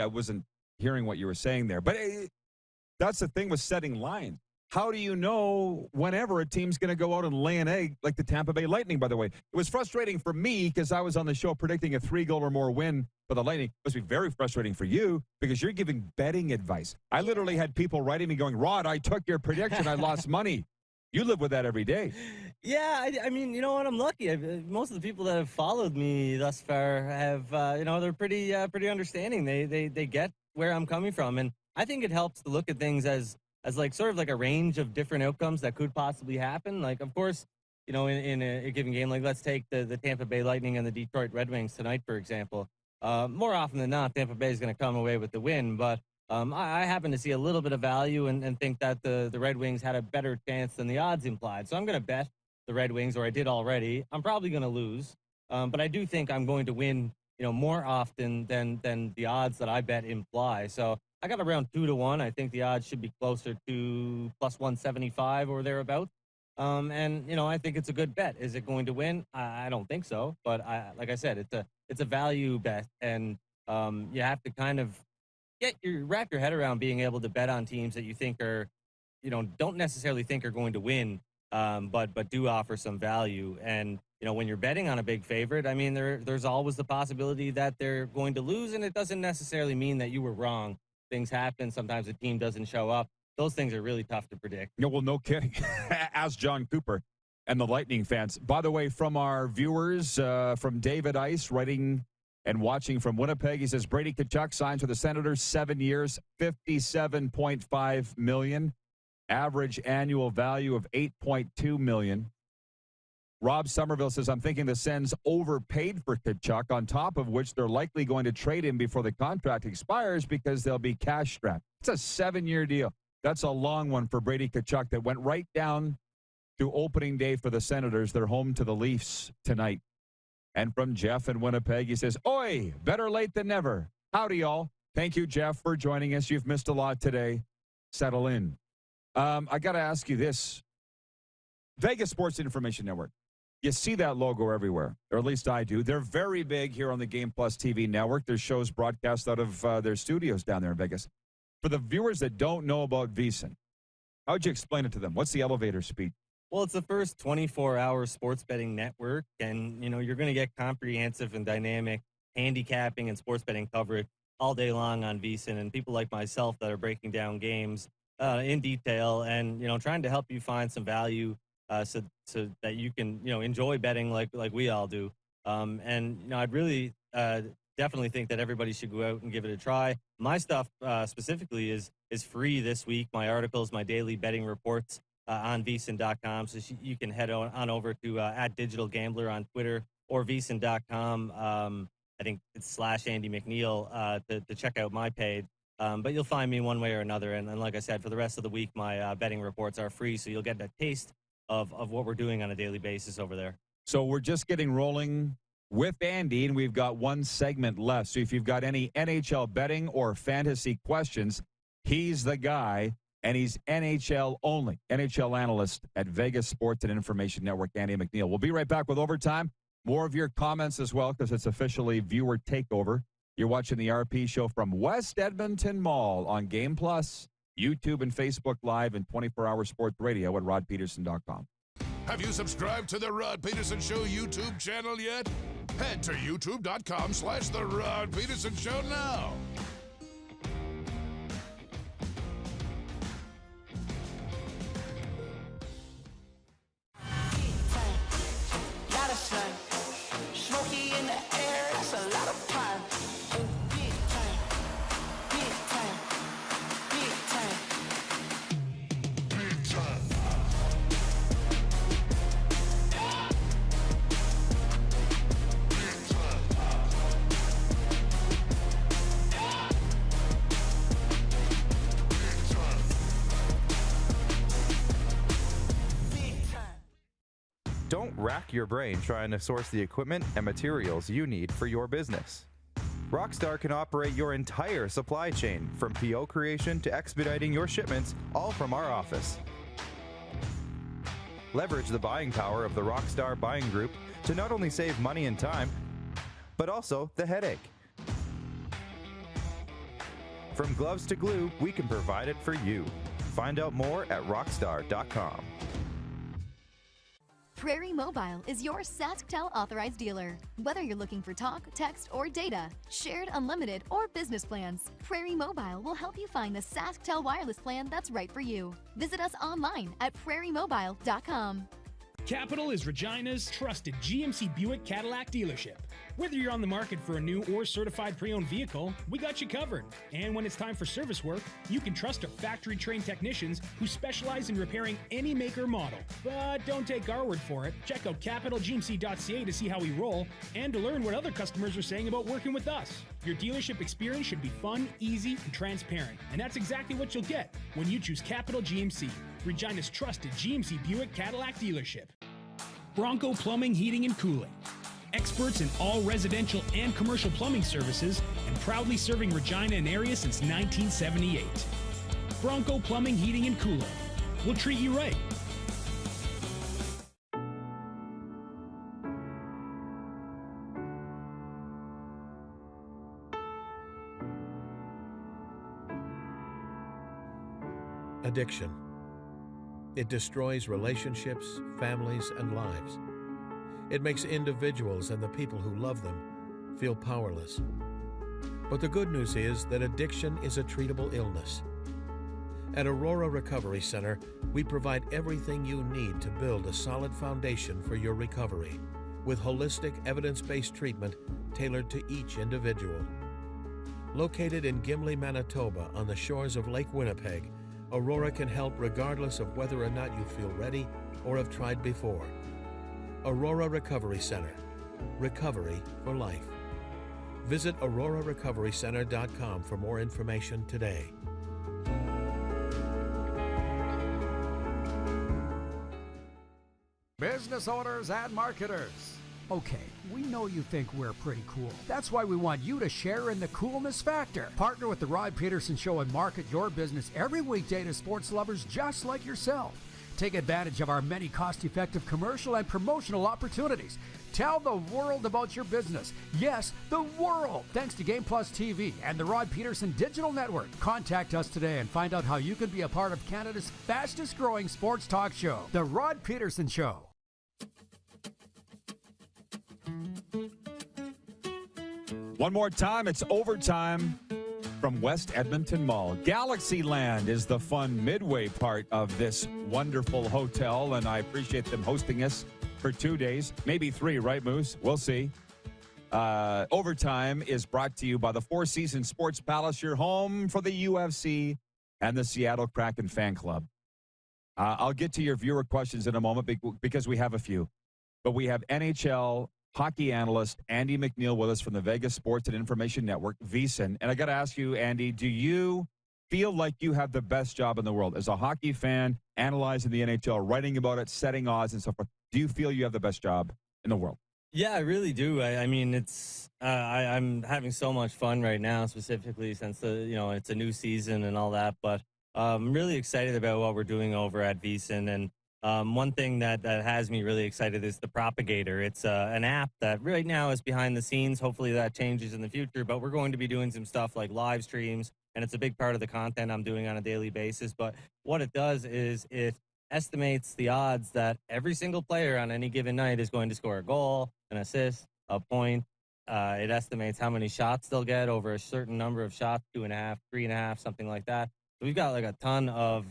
wasn't hearing what you were saying there. But that's the thing with setting lines. How do you know whenever a team's going to go out and lay an egg like the Tampa Bay Lightning, by the way? It was frustrating for me because I was on the show predicting a 3-goal or more win for the Lightning. It must be very frustrating for you because you're giving betting advice. I literally had people writing me going, Rod, I took your prediction. I lost money. You live with that every day. Yeah, I mean, you know what? I'm lucky. Most of the people that have followed me thus far have, you know, they're pretty understanding. They get where I'm coming from. And I think it helps to look at things as like sort of like a range of different outcomes that could possibly happen. Like, of course, you know, in a given game, like let's take the Tampa Bay Lightning and the Detroit Red Wings tonight, for example. More often than not, Tampa Bay is going to come away with the win. But I happen to see a little bit of value and think that the Red Wings had a better chance than the odds implied. So I'm going to bet the Red Wings, or I did already. I'm probably going to lose. But I do think I'm going to win, you know, more often than the odds that I bet imply. So I got around 2-1. I think the odds should be closer to plus 175 or thereabouts. And you know, I think it's a good bet. Is it going to win? I don't think so. But like I said, it's a value bet, and you have to kind of wrap your head around being able to bet on teams that you think are, you know, don't necessarily think are going to win, but do offer some value. And you know, when you're betting on a big favorite, I mean, there's always the possibility that they're going to lose, and it doesn't necessarily mean that you were wrong. Things happen. Sometimes a team doesn't show up. Those things are really tough to predict. No, well, no kidding. Ask Jon Cooper and the Lightning fans. By the way, from our viewers, from David Ice, writing and watching from Winnipeg, he says Brady Tkachuk signs with the Senators, 7 years, $57.5 million, average annual value of $8.2 million. Rob Somerville says, I'm thinking the Sens overpaid for Tkachuk, on top of which they're likely going to trade him before the contract expires because they'll be cash strapped. It's a 7-year deal. That's a long one for Brady Tkachuk that went right down to opening day for the Senators. They're home to the Leafs tonight. And from Jeff in Winnipeg, he says, Oi, better late than never. Howdy, y'all. Thank you, Jeff, for joining us. You've missed a lot today. Settle in. I got to ask you this. Vegas Sports Information Network. You see that logo everywhere, or at least I do. They're very big here on the Game Plus TV network. Their shows broadcast out of their studios down there in Vegas. For the viewers that don't know about VSIN, how would you explain it to them? What's the elevator speech? Well, it's the first 24-hour sports betting network, and you know you're going to get comprehensive and dynamic handicapping and sports betting coverage all day long on VSIN, and people like myself that are breaking down games in detail and, trying to help you find some value so that you can, enjoy betting like we all do. I'd really definitely think that everybody should go out and give it a try. My stuff specifically is free this week. My articles, my daily betting reports on VSIN.com. So you can head on over to @DigitalGambler on Twitter or VSIN.com. I think it's /Andy MacNeil to check out my page. But you'll find me one way or another. And like I said, for the rest of the week, my betting reports are free. So you'll get a taste of what we're doing on a daily basis over there. So we're just getting rolling with Andy, and we've got one segment left. So if you've got any NHL betting or fantasy questions, he's the guy, and he's NHL only. NHL analyst at Vegas Sports and Information Network, Andy MacNeil. We'll be right back with Overtime. More of your comments as well, because it's officially viewer takeover. You're watching the RP show from West Edmonton Mall on Game Plus, YouTube and Facebook Live, and 24-hour sports radio at rodpeterson.com. Have you subscribed to the Rod Peterson Show YouTube channel yet? Head to youtube.com/The Rod Peterson Show now. Smoky in the air, that's a lot of fun. Big time, big time, big time, big time. Don't rack your brain trying to source the equipment and materials you need for your business. Rockstar can operate your entire supply chain, from PO creation to expediting your shipments, all from our office. Leverage the buying power of the Rockstar Buying Group to not only save money and time, but also the headache. From gloves to glue, we can provide it for you. Find out more at rockstar.com. Prairie Mobile is your SaskTel authorized dealer. Whether you're looking for talk, text, or data, shared, unlimited, or business plans, Prairie Mobile will help you find the SaskTel wireless plan that's right for you. Visit us online at prairiemobile.com. Capital is Regina's trusted GMC Buick Cadillac dealership. Whether you're on the market for a new or certified pre-owned vehicle, we got you covered. And when it's time for service work, you can trust our factory-trained technicians who specialize in repairing any make or model. But don't take our word for it. Check out capitalgmc.ca to see how we roll and to learn what other customers are saying about working with us. Your dealership experience should be fun, easy, and transparent. And that's exactly what you'll get when you choose Capital GMC, Regina's trusted GMC Buick Cadillac dealership. Bronco Plumbing, Heating, and Cooling. Experts in all residential and commercial plumbing services, and proudly serving Regina and area since 1978. Bronco Plumbing, Heating, and Cooling. We'll treat you right. Addiction. It destroys relationships, families, and lives. It makes individuals and the people who love them feel powerless. But the good news is that addiction is a treatable illness. At Aurora Recovery Center, we provide everything you need to build a solid foundation for your recovery, with holistic, evidence-based treatment tailored to each individual. Located in Gimli, Manitoba, on the shores of Lake Winnipeg, Aurora can help regardless of whether or not you feel ready or have tried before. Aurora Recovery Center. Recovery for life. Visit aurorarecoverycenter.com for more information today. Business owners and marketers. Okay, we know you think we're pretty cool. That's why we want you to share in the coolness factor. Partner with the Rod Peterson Show and market your business every weekday to sports lovers just like yourself. Take advantage of our many cost-effective commercial and promotional opportunities. Tell the world about your business. Yes, the world. Thanks to Game Plus TV and the Rod Peterson Digital Network. Contact us today and find out how you can be a part of Canada's fastest-growing sports talk show, The Rod Peterson Show. One more time, it's overtime from West Edmonton Mall. Galaxyland is the fun midway part of this wonderful hotel, and I appreciate them hosting us for 2 days, maybe 3, right, Moose? We'll see. Overtime is brought to you by the Four Seasons Sports Palace, your home for the UFC and the Seattle Kraken fan club. I'll get to your viewer questions in a moment because we have a few. But we have NHL hockey analyst Andy MacNeil with us from the Vegas Sports and Information Network, VSIN. And I got to ask you, Andy, do you feel like you have the best job in the world? As a hockey fan, analyzing the NHL, writing about it, setting odds and so forth, do you feel you have the best job in the world? Yeah, I really do. I mean, it's I'm having so much fun right now, specifically since it's a new season and all that. But I'm really excited about what we're doing over at VSIN. And one thing that has me really excited is the Propagator. It's an app that right now is behind the scenes. Hopefully that changes in the future. But we're going to be doing some stuff like live streams, and it's a big part of the content I'm doing on a daily basis. But what it does is it estimates the odds that every single player on any given night is going to score a goal, an assist, a point. It estimates how many shots they'll get over a certain number of shots, 2.5, 3.5, something like that. So we've got like a ton of,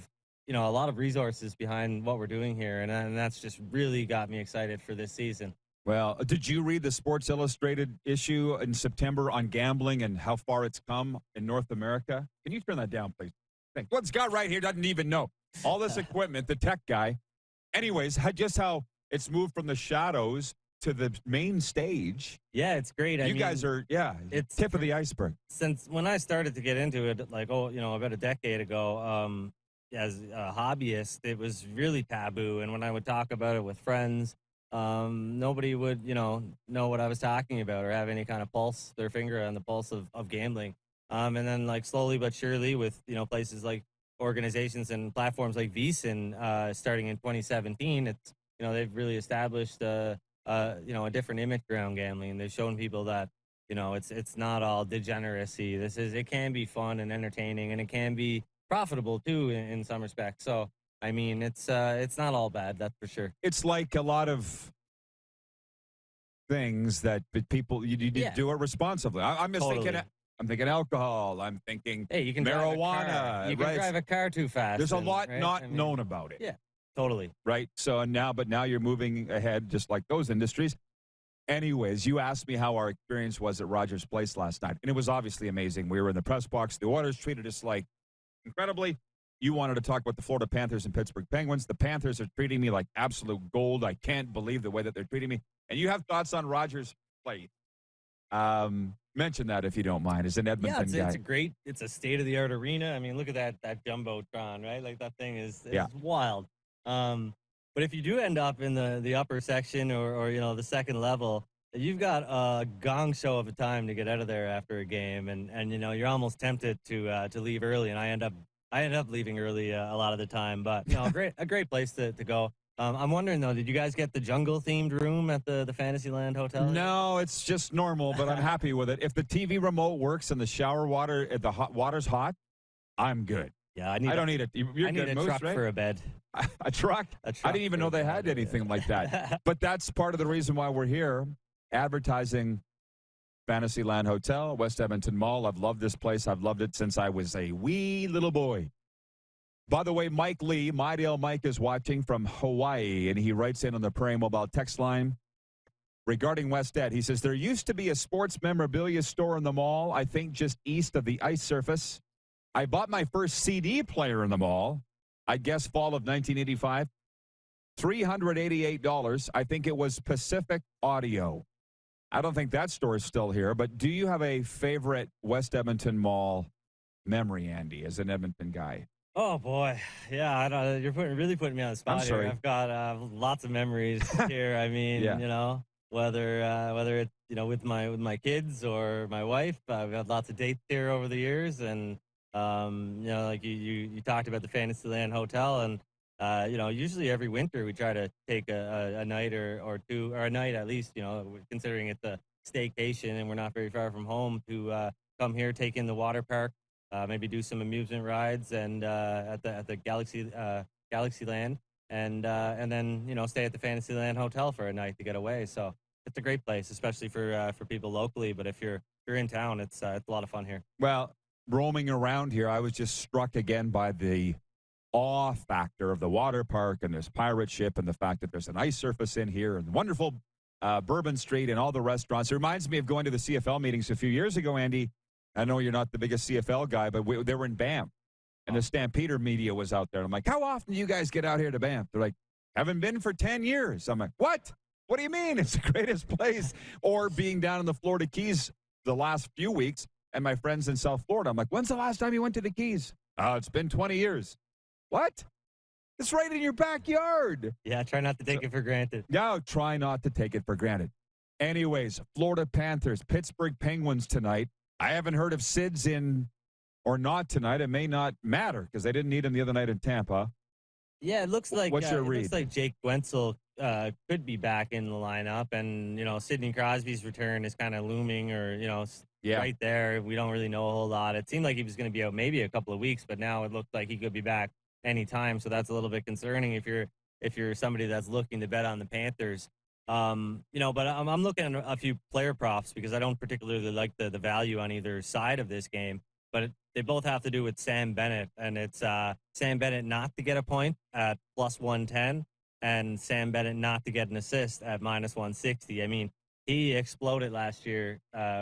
a lot of resources behind what we're doing here. And that's just really got me excited for this season. Well, did you read the Sports Illustrated issue in September on gambling and how far it's come in North America? Can you turn that down, please? Thanks. What's got right here doesn't even know. All this equipment, the tech guy. Anyways, just how it's moved from the shadows to the main stage. Yeah, it's great. You guys are, it's tip of the iceberg. Since when I started to get into it, like, about a decade ago, as a hobbyist, it was really taboo. And when I would talk about it with friends, nobody would, know what I was talking about or have any kind of their finger on the pulse of gambling. And then, like, slowly but surely with, places like organizations and platforms like VSIN starting in 2017, it's, they've really established a different image around gambling. They've shown people that, it's not all degeneracy. It can be fun and entertaining, and it can be profitable too in some respects. So, I mean, it's not all bad, that's for sure. It's like a lot of things that people, you do it responsibly. I'm just thinking, I'm thinking alcohol. I'm thinking you can marijuana. You can drive a car too fast. There's a lot known about it. Yeah, totally. Right. So now you're moving ahead just like those industries. Anyways, you asked me how our experience was at Rogers Place last night, and it was obviously amazing. We were in the press box. The Oilers treated us like incredibly. You wanted to talk about the Florida Panthers and Pittsburgh Penguins. The Panthers are treating me like absolute gold. I can't believe the way that they're treating me. And you have thoughts on Rogers Place. Mention that if you don't mind. As an Edmonton guy, it's a state-of-the-art arena. I mean, look at that jumbotron, right? Like, that thing is wild. But if you do end up in the upper section or the second level, you've got a gong show of a time to get out of there after a game, and you're almost tempted to leave early. And I end up leaving early a lot of the time. But a great place to go. I'm wondering, though, did you guys get the jungle-themed room at the Fantasyland Hotel? No, it's just normal, but I'm happy with it. If the TV remote works and the shower water, the hot water's hot, I'm good. Yeah, I don't need it. You're I need a truck for a bed. A truck? I didn't even know they had anything like that. But that's part of the reason why we're here, advertising Fantasyland Hotel, West Edmonton Mall. I've loved this place. I've loved it since I was a wee little boy. By the way, Mike Lee, My Dale Mike, is watching from Hawaii, and he writes in on the Prairie Mobile text line regarding West Ed. He says, there used to be a sports memorabilia store in the mall, I think just east of the ice surface. I bought my first CD player in the mall, I guess fall of 1985, $388. I think it was Pacific Audio. I don't think that store is still here, but do you have a favorite West Edmonton Mall memory, Andy, as an Edmonton guy? Oh, boy. Yeah, I don't, you're really putting me on the spot I'm sorry. here. I've got lots of memories here. I mean, whether it's, with my kids or my wife, I've had lots of dates here over the years. And, like you talked about the Fantasyland Hotel. And, usually every winter we try to take a night or two, or a night at least, considering it's a staycation and we're not very far from home, to come here, take in the water park. Maybe do some amusement rides and at the Galaxyland, and then stay at the Fantasyland Hotel for a night to get away. So it's a great place, especially for people locally. But if you're you're in town, it's a lot of fun here. Well, roaming around here, I was just struck again by the awe factor of the water park and this pirate ship and the fact that there's an ice surface in here and wonderful Bourbon Street and all the restaurants. It reminds me of going to the CFL meetings a few years ago, Andy. I know you're not the biggest CFL guy, but they were in Banff, and the Stampeder media was out there. I'm like, how often do you guys get out here to Banff? They're like, haven't been for 10 years. I'm like, what? What do you mean? It's the greatest place. Or being down in the Florida Keys the last few weeks, and my friends in South Florida. I'm like, when's the last time you went to the Keys? Oh, it's been 20 years. What? It's right in your backyard. Yeah, try not to take it for granted. No, try not to take it for granted. Anyways, Florida Panthers, Pittsburgh Penguins tonight. I haven't heard of Sids in or not tonight. It may not matter because they didn't need him the other night in Tampa. Yeah, it looks like What's your it read? looks like Jake Guentzel could be back in the lineup, and Sidney Crosby's return is kind of looming, or right there. We don't really know a whole lot. It seemed like he was going to be out maybe a couple of weeks, but now it looked like he could be back anytime. So that's a little bit concerning if you're somebody that's looking to bet on the Panthers. But I'm looking at a few player props because I don't particularly like the value on either side of this game. But they both have to do with Sam Bennett, and it's Sam Bennett not to get a point at plus 110, and Sam Bennett not to get an assist at minus 160. I mean, he exploded last year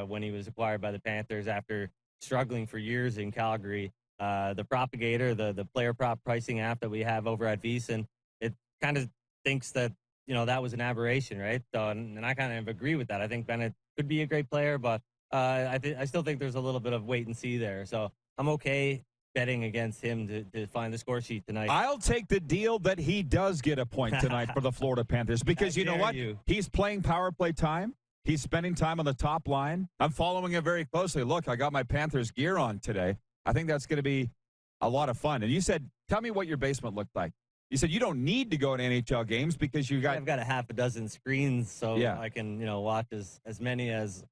when he was acquired by the Panthers after struggling for years in Calgary. The Propagator, the player prop pricing app that we have over at VSIN, it kind of thinks that that was an aberration, right? So, and I kind of agree with that. I think Bennett could be a great player, but I still think there's a little bit of wait and see there. So I'm okay betting against him to find the score sheet tonight. I'll take the deal that he does get a point tonight for the Florida Panthers because you know what? He's playing power play time. He's spending time on the top line. I'm following it very closely. Look, I got my Panthers gear on today. I think that's going to be a lot of fun. And you said, tell me what your basement looked like. You said you don't need to go to NHL games because I've got a half a dozen screens, so Yeah. I can watch as many as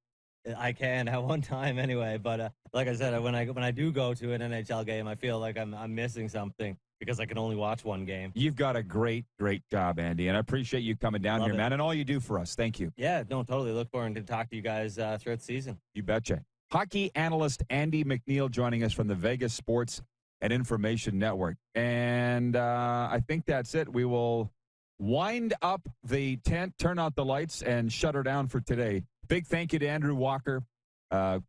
I can at one time anyway. But like I said, when I do go to an NHL game, I feel like I'm missing something because I can only watch one game. You've got a great job, Andy, and I appreciate you coming down here, man, and all you do for us. Thank you. Yeah, no, totally. Look forward to talk to you guys throughout the season. You betcha. Hockey analyst Andy MacNeil joining us from the Vegas Sports and Information Network. And I think that's it. We will wind up the tent, turn out the lights, and shut her down for today. Big thank you to Andrew Walker,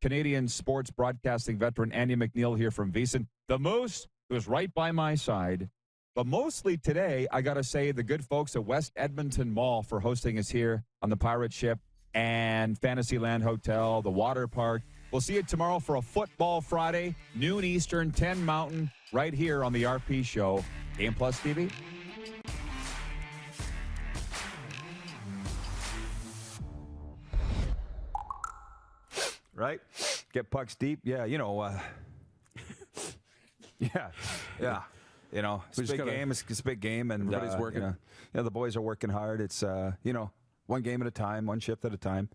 Canadian sports broadcasting veteran Andy MacNeil here from VSIN. The Moose, who is right by my side. But mostly today, I got to say the good folks at West Edmonton Mall for hosting us here on the Pirate Ship and Fantasyland Hotel, the water park. We'll see you tomorrow for a Football Friday, noon Eastern, 10 Mountain, right here on the RP Show, Game Plus TV. Right? Get pucks deep. Yeah, yeah. It's a big game. It's a big game. And everybody's working. The boys are working hard. It's, one game at a time, one shift at a time.